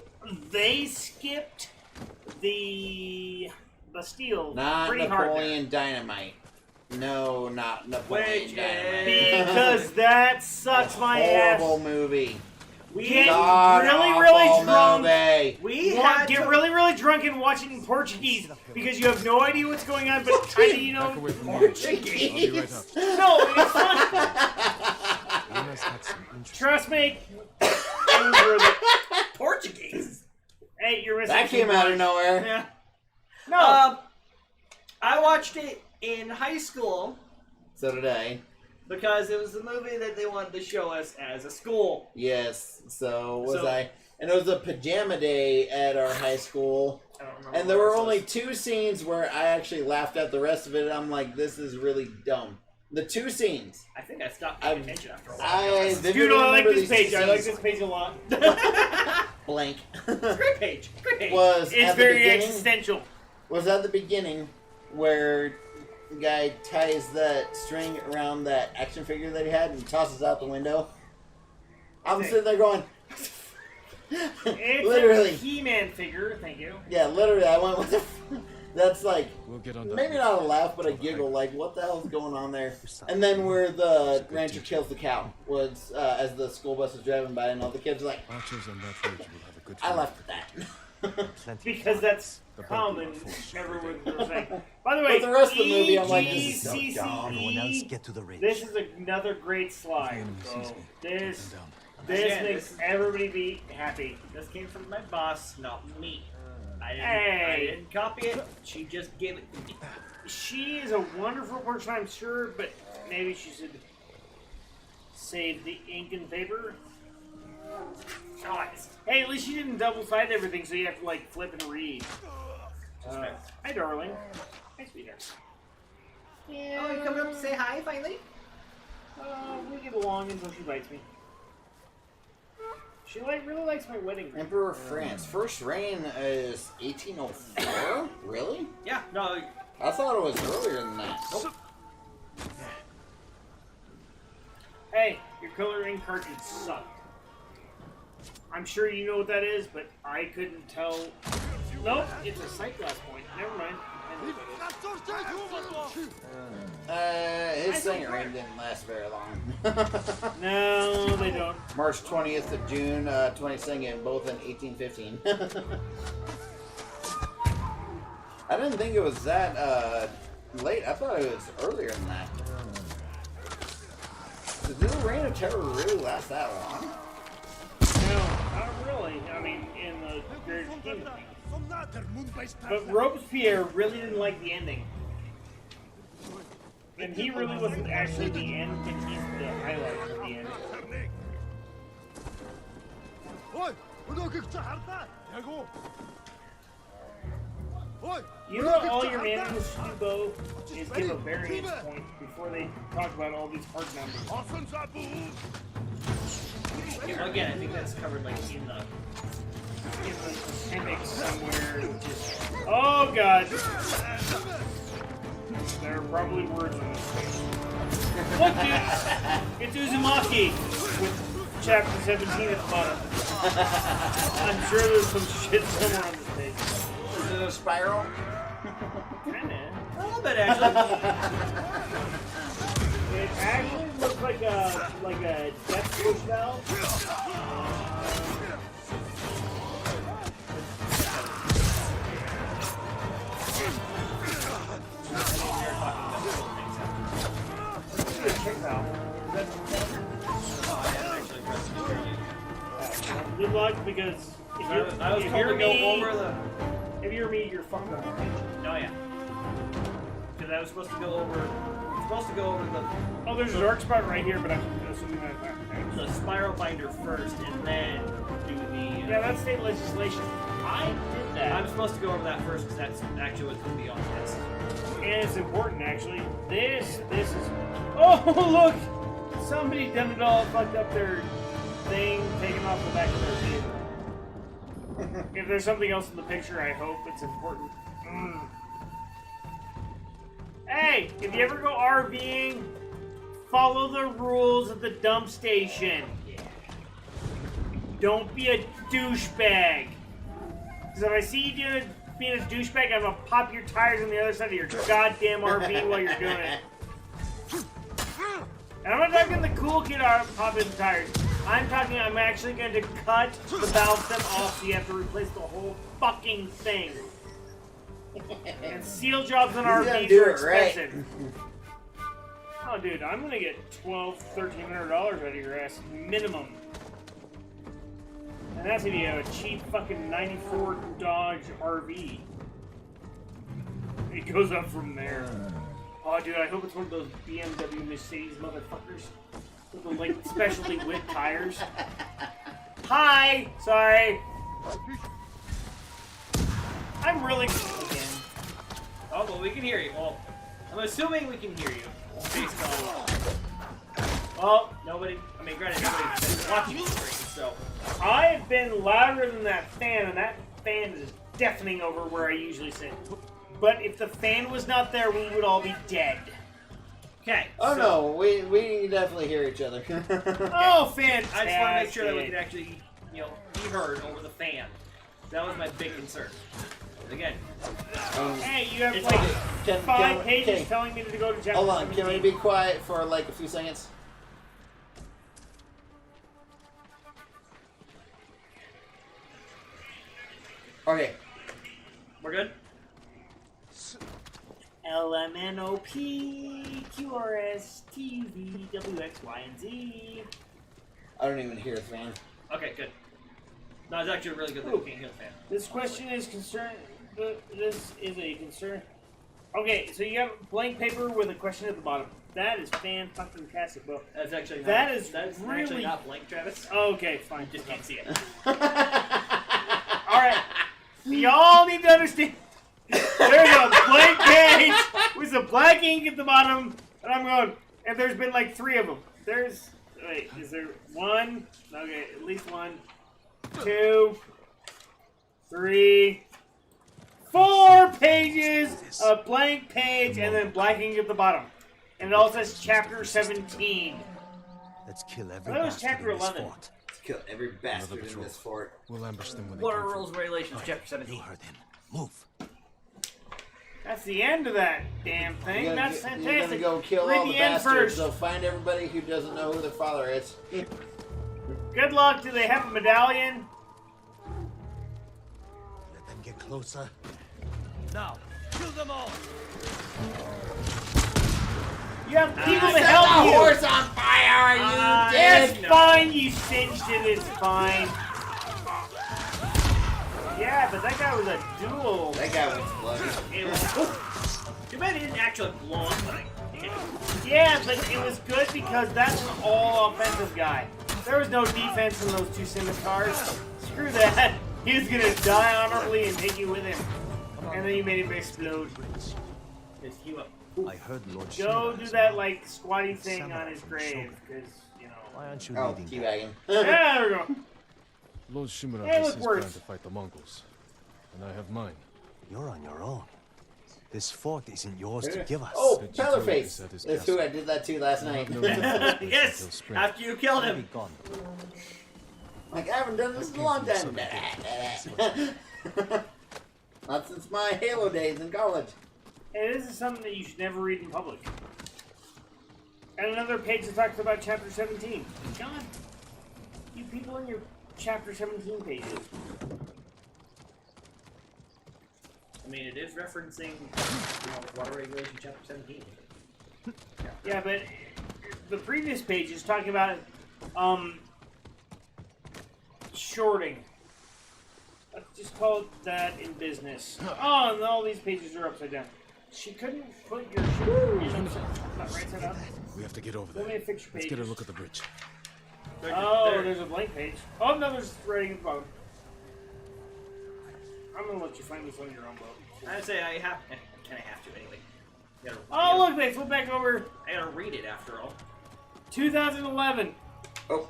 they skipped the Bastille Not pretty hard Napoleon Dynamite. No, not Napoleon Which Dynamite. there. Because that sucks my ass. Horrible movie. We get God really awful drunk. movie. We had Get to- really drunk and watch it in Portuguese because you have no idea what's going on, but kind of, you Back know. away from me. I'll be right up. No, it's fun. Luna's had some interest. Trust me. Over the- Portuguese. Hey, you're missing. That came too out of much. nowhere. Yeah. No. I watched it in high school So did I. because it was the movie that they wanted to show us as a school. Yes. So was So- I. And it was a pajama day at our high school. I don't remember And there what were it only says. 2 scenes where I actually laughed at. The rest of it, I'm like, this is really dumb. The 2 scenes. I think I stopped paying attention after a while. I Dude, vividly I like remember this these 2 page. I like scenes. this page a lot. Blank. Great page. Great page. was It's at the very beginning. existential. Was at the beginning where the guy ties that string around that action figure that he had and tosses out the window. I'm sitting there going, It's literally. a He-Man figure. Thank you. Yeah, literally. I went, what the That's like, We'll get on that. maybe later. not a laugh, but a giggle. Like, what the hell's going on there? And then where the rancher kills the cow was as the school bus is driving by, and all the kids are like, Archers on that ridge will have a good I field. laughed at that. Plenty. Because that's The boat common. will fall short. Everyone was saying. By the way, But the rest of the movie, I'm like, this is So dumb. No one else EGCCE. get to the ridge. This is another great If the slide. enemy So sees me, this take them down. this Again, makes this is- everybody be happy. This came from my boss, not me. I Hey. didn't copy it. She just gave it to me. She is a wonderful person, I'm sure, but maybe she should save the ink and paper. Oh, hey, at least she didn't double-sided everything, so you have to like flip and read. Hi, darling. Hi, sweetheart. Yeah. Oh, you coming up to say hi finally? We get along until she bites me. She really likes my wedding ring. Emperor of France. First reign is 1804? Really? Yeah, no, I thought it was earlier than that. Nope. Hey, your coloring cartridge sucked. I'm sure you know what that is, but I couldn't tell. Nope, it's a sight glass point. Never mind. His singing reign didn't last very long. No, they don't. March 20th of June, 22nd, both in 1815. I didn't think it was that late. I thought it was earlier than that. Did the Reign of Terror really last that long? No, not really. I mean, in the Great Kingdom. But Robespierre really didn't like the ending. And he really wasn't actually the end, and he's the highlight of the end. You know, all your managers should do is give a variance point before they talk about all these hard numbers. Yeah, again, I think that's covered like in the appendix somewhere. Just, oh god! There are probably words on this page. Look, dude! It's Uzumaki with chapter 17 at the bottom. I'm sure there's some shit somewhere on this page. Is it a spiral? Kinda. a little bit actually. It actually looks like a death switch valve. Good luck, because if you're me, you're fucked up. Oh yeah. Because I was supposed to go over. The. Oh, there's a dark spot right here, but I'm assuming The spiral binder first, and then do the. Yeah, that's state legislation. I did that. I'm supposed to go over that first because that's actually what's going to be on this. And it's important, actually. This is. Oh, look! Somebody done it all, fucked up their thing, taken off the back of their vehicle. If there's something else in the picture, I hope it's important. Hey, if you ever go RVing, follow the rules of the dump station. Don't be a douchebag. Because if I see you being a douchebag, I'm going to pop your tires on the other side of your goddamn RV while you're doing it. And I'm not talking the cool kid popping the tires. I'm actually going to cut the valve stem off so you have to replace the whole fucking thing. And seal jobs on RVs are expensive. Right. Oh, dude, I'm going to get $1,300 out of your ass, minimum. And that's if you have a cheap fucking 94 Dodge RV. It goes up from there. Oh, dude, I hope it's one of those BMW Mercedes motherfuckers with the like specialty whip tires. Hi! Sorry. I'm really again. Oh, well, we can hear you. Well, I'm assuming we can hear you. Based on. Well, nobody. I mean, granted, nobody's watching the screen, so. I've been louder than that fan, and that fan is deafening over where I usually sit. But if the fan was not there, we would all be dead. Okay. Oh so, no, we definitely hear each other. Oh, fantastic! I just want to make sure that we could actually, be heard over the fan. That was my big concern. Again. Hey, you have like 5 pages telling me to go to chapter 17. Hold on, can we be quiet for like a few seconds? Okay. We're good? LMNOP, QRS, TV, WX, Y, and Z. I don't even hear the fan. Okay, good. No, it's actually really good that you can't hear the fan. This question is concern. This is a concern. Okay, so you have blank paper with a question at the bottom. That is fan-fucking-tastic, bro. That's actually not, that's really actually not blank, Travis. Okay, fine. You just can't see it. Alright. Y'all need to understand. There's a blank page with some black ink at the bottom, and I'm going, and there's been like 3 of them. Wait, is there 1? Okay, at least 1, 2, 3, 4 pages of blank page, and then black ink at the bottom. And it all says chapter 17. Let's kill every That was bastard chapter in this 11. fort. Let's kill every bastard in this fort. We'll ambush them when What they are come rules and regulations, chapter 17? You heard him. Move. That's the end of that damn thing. You're That's gonna fantastic. go kill Read all the the end bastards. first. So find everybody who doesn't know who their father is. Good luck. Do they have a medallion? Let them get closer. Now, kill them all! You have people to Set the help you. horse on fire, you did. It's fine. You singed it. It's fine. Yeah, but that guy was a duel. That guy was bloody. It was. Too bad he didn't actually blow up, but Yeah, but it was good because that's an all offensive guy. There was no defense in those two scimitars. Screw that. He was gonna die honorably and take you with him. And then you made him explode. just heal up. I heard Lord Go Shimura do is that one. like squatty thing Samurai on his from grave, Shogun. because you know. Why aren't you Oh, leading that? teabagging. Yeah, there we go. Lord Shimura Hey, has look, his worse. plan to fight the Mongols, and I have mine. You're on your own. This fort isn't yours to give us. Oh, That Pellerface. Jito is at his That's who I castle. did that to last night. No need to fight this Yes, until spring. after you killed Be him. gone. Like, I haven't done this in a long time. Not since my Halo days in college. And this is something that you should never read in public. And another page that talks about chapter 17. God, you people in your chapter 17 pages. I mean, it is referencing water regulation chapter 17. Yeah, but the previous page is talking about shorting. Let's just call it that in business. Oh, and all these pages are upside down. She couldn't put your right side up. We have to get over Let me there. fix your Let's pages. get a look at the bridge. Oh, there's a blank page. Oh, no, there's writing at the bottom. I'm gonna let you find this on your own boat. I'd say I kind of have to anyway. Oh, look, they flip back over. I gotta read it after all. 2011. Oh.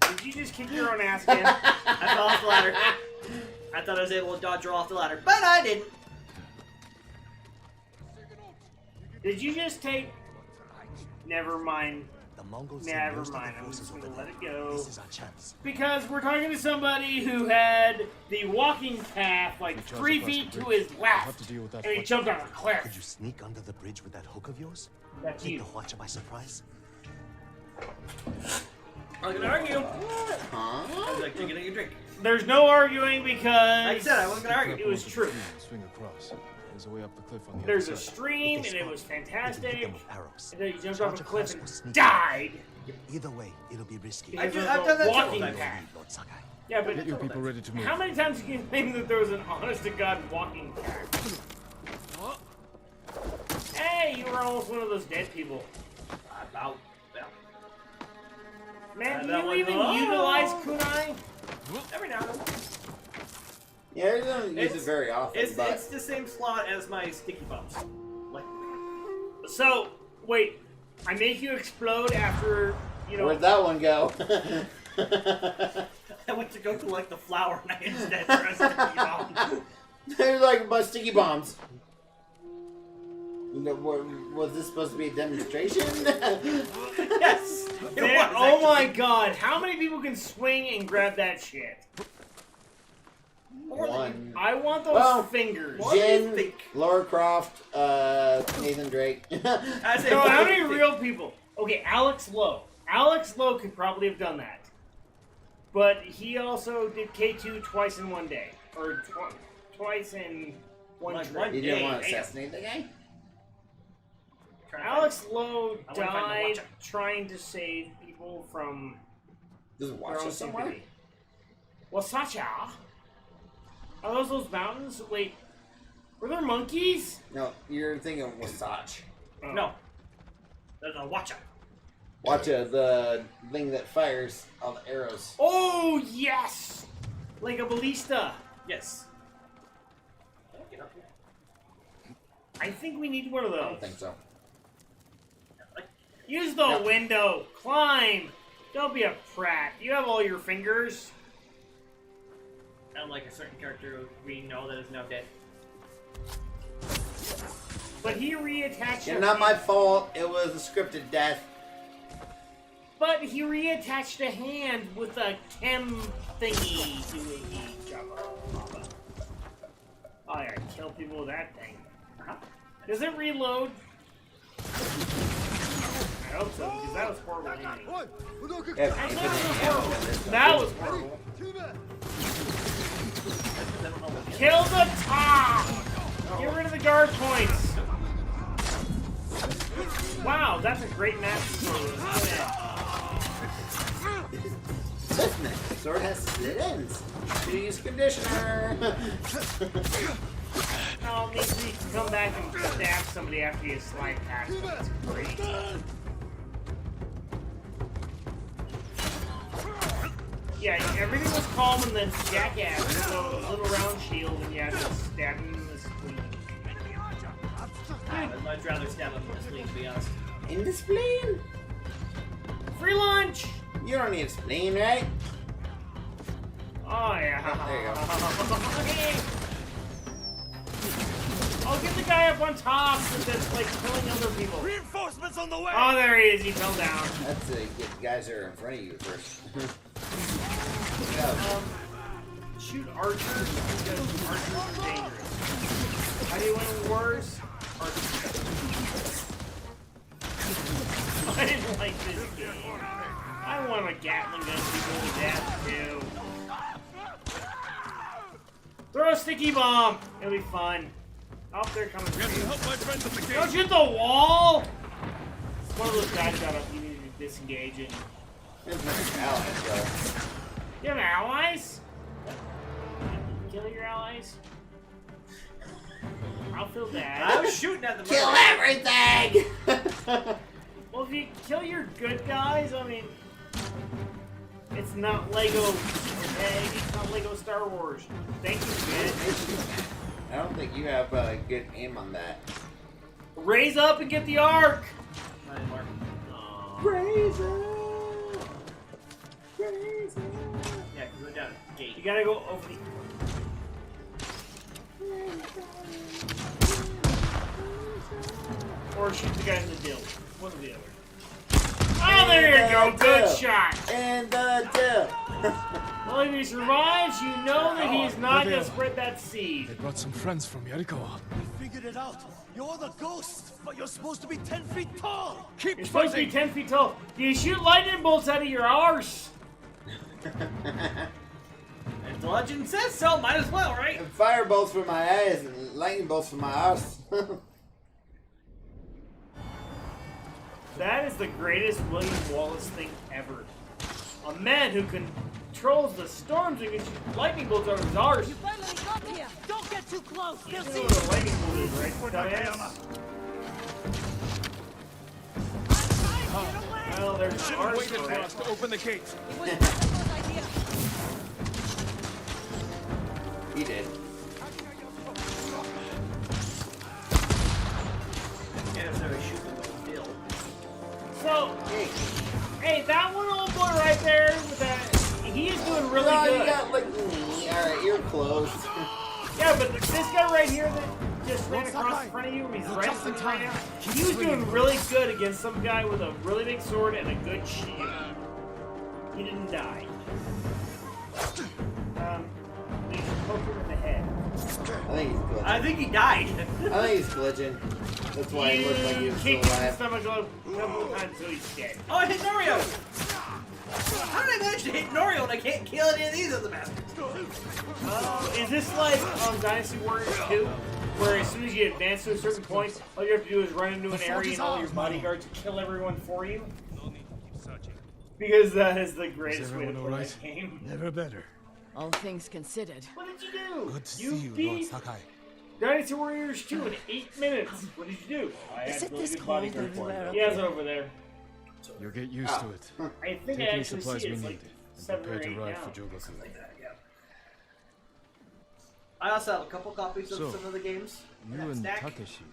Did you just kick your own ass again? I fell off the ladder. I thought I was able to dodge her off the ladder, but I didn't. Did you just take... Never mind. The Mongols Never sent most of mind, the I'm forces just gonna over let there. it go. This is our chance. Because we're talking to somebody who had the walking path like We charge 3 across feet the to bridge. his We'll left. have to deal with that And he fight. jumped on a Could cliff. you sneak under the bridge with that hook of yours? That's Take you. the Watcher by surprise? I'm gonna argue. Huh? I was like drinking a drink. There's no arguing because... Like I said, I wasn't gonna argue. It was true. Swing across. There's a way up the cliff on the There's a other side. stream If and they it was spot you, fantastic. you can hit them with arrows. And then he jumped Charge off a cliff across or and sneak. died. Either way, it'll be risky. I've Because done of that the too. walking I've- path. Lord Sakai. Yeah, but Get your people ready to move. how many times can you claim that there was an honest-to-God walking path? Hey, you were almost one of those dead people. About. Well, Man, do That you one- even oh. utilize kunai? every now and then. Yeah, he doesn't use it It's- very often, It's but the same slot as my sticky bumps. Like, So, wait, I make you explode after, you know... where'd that one go? I went to go collect the flower and I instead pressed sticky bomb. They're like my sticky bombs. You know, was this supposed to be a demonstration? Yes. it There- was, oh my actually. god, how many people can swing and grab that shit? One. I want those Well, fingers. What do you Jin, think? Laura Croft, Nathan Drake. I say, So what how do you many think? real people? Okay, Alex Lowe. Alex Lowe could probably have done that. But he also did K2 twice in one day. Or twice in one Like trip. one You didn't day, want to damn. assassinate the guy? Alex Lowe I wanna find the died watcher. trying to save people from Does it their watch own us somewhere? stupidity. Wasacha? Are those mountains? Wait, were there monkeys? No, you're thinking of Wasatch. Oh. No. There's a watcher. Watch the thing that fires all the arrows. Oh, yes! Like a ballista. Yes. Can I get up here? I think we need one of I those. don't think so. Use the No. window. Climb. Don't be a prat. You have all your fingers. Unlike a certain character we know that is now dead. But he reattached Yeah, a not my hand. fault. It was a scripted death. But he reattached a hand with a chem thingy. Oh, yeah, kill kill people with that thing. Does it reload? I hope so, because that was horrible. That was horrible. Kill the top! Get rid of the guard points. Wow, that's a great match. Listen, the sword has split ends. You use conditioner. Oh, maybe you can come back and stab somebody after you slide past them. That's great. Yeah, everything was calm and then jackass with a little round shield and you had to stab him in the spleen. I'd much rather stab him in the spleen, to be honest. In the spleen? Free lunch! You don't need a spleen, right? Oh, yeah. Oh, there you go. I'll get the guy up on top that's like killing other people. Reinforcements on the way! Oh, there he is. He fell down. That's to get the guys that are in front of you first. Shoot archers because archers are dangerous. How do you win wars? Archers. I didn't like this game. I want a Gatling gun people to death too. Throw a sticky bomb. It'll be fun. Oh, they're coming for you. Don't shoot the wall! One of those guys got up. You need to disengage and... There's no allies, though. You have allies? Kill your allies? I'll feel bad. I was shooting at the Kill everything! Well, if you kill your good guys, I mean... It's not Lego, okay? It's not Lego Star Wars. Thank you, man. I don't think you have good aim on that. Raise up and get the arc! Not anymore. Raise up! Raise up! Yeah, because we're down at the gate. You gotta go over the... Or shoot the guy in the dill. One or the other. Oh, there you go! Good shot! And the dill! Well, if he survives, you know that he's not gonna spread that seed. They brought some friends from Yarikawa. We figured it out. You're the ghost, but you're supposed to be 10 feet tall. Keep You're supposed to be 10 feet tall. You shoot lightning bolts out of your arse. And the legend says so, might as well, right? And fire bolts for my eyes and lightning bolts for my arse. That is the greatest William Wallace thing ever. A man who controls the storms and can shoot lightning bolts out of his arse. You finally got here! Don't get too close! You They'll know see what you! a lightning bolt is, right? Dumbass? Well, there's an arse for it. to open the gates. It was Pepper's idea! He did. Can't necessarily shoot them with a bill. So, hey, that one old boy right there with that, he is doing really Oh, good. you got like me. Alright, you're close. Yeah, but this guy right here that just ran across in front of you, he's right now, he was doing really good against some guy with a really big sword and a good shield. He didn't die. You should poke him in the head. I think he's glitching. I think he died. I think he's glitching. That's why it looks like he was still kicked him in the alive. stomach a couple of times until he's dead. Oh, I hit Norio! How did I manage to hit Norio and I can't kill any of these other bastards? Is this like Dynasty Warriors 2? Where as soon as you advance to a certain point, all you have to do is run into an area and all your bodyguards kill everyone for you? Because that is the greatest way to play this game. Never better. All things considered. What did you do? Good to You see you, Lord beat Sakai. Dynasty Warriors 2 in 8 minutes. What did you do? I Is had it really this good cold bodyguard for everywhere you. up Yeah, it's there? over there. You'll get used to it. I think I Take any actually supplies see we it's need. like And 7 or prepare 8 to ride now. for Jogoku. I also have a couple copies of So, some of the games. in You that and stack Takeshi,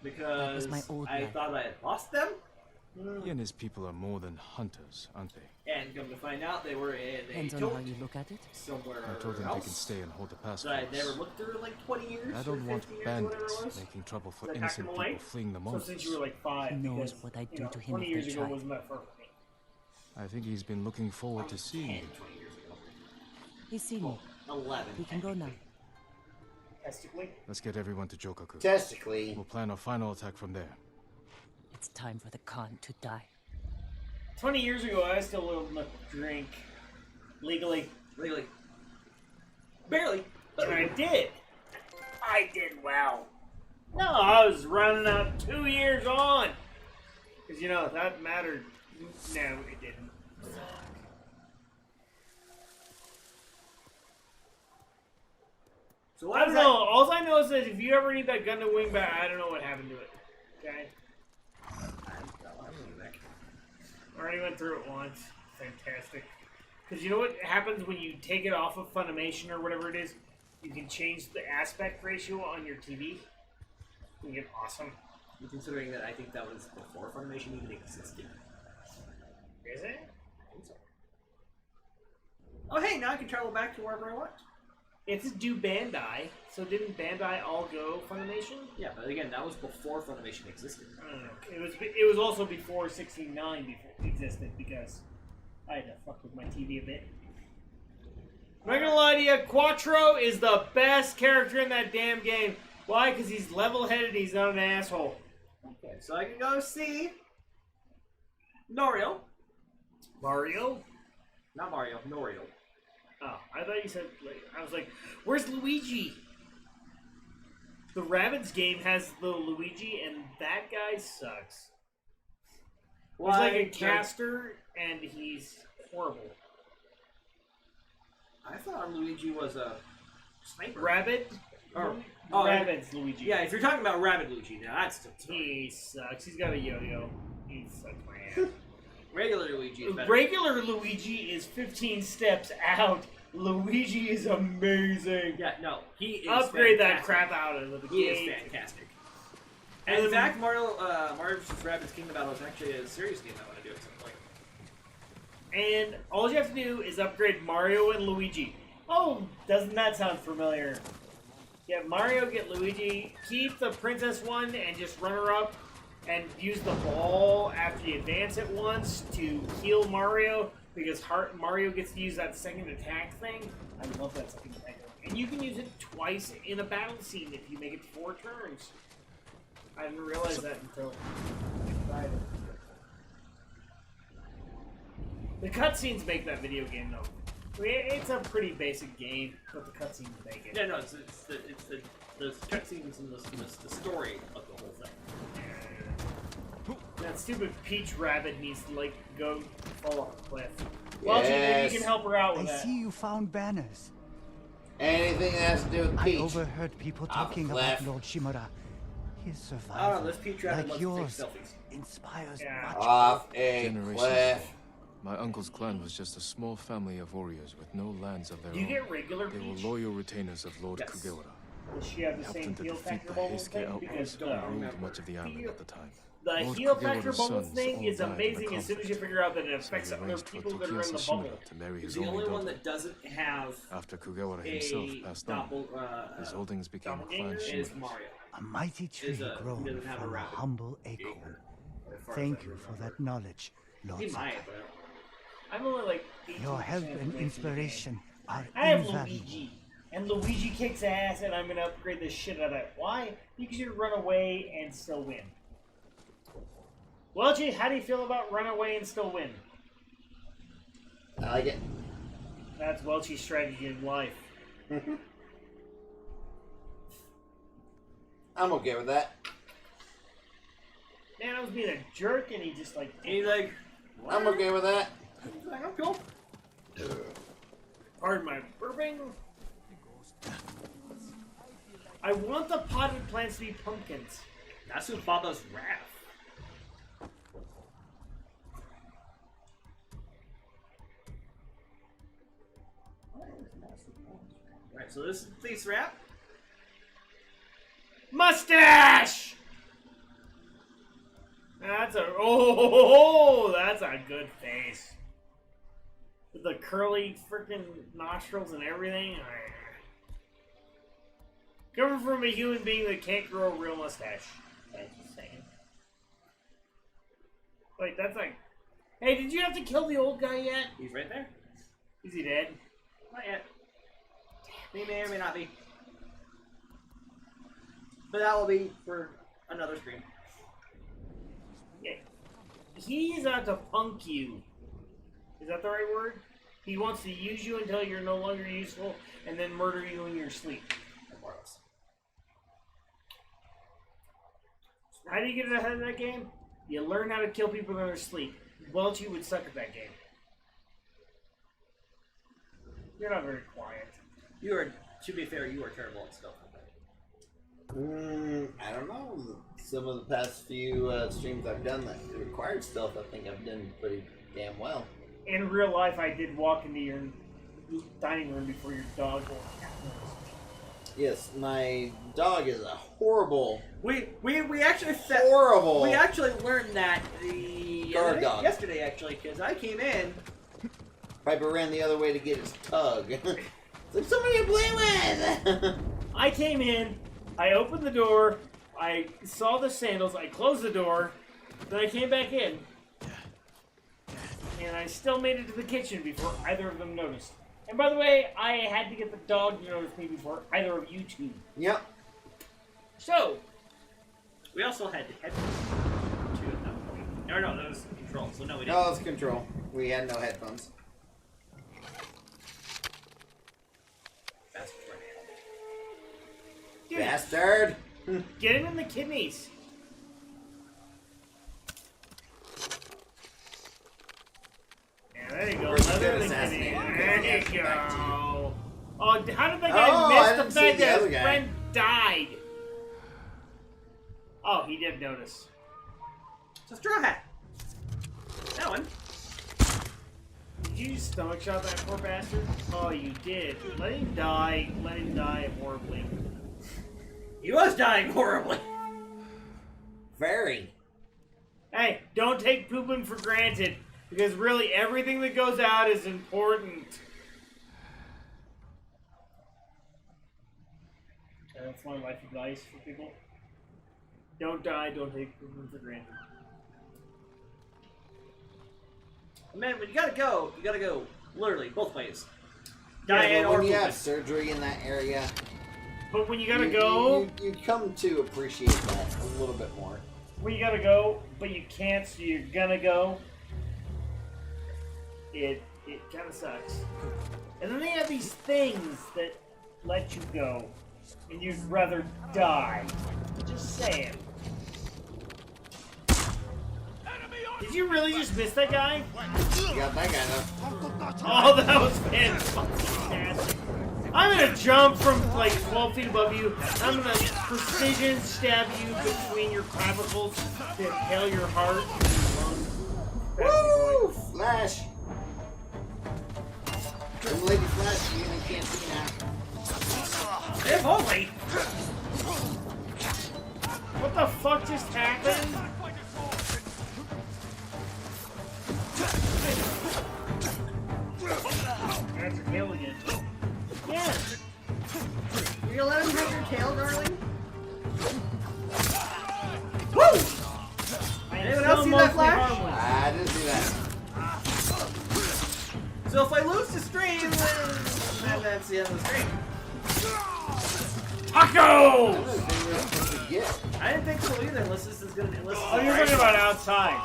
because my old I man. thought I had lost them. he and his people are more than hunters, aren't they? And come to find out, they were in a Depends on how tote you look at it. somewhere I told them else they can stay and hold the pass that I for had never us. looked through in like 20 years. I or don't want 50 years, or whatever bandits it was. making trouble for So I packed innocent them away? people fleeing the So Mongols. since you were like 5, He knows because, what I'd you do know, to him 20 if years they ago tried. was meant for me. I think he's been looking forward to seeing 10, you. 20 years ago. He's seen me. 11. We can go now. Testically. Let's get everyone to Jokaku. Testically. We'll plan our final attack from there. It's time for the Khan to die. 20 years ago, I still lived enough to drink legally. Legally. Barely. And I did. I did well. No, I was running out 2 years on. Because, you know, that mattered. No, it didn't. So I don't know. All I know is that if you ever need that Gundam wing back, I don't know what happened to it. Okay? I already went through it once. Fantastic. Because you know what happens when you take it off of Funimation or whatever it is? You can change the aspect ratio on your TV. You get awesome. Considering that I think that was before Funimation even existed. Is it? I think so. Oh hey, now I can travel back to wherever I want. It's due Bandai, so didn't Bandai all go Funimation? Yeah, but again, that was before Funimation existed. I don't know. It was also before 69 before existed because I had to fuck with my TV a bit. I'm not gonna lie to you, Quattro is the best character in that damn game. Why? Because he's level-headed, he's not an asshole. Okay, so I can go see Norio. Mario? Not Mario, Norio. Oh, I thought you said, like, I was like, where's Luigi? The Rabbids game has the Luigi, and that guy sucks. He's like a caster, and he's horrible. I thought Luigi was a sniper. Rabbid? Rabbids Luigi. Yeah, if you're talking about Rabbid Luigi, now that's he sucks. He's got a yo-yo. He sucks my ass. Regular Luigi is better. Regular Luigi is 15 steps out. Luigi is amazing. Yeah, no, he is Upgrade fantastic. that crap out of the game. He is fantastic. And in fact, Mario vs. Rabbids Kingdom Battle is actually a serious game I want to do at some point. And all you have to do is upgrade Mario and Luigi. Oh, doesn't that sound familiar? Get Mario, get Luigi, keep the princess one and just run her up and use the ball after you advance it once to heal Mario because Mario gets to use that second attack thing. I love that second attack. And you can use it twice in a battle scene if you make it 4 turns. I didn't realize that until I tried it. The cutscenes make that video game though. I mean, it's a pretty basic game, but the cutscenes make it. Yeah, no, it's the cutscenes and the story of the whole thing. That stupid Peach Rabbit needs to like go fall off a cliff. Well, maybe you can help her out with I that. see you found banners. Anything that has to do with I Peach. overheard people talking about Lord Shimura. His survival, Oh, this Peach Rabbit like loves to take yours, selfies. inspires Yeah. much. Off a Generations cliff. ago, my uncle's clan was just a small family of warriors with no lands of their Do you own. get regular They Peach? were loyal retainers of Lord Yes. Kugewara. Does she have the Helped same them to heal defeat factor the bubble Heisuke thing? outlaws Because who ruled much of the island at the time. the Lord heal factor Kugewara's bubble sons thing all is died in the amazing as soon as you conflict. figure out that it So affects he other arranged for people that are in the Tokiasa bubble. Shimura to marry He's his the only only one daughter. that doesn't have After Kugewara himself a passed on, his holdings became doppelganger clan is Shimura's. Mario. A mighty tree Is a- he grown doesn't have a from a rabbit. humble acorn. Thank you for that knowledge, Lord He Sakai. might, but I'm only like 18% Your help and of the way through the inspiration game. are I have invaluable. Luigi, and Luigi kicks ass, and I'm gonna upgrade the shit out of it. Why? Because you run away and still win. Well, G, how do you feel about run away and still win? I like it. That's Welchie's strategy in life. I'm okay with that. Man, I was being a jerk, and he just like... he's like, I'm okay with that. he's like, I'm cool. Pardon my burping. I want the potted plants to be pumpkins. That's who Baba's wrath. Right, so this is Thief's Wrap. Mustache! That's that's a good face. With the curly freaking nostrils and everything. Coming from a human being that can't grow a real mustache. That's just saying. Wait, that's like... Hey, did you have to kill the old guy yet? He's right there. Is he dead? Not yet. He may or may not be. But that will be for another stream. Yeah. He's out to punk you. Is that the right word? He wants to use you until you're no longer useful, and then murder you in your sleep. More or less. How do you get ahead of that game? You learn how to kill people in their sleep. Welch, you would suck at that game. You're not very quiet. You are, to be fair, you are terrible at stealth. I don't know. Some of the past few streams I've done that required stealth, I think I've done pretty damn well. In real life, I did walk into your dining room before your dog or cat noticed. Yes, my dog is a horrible. We actually Horrible. We actually learned that Guard dog. yesterday actually, because I came in. Piper ran the other way to get his tug. There's somebody to play with. I came in, I opened the door, I saw the sandals, I closed the door, then I came back in, and I still made it to the kitchen before either of them noticed. And by the way, I had to get the dog to notice me before either of you two. Yep. So, We also had headphones too at that point. Or no, that was control. So no, we didn't. No, it's control. We had no headphones. That's right. dude, Bastard! get him in the kidneys. Yeah, there you go. Where's the Another good in the kidneys. assassinate? There Okay, you yeah, back to you. go. Oh, how did that guy Oh, I miss didn't the see fact the that other his guy. friend died? Oh, he did notice. It's a straw hat. That one. Did you just stomach shot that poor bastard? Oh, you did. Let him die. Let him die horribly. He was dying horribly. Very. Hey, don't take pooping for granted, because really everything that goes out is important. And that's my life advice for people. Don't die, don't take pooping for granted. Man, when you gotta go literally both ways. Yeah, Dying but or when you have pooping. surgery in that area, But when you gotta you, go, you come to appreciate that a little bit more. when you gotta go, but you can't, so you're gonna go, it kind of sucks. And then they have these things that let you go, and you'd rather die. Just saying. Did you really just miss that guy? You got that guy though. Oh, that was fantastic. I'm gonna jump from like 12 feet above you. I'm gonna precision stab you between your clavicles to impale your heart. Woo! Flash! Them Lady Flash, you even can't see now. If only. What the fuck just happened? That's a kill again. Yeah. You gonna let him have your tail, darling? Woo! Anyone else see that flash? I didn't see that. So if I lose the stream, then that's the end of the stream. Taco! I didn't think we were supposed to get. I didn't think so either, unless this is gonna. Oh, you're talking about outside.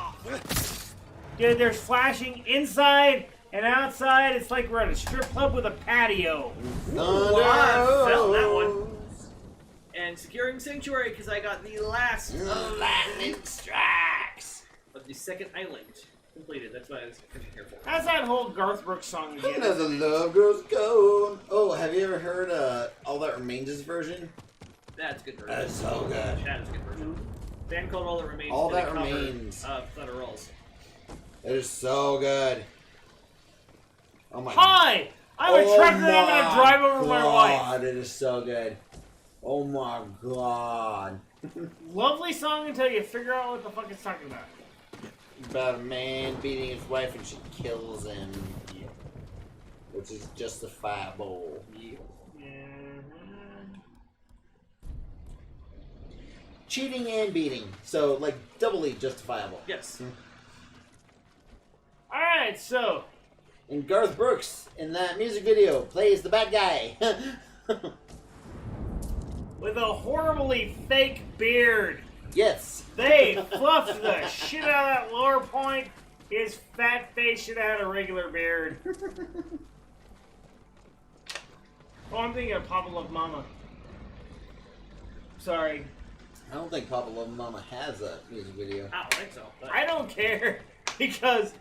Dude, there's flashing inside and outside. It's like we're at a strip club with a patio. Ooh, I felt that one. And securing sanctuary because I got the last of Lightning strikes. the second island completed. That's what I was here for. How's that whole Garth Brooks song again? Another love grows cold. Oh, have you ever heard All That Remains' version? That's a good version. That's so good. That is a good version. Band called All That Remains. All did a That cover Remains. Of Thunder Rolls. It is so good. Oh my Hi! I'm a trucker and I'm gonna drive over my wife. God, it is so good. Oh my god. Lovely song until you figure out what the fuck it's talking about. About a man beating his wife and she kills him. Which is justifiable. Cheating and beating. So, like, doubly justifiable. Yes. Alright, so. And Garth Brooks, in that music video, plays the bad guy. with a horribly fake beard. Yes. They fluffed the shit out of that lower point. His fat face should have had a regular beard. Oh, I'm thinking of Papa Love Mama. Sorry. I don't think Papa Love Mama has a music video. I don't think so. But I don't care because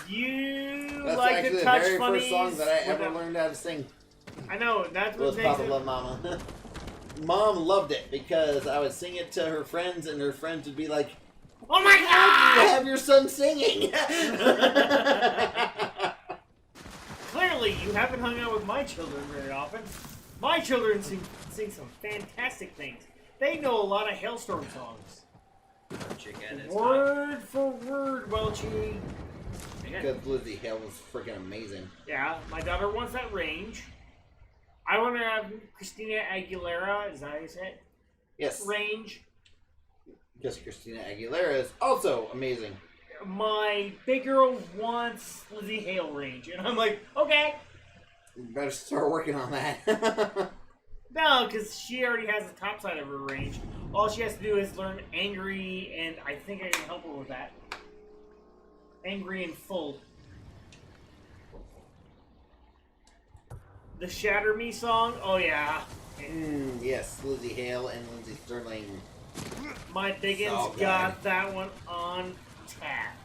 you That's like actually to the touch very funnies. first song that I with ever a- learned how to sing. I know, that's what Was makes Papa it. Love Mama. Mom loved it because I would sing it to her friends, and her friends would be like, Oh my "You god! have your son singing." Clearly, you haven't hung out with my children very often. My children sing some fantastic things. They know a lot of Hailstorm songs. chicken is Word for word, Welchie. Because Lizzie Hale was freaking amazing. Yeah, my daughter wants that range. I want to have Christina Aguilera, is that how you say it? Yes. Range. Because Christina Aguilera is also amazing. My big girl wants Lizzie Hale range. And I'm like, okay. You better start working on that. No, because she already has the top side of her range. All she has to do is learn Angry, and I think I can help her with that. Angry and Full. The Shatter Me song? Oh, yeah. Yes, Lizzie Hale and Lindsay Sterling. My biggins So good. got that one on tap.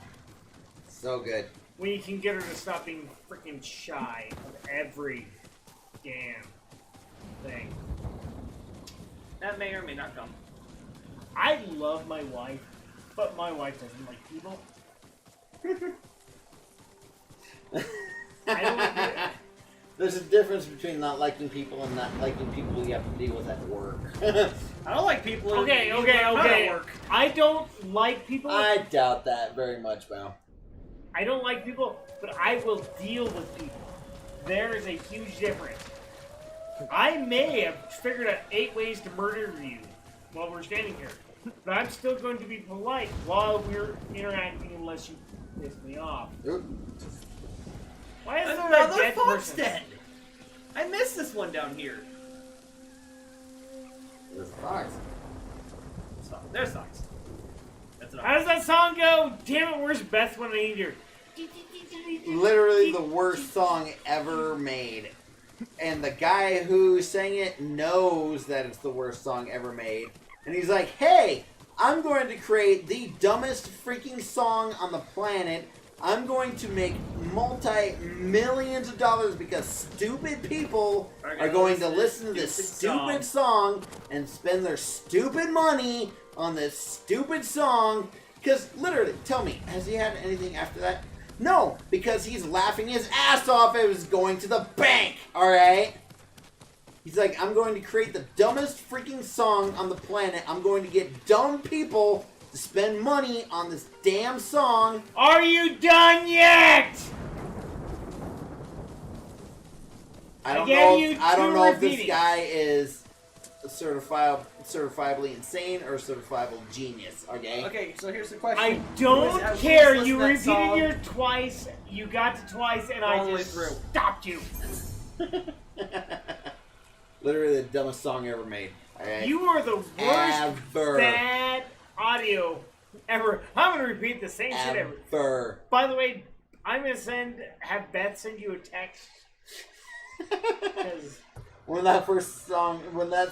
So good. We can get her to stop being freaking shy of every damn thing. That may or may not come. I love my wife, but my wife doesn't like people. I don't like it. There's a difference between not liking people and not liking people you have to deal with at work. I don't like people. Okay. who not at work. I don't like people. I doubt that very much, Mal. I don't like people, but I will deal with people. There is a huge difference. I may have figured out 8 ways to murder you while we're standing here, but I'm still going to be polite while we're interacting unless you piss me off. Oop. Why is there a Another dead fox person? dead. I missed this one down here. There's a fox. There's fox. That's enough. How does that song go? Damn it, where's Beth when I need her? Literally the worst song ever made. And the guy who sang it knows that it's the worst song ever made. And he's like, hey, I'm going to create the dumbest freaking song on the planet. I'm going to make multi-millions of dollars because stupid people are going to listen to this stupid song and spend their stupid money on this stupid song. Because literally, tell me, has he had anything after that? No, because he's laughing his ass off. It was going to the bank, alright? He's like, I'm going to create the dumbest freaking song on the planet. I'm going to get dumb people to spend money on this damn song. Are you done yet? I don't gave know. you I don't two know if this repeating. guy is certifiably insane or certifiable genius. Okay. Okay, so here's the question. I Who don't is- care. who's You listening to that repeated song? your twice. You got to twice, and All the I way just through. stopped you. Literally the dumbest song ever made. Alright? You are the worst Ever. bad audio ever. I'm gonna repeat the same shit ever. Ever. By the way, I'm gonna have Beth send you a text. 'Cause When that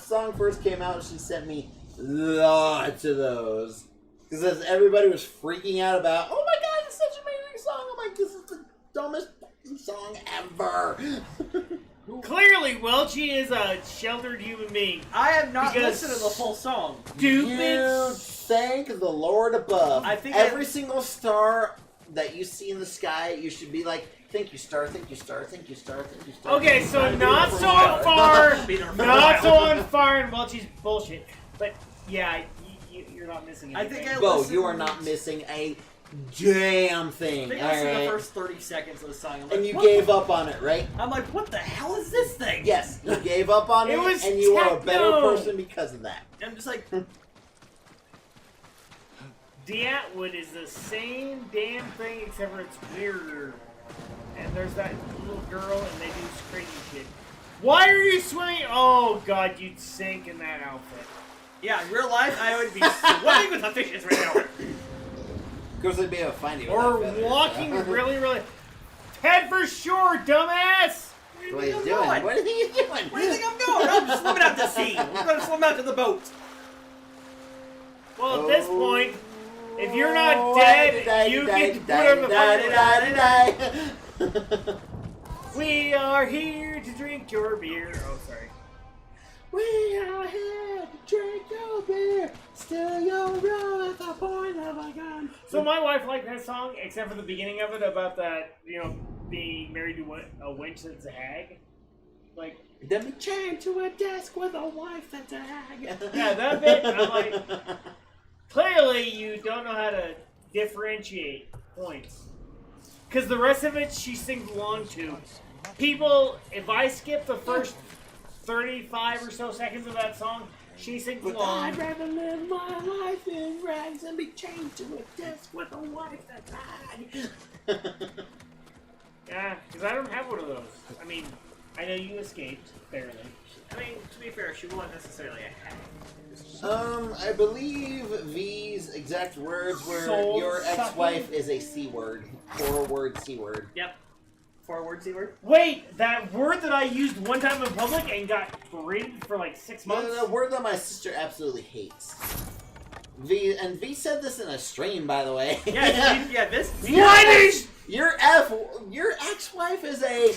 song first came out, she sent me lots of those. Because everybody was freaking out about, oh my god, it's such an amazing song. I'm like, this is the dumbest fucking song ever. clearly, Welchie is a sheltered human being. I have not Because- listened to the full song. You Stupid. thank the Lord above. I think every single star that you see in the sky, you should be like, thank you, star, thank you, star, thank you, star, thank you, star. Okay, so Gotta be not there for so a while. far, Be there for a not so while. on far in Welchie's bullshit. But yeah, you're not missing I anything. think Bo, listened- you are not missing a damn I thing, think I listened to the alright? first 30 seconds of the song. I'm like, And you what gave the- up on it, right? I'm like, what the hell is this thing? Yes, you gave up on It it, was and you are a better techno. person because of that. I'm just like, The Atwood is the same damn thing, except for it's weirder. And there's that little girl, and they do crazy shit. Why are you swimming? Oh god, you'd sink in that outfit. Yeah, in real life, I would be swimming with the fishes right now. Of course, they'd be able to find you. Or with that feather, walking so. really... Head for shore, dumbass! What are you I'm doing? going? What are you doing? Where do you think I'm going? I'm just swimming out to sea. I'm going to swim out to the boat. Well, at this point, if you're not Oh, dead, you get to put on the fucking... We are here to drink your beer. Oh, sorry. We are here to drink your beer, steal your room at the point of a gun. So my wife liked that song, except for the beginning of it about that, being married to a wench that's a hag. Like, Then be chained to a desk with a wife that's a hag. yeah, that bit, I'm like, clearly you don't know how to differentiate points. Because the rest of it, she sings along to. People, if I skip the first 35 or so seconds of that song, she sings along. I'd rather live my life in rags and be chained to a desk with a wife that's a hag. Yeah, because I don't have one of those. I mean, I know you escaped, barely. I mean, to be fair, she wasn't necessarily a hag. I believe V's exact words were Soul your sucking. ex-wife is a C word. 4-word C word. Yep. 4-word C word. Wait, that word that I used one time in public and got berated for like 6 months? A word that my sister absolutely hates. V said this in a stream, by the way. Yeah, this. What is... Your ex-wife is a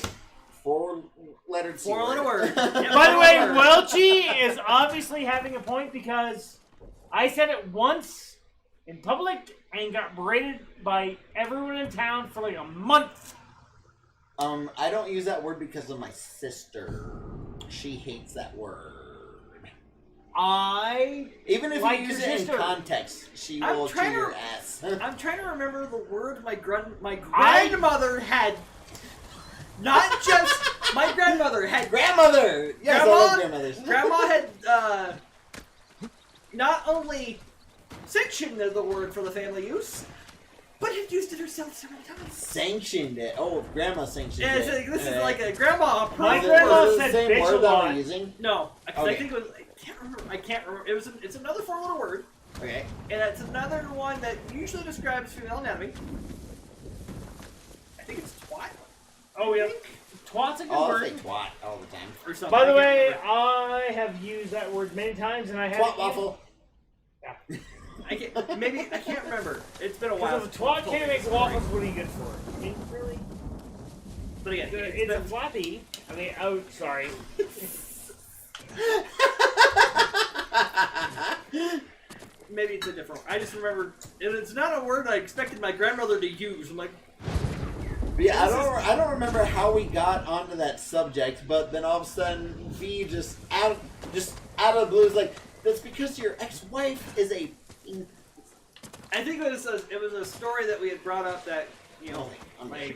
4-lettered C word. 4-letter word. Yep, By the way, 4-letter word. Welchie is obviously having a point because I said it once in public and got berated by everyone in town for like a month. I don't use that word because of my sister. She hates that word. Even if like you use your it in sister. context, she I'm will chew trying to- your ass. I'm trying to remember the word my grandmother had. Not just my grandmother had. Grandmother! Yes, I love grandmothers. Grandma had not only sanctioned the word for the family use, but had used it herself several times. Sanctioned it. Oh, grandma sanctioned Yeah, it. this is like a grandma. My Is it- grandma is it said the same bitch word a that lot. we're using? No, I Okay. think it was. I can't remember. It's another 4-letter word, Okay. and it's another one that usually describes female anatomy. I think it's twat Oh, yeah. Twat's a good I'll word. say twat all the time. or something. By the I can't way, remember. I have used that word many times and I have Twat waffle. I can't remember. It's been a while. Because if a twat can't make waffles, what are you good for? I mean, really? But again, It's a floppy. I mean, oh, sorry. maybe it's a different. I just remember it's not a word I expected my grandmother to use. I'm like, Yeah, I don't remember how we got onto that subject, but then all of a sudden V just out of the blue is like, that's because your ex-wife is a. I think it was a story that we had brought up that I'm my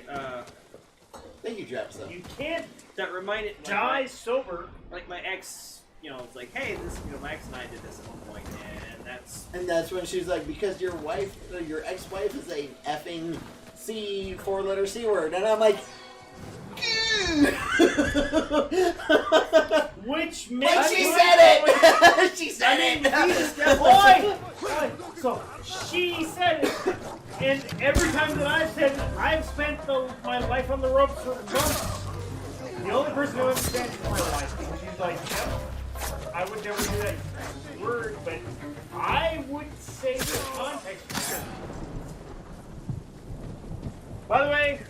Thank you, Drapso. You can't that reminded die sober. like my ex. It's like, hey, my ex and I did this at one point, and that's when she's like, because your ex-wife is a effing 4-letter C word, and I'm like, Which but makes she said it. She said it. So she said it, and every time that I've said it, I've spent my life on the ropes for months. The only person who understands is my wife, because she's like, yep, I would never do that word, but I would say the context for sure. By the way,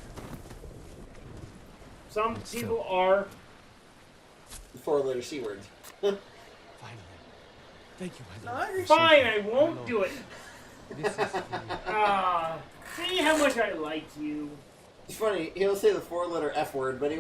some people are 4-letter C words. Finally. Thank you, my lord. fine. I won't do it. This is See how much I like you. It's funny, he'll say the 4-letter F word, but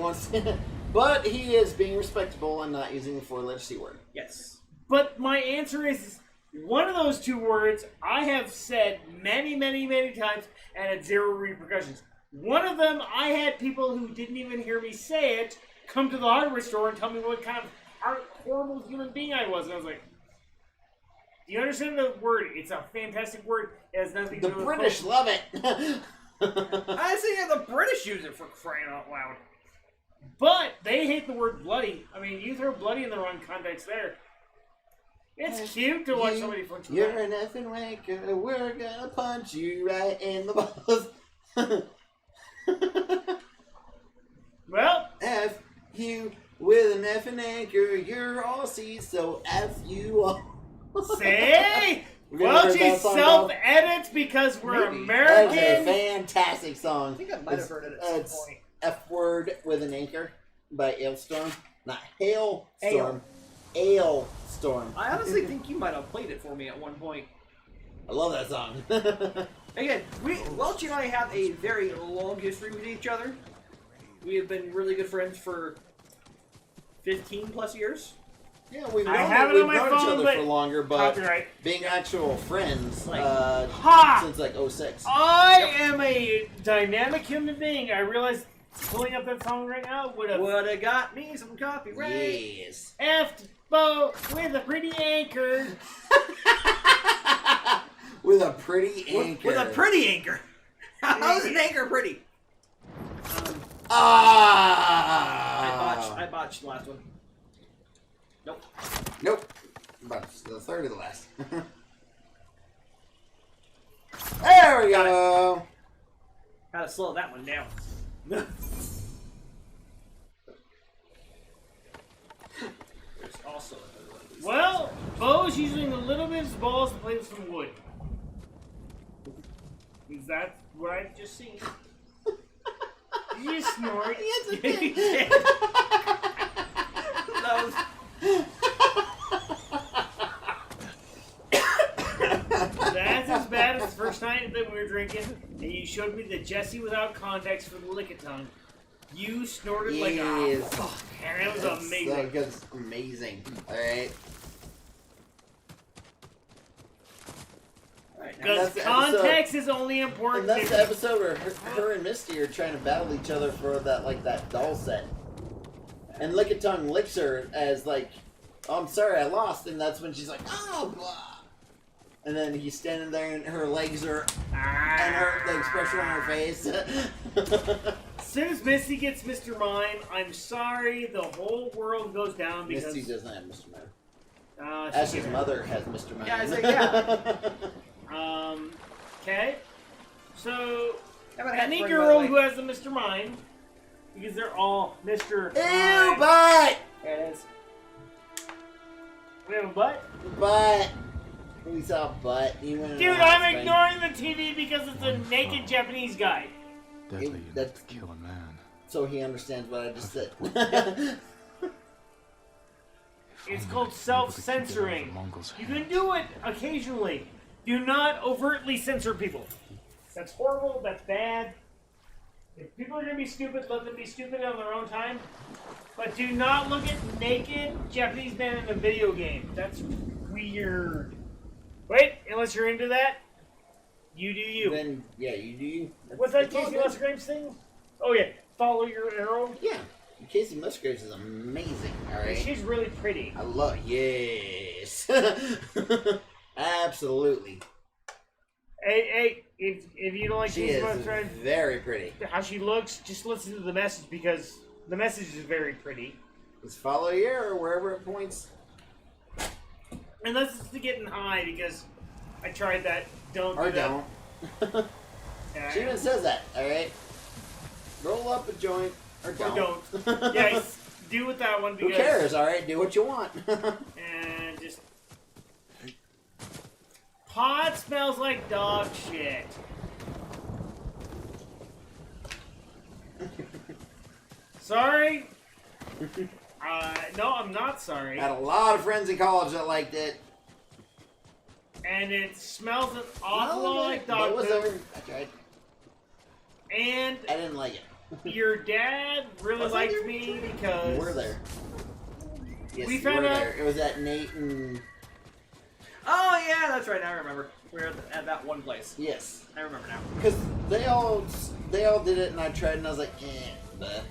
but he is being respectable and not using the 4-letter C word. yes, But my answer is one of those two words I have said many, many, many times and had zero repercussions. One of them, I had people who didn't even hear me say it come to the hardware store and tell me what kind of horrible human being I was. And I was like, do you understand the word? It's a fantastic word. It has nothing to The do with British culture. love it. I think the British use it for crying out loud. But they hate the word bloody. I mean, you throw bloody in the wrong context there. It's cute to watch somebody punch You're blood. an effing wanker. We're gonna punch you right in the balls. Well, F you with an effing anchor. You're all C, so F you all. say. Have you Well, ever heard she that song, self-edits because we're Maybe. That's a American. fantastic song. I think I might have heard it at It's some point. F Word with an Anchor by Ailstorm. Not Hailstorm. Ailstorm. I honestly think you might have played it for me at one point. I love that song. Again, Welch and I have a very long history with each other. We have been really good friends for 15 plus years. Yeah, we've I have it we've on my known each phone, other but for longer, but copyright. being actual friends Ha! since like 06. I am a dynamic human being. I realize pulling up that song right now would have got me some copyright. Yes. effed Bo with a pretty anchor. With a pretty anchor. With a pretty anchor. How's an anchor pretty? I botched the last one. Nope. Nope. But the third of the last. There we go. Gotta slow that one down. There's also Well, Bo's using a little bit of his balls to play with some wood. Is that what I just seen? Did you just snort? That was... That's as bad as the first night that we were drinking, and you showed me the Jesse without context for the lick-a-tongue. You snorted like a Yes. fuck, and it was That's amazing. So good. It's amazing. Alright. Because context is only important. And that's if- the episode where her and Misty are trying to battle each other for that doll set. And Lick-a-Tongue licks her as like, oh, I'm sorry, I lost. And that's when she's like, oh, blah. And then he's standing there and her legs are, and the expression on her face. As soon as Misty gets Mr. Mime, I'm sorry, the whole world goes down because... Misty doesn't have Mr. Mime. she's Ash's mother has Mr. Mime. Yeah, I said yeah. Okay. So, Haven't had any fun, girl by the who way. has a Mr. Mime, because they're all Mr. Ew, Mime. butt! There it is. We have a butt? Butt. We saw a butt. You went in Dude, the hot I'm spring. ignoring the TV because it's a naked Japanese guy. Deadly enough that's- to kill a man. So he understands what I just said. It's called self-censoring. You can do it occasionally. Do not overtly censor people. That's horrible. That's bad. If people are going to be stupid, let them be stupid on their own time. But do not look at naked Japanese men in a video game. That's weird. Wait, unless you're into that, you do you. Then, yeah, you do you. What's that It's all Casey good. Musgraves thing? Oh yeah, follow your arrow. Yeah. Casey Musgraves is amazing, alright? She's really pretty. I love yes. Absolutely. Hey, if you don't like She Casey is Musgraves, very pretty. how she looks, just listen to the message because the message is very pretty. Just follow your arrow wherever it points. Unless it's to getting high because I tried that. Don't Or do that. don't. Yeah, She even says that, alright? Roll up a joint or or don't. don't. Yeah, do with that one Who because cares, alright? Do what you want. and just pot smells like dog shit. Sorry. No, I'm not sorry. Had a lot of friends in college that liked it. And it smells an awful No, lot like but dog it was poop. over. I tried. And I didn't like it. your dad really Was I liked there? me because You were there. Yes, We you found were out- there. It was at Nate and... Oh yeah, that's right. Now I remember. We were at that one place. Yes. I remember now. Because they all did it and I tried and I was like, bleh.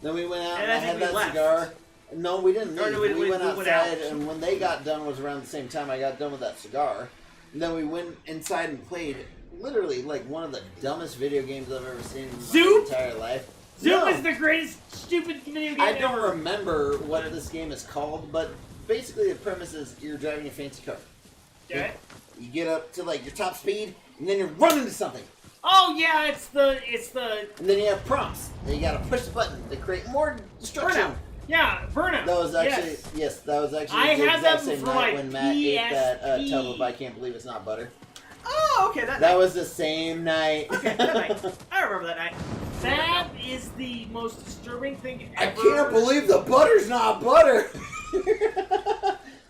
Then we went out and, And I I think had we that left. cigar. No, we didn't Or leave. no, we we went went outside out. and when they got done was around the same time I got done with that cigar. And then we went inside and played literally like one of the dumbest video games I've ever seen in my Zoop! entire life. Zoom No. is the greatest stupid video game I don't ever. remember what this game is called, but basically the premise is you're driving a fancy car. Okay. You get up to like your top speed, and then you run into something. Oh yeah, it's the And then you have prompts. Then you gotta push the button to create more destruction. Burnout. yeah burnout. That was actually yes. that was actually I the had exact that same for night my when Matt ate that PSP. tub of I can't believe it's not butter. Oh, okay. That was the same night. Okay, that night. I remember that night. That is the most disturbing thing ever. I can't believe the butter's not butter.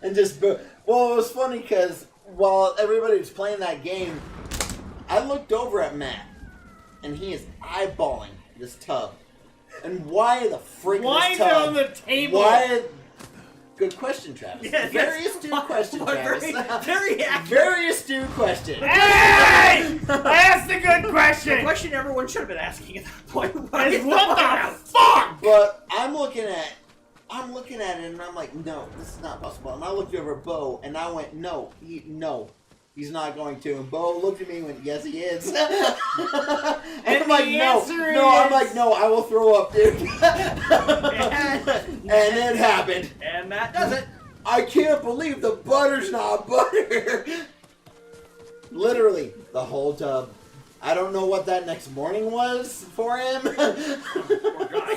And just well, it was funny because while everybody was playing that game, I looked over at Matt, and he is eyeballing this tub. And why the freak Why this is it tub? on the table? Why? Good question, Travis. Yes, Very yes. astute question, Travis. Very accurate. Very astute question. Hey! I asked a good The question. question everyone should have been asking at that point. Is what the fuck? But I'm looking at it, and I'm like, no, this is not possible. And I looked over at Bo, and I went, no, he's not going to. And Bo looked at me and went, yes, he is. And I'm like, I'm like, no, I will throw up, dude. And it happened. And Matt does it. I can't believe the butter's not butter. Literally, the whole tub. I don't know what that next morning was for him.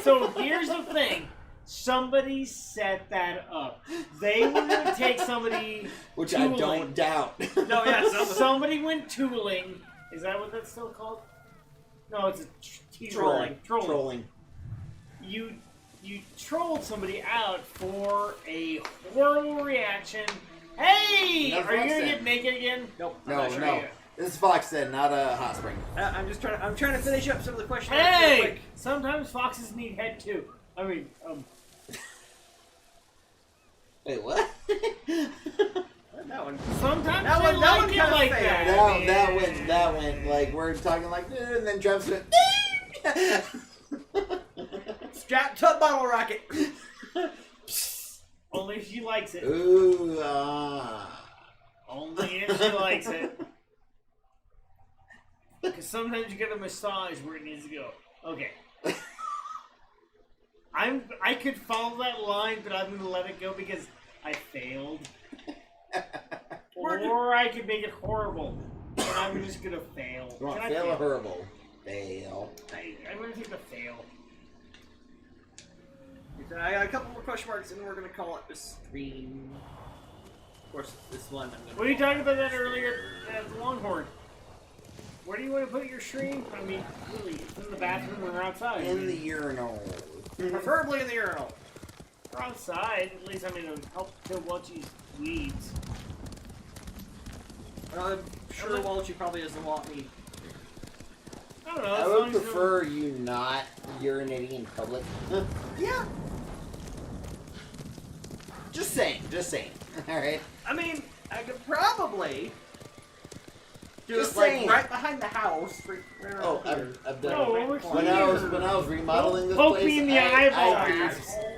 So here's the thing. Somebody set that up. They were going to take somebody Which tooling. I don't doubt. No, yeah, Somebody went tooling. Is that what that's still called? No, it's a Trolling. Trolling. You trolled somebody out for a horrible reaction. Hey! That's Are you what I'm going to saying. get naked again? Nope. I'm No, not sure no. yet. This is Foxton, not a hot spring. I'm trying to finish up some of the questions. real Hey! quick. Sometimes foxes need head too. I mean, Wait, what? That one. sometimes That they one like it kinda like failed. that. that went like we're talking like, and then Travis went. Strap tub bottle rocket. Only if she likes it. Ooh, Only if she likes it. Because sometimes you get a massage where it needs to go. Okay. I could follow that line, but I'm gonna let it go because I failed. Or I could make it horrible, and I'm just gonna fail. you want Can I fail or horrible? Fail. I'm gonna take the fail. I got a couple more question marks, and we're gonna call it the stream. Of course, this one. What are you talking about that earlier at the Longhorn? Where do you want to put your stream? I mean, really, it's in the bathroom or outside. In the urinal. Preferably in the urinal. Or outside, at least, I mean, it'll help kill Welchie's weeds. I'm sure Walchi probably doesn't want me. I don't know. I as would long as you prefer you not urinating in public. Yeah. Just saying. Alright? I mean, I could probably do Just it like saying. right behind the house. Right Oh, here. I've done No, it. over When I was remodeling this Poke place, me in the eyeball.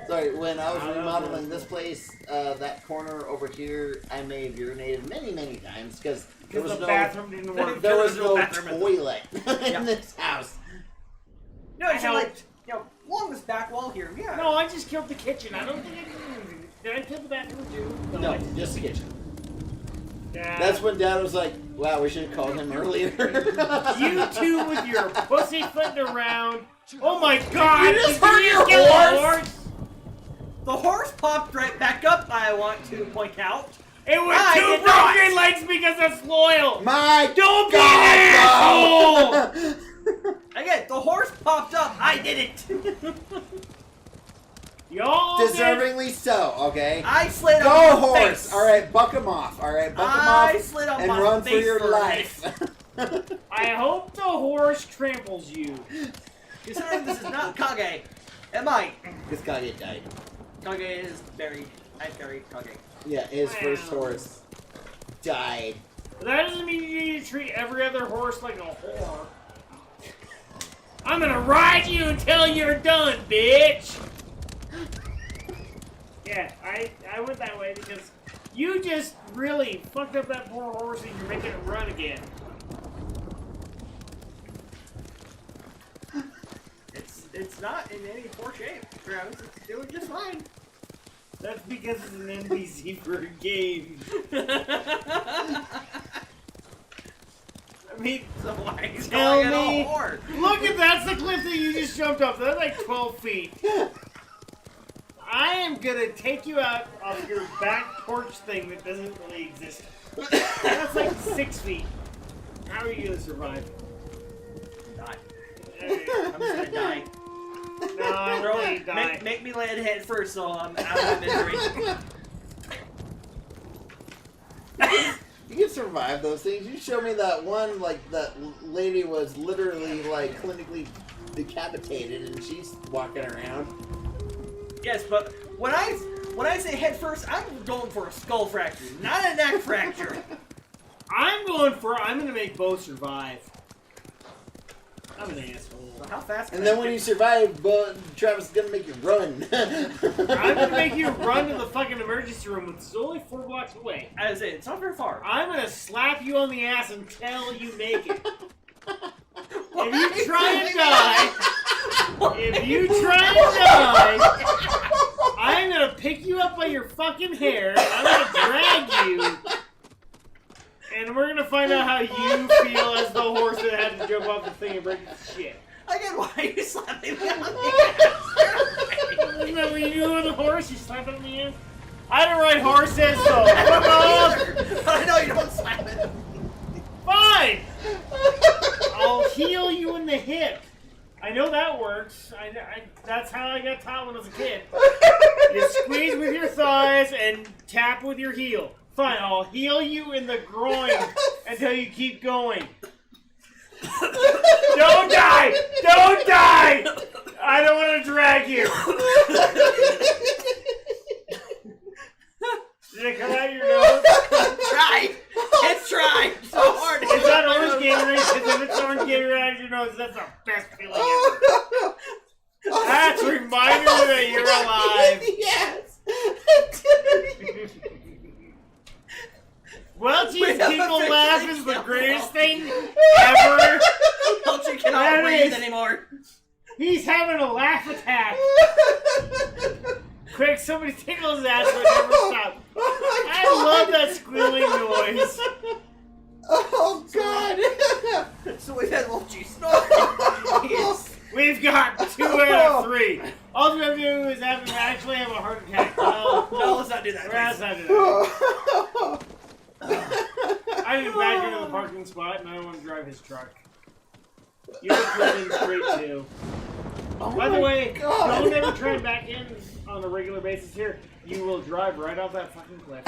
Sorry, when I was remodeling this place, that corner over here, I may have urinated many times because there was the no bathroom didn't work. there was There was no no bathroom. toilet Yeah. in this house. No, it's I like helped. along this back wall here. Yeah. No, I just killed the kitchen. I don't think I did anything. Did I kill the bathroom too? No, I didn't. just the kitchen. Yeah. That's when Dad was like, "Wow, we should have called him earlier." You two with your pussy flitting around. Oh my god! You just did hurt your kill the horse? The horse popped right back up. I want to point out. It was I two did not. broken legs because it's loyal. My Don't be God, an asshole. Again, the horse popped up. I did it. Y'all did. Deservingly so. Okay. I slid Go on my horse! face. All right, buck him off. All right, buck him I off slid on and my run for face your for a life. I hope the horse tramples you. Considering this is not Kage, it might. This guy get died. Kage is buried. I buried Kage. Yeah, his first Wow. horse died. But that doesn't mean you need to treat every other horse like a whore. I'm gonna ride you until you're done, bitch! Yeah, I went that way because you just really fucked up that poor horse and you're making it run again. It's It's not in any poor shape, Travis. It's doing just fine. That's because it's an NPC for a game. I mean, so why is Tell calling it me. a horde? Look at that's the cliff that you just jumped off. That's like 12 feet. I am gonna take you out of your back porch thing that doesn't really exist. That's like 6 feet. How are you gonna survive? Die. I'm just gonna die. No, I really die. Make me land head first, so I'm out of my misery. You can survive those things. You showed me that one, like, that lady was literally, like, clinically decapitated and she's walking around. Yes, but when I say head first, I'm going for a skull fracture, not a neck fracture. I'm gonna make both survive. I'm an asshole. So how fast? And then when you survive, Travis is gonna make you run. I'm gonna make you run to the fucking emergency room, which is only 4 blocks away. As it's not very far. I'm gonna slap you on the ass until you make it. If you try and die, I'm gonna pick you up by your fucking hair, and I'm gonna drag you, and we're gonna find out how you feel as the horse that had to jump off the thing and break its shit. Again, why are you slapping me on the ass? Isn't that what you do with a horse? You slap it on the ass? I don't ride horses, so come on! But I know you don't slap it. Fine! I'll heal you in the hip. I know that works. That's how I got taught when I was a kid. You squeeze with your thighs and tap with your heel. Fine, I'll heal you in the groin until you keep going. Don't die! Don't die! I don't want to drag you. Did it come out your nose? Try! It's trying so hard. Is that orange Gatorade? Because if it's orange Gatorade out of your nose, that's the best feeling ever. That's a reminder that you're alive. Yes! Welchie's giggle laugh is the greatest thing ever. Welchie cannot That breathe is- anymore. He's having a laugh attack. Quick, somebody tickle his ass so it never stops. I love that squealing noise. Oh, God! So we've had Welchie snort. Yes. We've got 2 out of 3. All we have to do is have him actually have a heart attack. No, let's not do that. Let's not do that. I didn't back into the parking spot and I don't want to drive his truck. You're pulling straight too. Oh By the my way, God. don't ever try and back in on a regular basis here. You will drive right off that fucking cliff.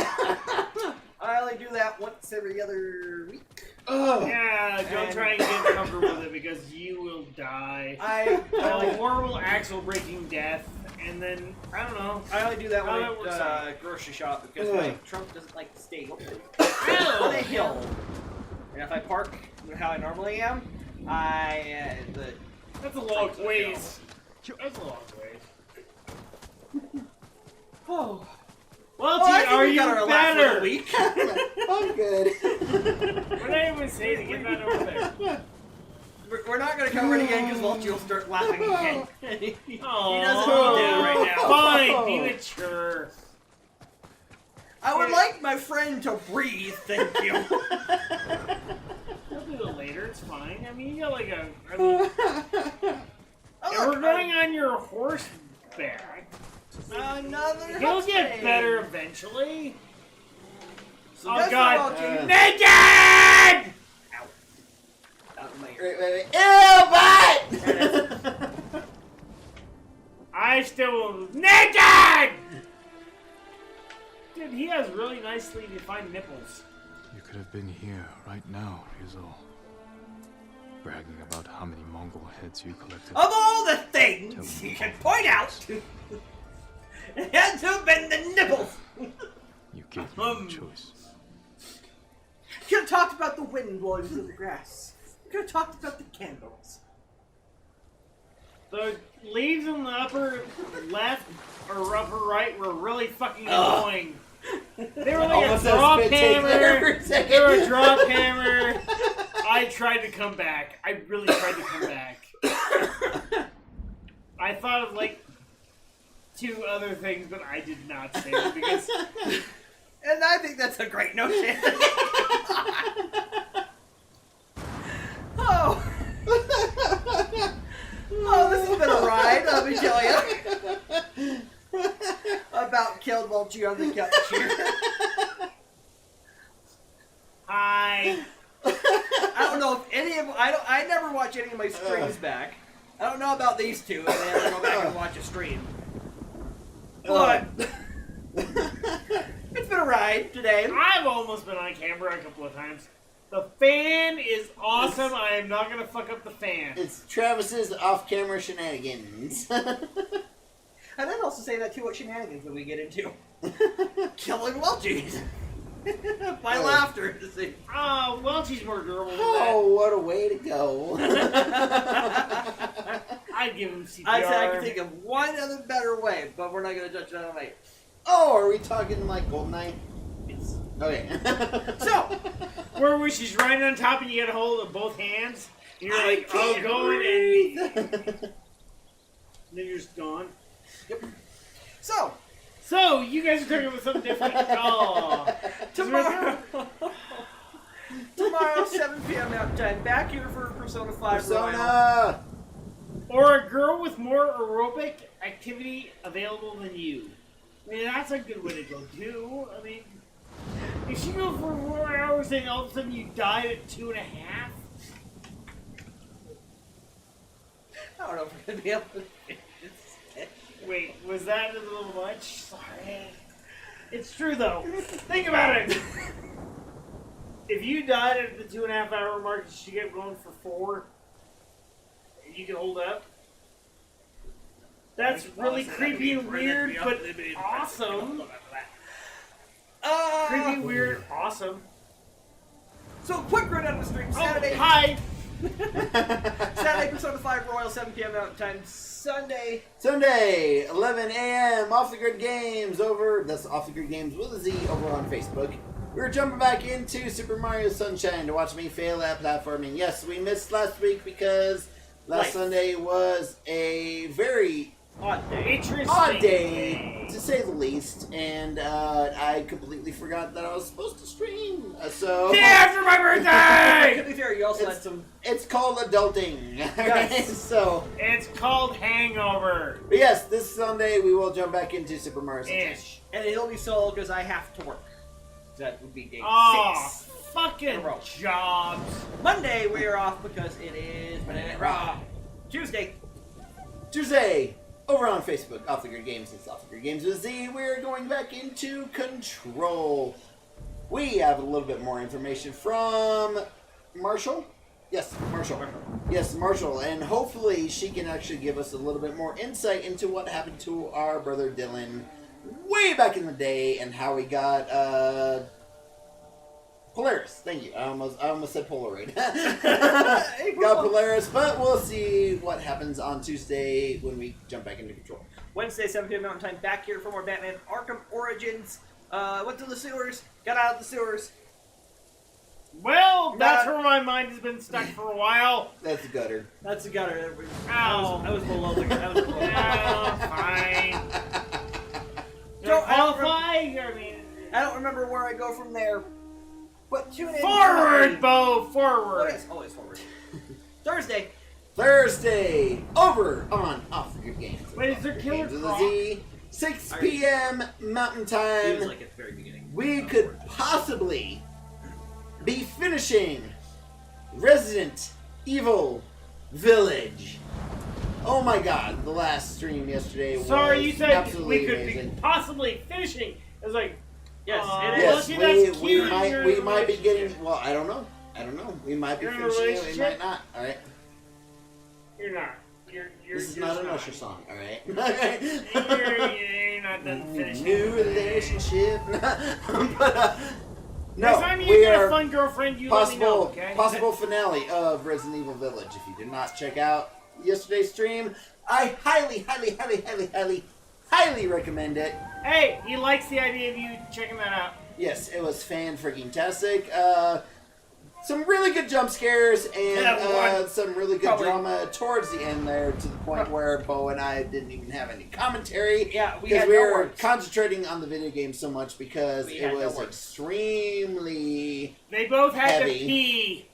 I only do that once every other week. Yeah, don't And- try and get comfortable with it because you will die. I A horrible axle breaking death, and then I don't know. only do that How when that I works out. grocery shop because my trunk doesn't like to stay on Ow! a hill. And if I park how I normally am, That's a long ways. That's a long ways. oh. Well, Well, I think are we you got our laugh for the better? week. I'm good. What did I even say to get that over there? We're not going to cover it again because Welchie will start laughing again. He Aw. doesn't need to right now. Fine, be mature. I would like my friend to breathe, thank you. We'll do it later, it's fine. I mean, you got like if we're going on your horseback, Another he'll get husband. better eventually. So Oh, that's God. what Welchie- Naked! Out of my ear. Ew, butt! I still naked! Dude, he has really nicely defined nipples. You could have been here right now, Rizzo. Bragging about how many Mongol heads you collected. Of all the things you can point out, it had to have been the nipples. You gave me no choice. You could have talked about the wind blowing through the grass. You could have talked about the candles. The leaves in the upper left or upper right were really fucking annoying. They were like Almost a had a drop spit take there for hammer. a second. They were a drop hammer. I tried to come back. I really tried to come back. I thought of like 2 other things, but I did not say them because And I think that's a great notion. Oh. Oh, this has been a ride, let me tell you. About killed while cheer on the couch here. I don't know if any of I never watch any of my streams back. I don't know about these two, and then I go back and watch a stream. But it's been a ride today. I've almost been on camera a couple of times. The fan is awesome. I am not gonna fuck up the fan. It's Travis's off-camera shenanigans. And I'd also say that too, what shenanigans that we get into. Killing Welchies. By laughter. To see. Oh, Welchie's more durable than Oh, what a way to go. that. I'd give him CPR. I'd say I can think of one other better way, but we're not going to judge that way. Oh, are we talking like GoldenEye? It's, Okay. So, where she's riding on top and you get a hold of both hands. And you're like, oh, can't going breathe. and then you're just gone. yep. So, you guys are talking about something different. Oh. Tomorrow, 7 p.m. Mountain Time, back here for Persona 5 Royal. Persona! Or a girl with more aerobic activity available than you. I mean, that's a good way to go, too. I mean, if you go for 4 hours and all of a sudden you died at 2.5, I don't know if we're going to be able to finish this. wait, was that a little much? Sorry. It's true, though. Think about it. If you died at the 2.5 hour mark, you should get going for 4. And you can hold up. That's really creepy and weird, but awesome. Creepy, weird, awesome. So, quick rundown of the stream. Saturday, Oh, hi! Saturday, Persona 5 Royal, 7 p.m. Mountain Time. Sunday, Sunday, 11 a.m. Off the Grid Games over. That's Off the Grid Games with a Z over on Facebook. We're jumping back into Super Mario Sunshine to watch me fail at platforming. Yes, we missed last week because last Sunday was a very odd day. Interesting. odd day, to say the least, and I completely forgot that I was supposed to stream. So Day after my To birthday! be fair, you also had some. it's called adulting. Yes. So, It's called Hangover. but yes, this Sunday we will jump back into Super Mario Sunshine. Ish. And it'll be solo because I have to work. That would be day Oh, 6. fucking In a row. jobs. Monday, we are off because it is Raw. Tuesday, Tuesday, over on Facebook, Off the Grid Games. It's Off the Grid Games with Z. We're going back into Control. We have a little bit more information from Marshall. Yes, Marshall. Yes, Marshall. And hopefully she can actually give us a little bit more insight into what happened to our brother Dylan way back in the day and how he got Polaris. Thank you. I almost said Polaroid. Got Polaris, but we'll see what happens on Tuesday when we jump back into Control. Wednesday, 7 p.m. Mountain Time, back here for more Batman Arkham Origins. Went to the sewers, got out of the sewers. Well, that's where my mind has been stuck for a while. That's a gutter. That's the gutter. Ow. I was below the gutter. I was below the Oh, fine. Don't- I don't qualify? I mean, I don't remember where I go from there. But tune in. forward, Bo, Oh, forward. yes, always forward. Thursday, Thursday, over on Off the Grid Games. Wait, is there Killer Games with a Croc? Z, 6 p.m. Mountain he was Time. like at the very beginning. We could possibly be finishing Resident Evil Village. Oh my god, the last stream yesterday was Sorry, you said absolutely we could amazing. be possibly finishing. It was like, Yes, Aw. it is. Yes, Lucky that's we cute in might your we might be relationship. getting. Well, I don't know. We might be You're in a finishing it. We relationship? might not. All right. you're not. You're This is you're not an not. Usher song. All right. You're not done finishing. New relationship. But Next no, time you we get a are fun girlfriend, you let me know, possible okay? possible finale of Resident Evil Village. If you did not check out yesterday's stream, I highly recommend it. Hey, he likes the idea of you checking that out. Yes, it was fan freaking tastic. some really good jump scares Yeah, and one. some really good Probably. drama towards the end there, to the point where Bo and I didn't even have any commentary. Yeah, we because had we no were words. concentrating on the video game so much because We it had no was words. extremely They both had Heavy. to pee.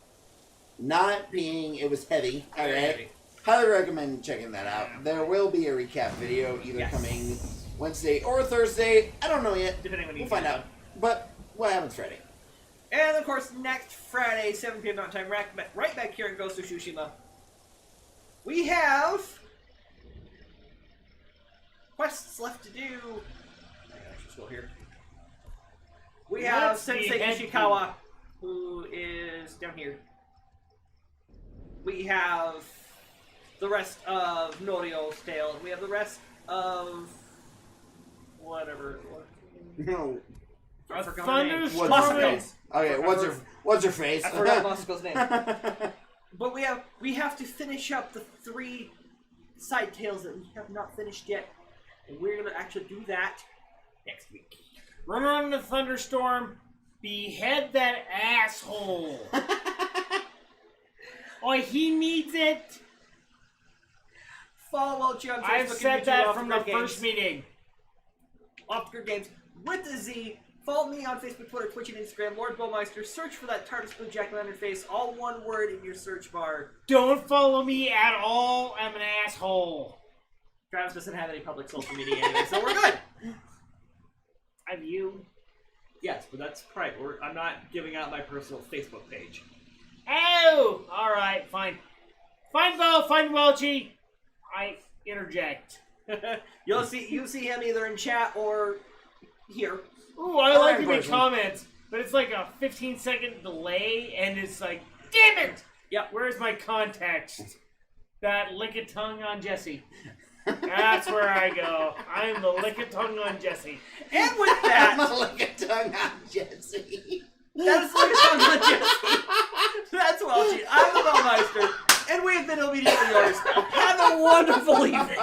not peeing. It was heavy. All Very right. heavy. Highly recommend checking that out. There will be a recap video either Yes. coming Wednesday or Thursday. I don't know yet. Depending when you We'll find see out. But what happens Friday? And of course, next Friday, 7 p.m. Mountain Time, right back here in Ghost of Tsushima, we have quests left to do. I gotta actually scroll here. We have Let's be Sensei head Ishikawa, who is down here. We have the rest of Norio's tale, and we have the rest of whatever. No. I forgot her name. Thunderstorm. Masako. Okay, what's her face? I forgot Masako's name. But we have to finish up the 3 side tales that we have not finished yet, and we're gonna actually do that next week. Run around the thunderstorm. Behead that asshole. Oh, he needs it. Follow Welchie on Facebook. I've and said YouTube that Off from the the Grid first Games. meeting. Off the Grid Games with the Z. Follow me on Facebook, Twitter, Twitch, and Instagram. Lord Bowmeister. Search for that TARDIS blue jack-o'-lantern face, all one word in your search bar. Don't follow me at all. I'm an asshole. Travis doesn't have any public social media anyway, so we're good. Have you? Yes, but that's private. I'm not giving out my personal Facebook page. Oh! Alright, fine. Find Bo, find Welchie. I interject. You see him either in chat or here. Ooh, I Or like in to make person. comments, but it's like a 15-second delay, and it's like, damn it! Yep. Where's my context? That lick-a-tongue on Jesse. That's where I go. I'm the lick-a-tongue on Jesse. And with that, Look at tongue on Jesse. that is like a song on Jesse. That's Welchie. I'm the Bellmeister, and we have been obediently yours. Have a wonderful evening.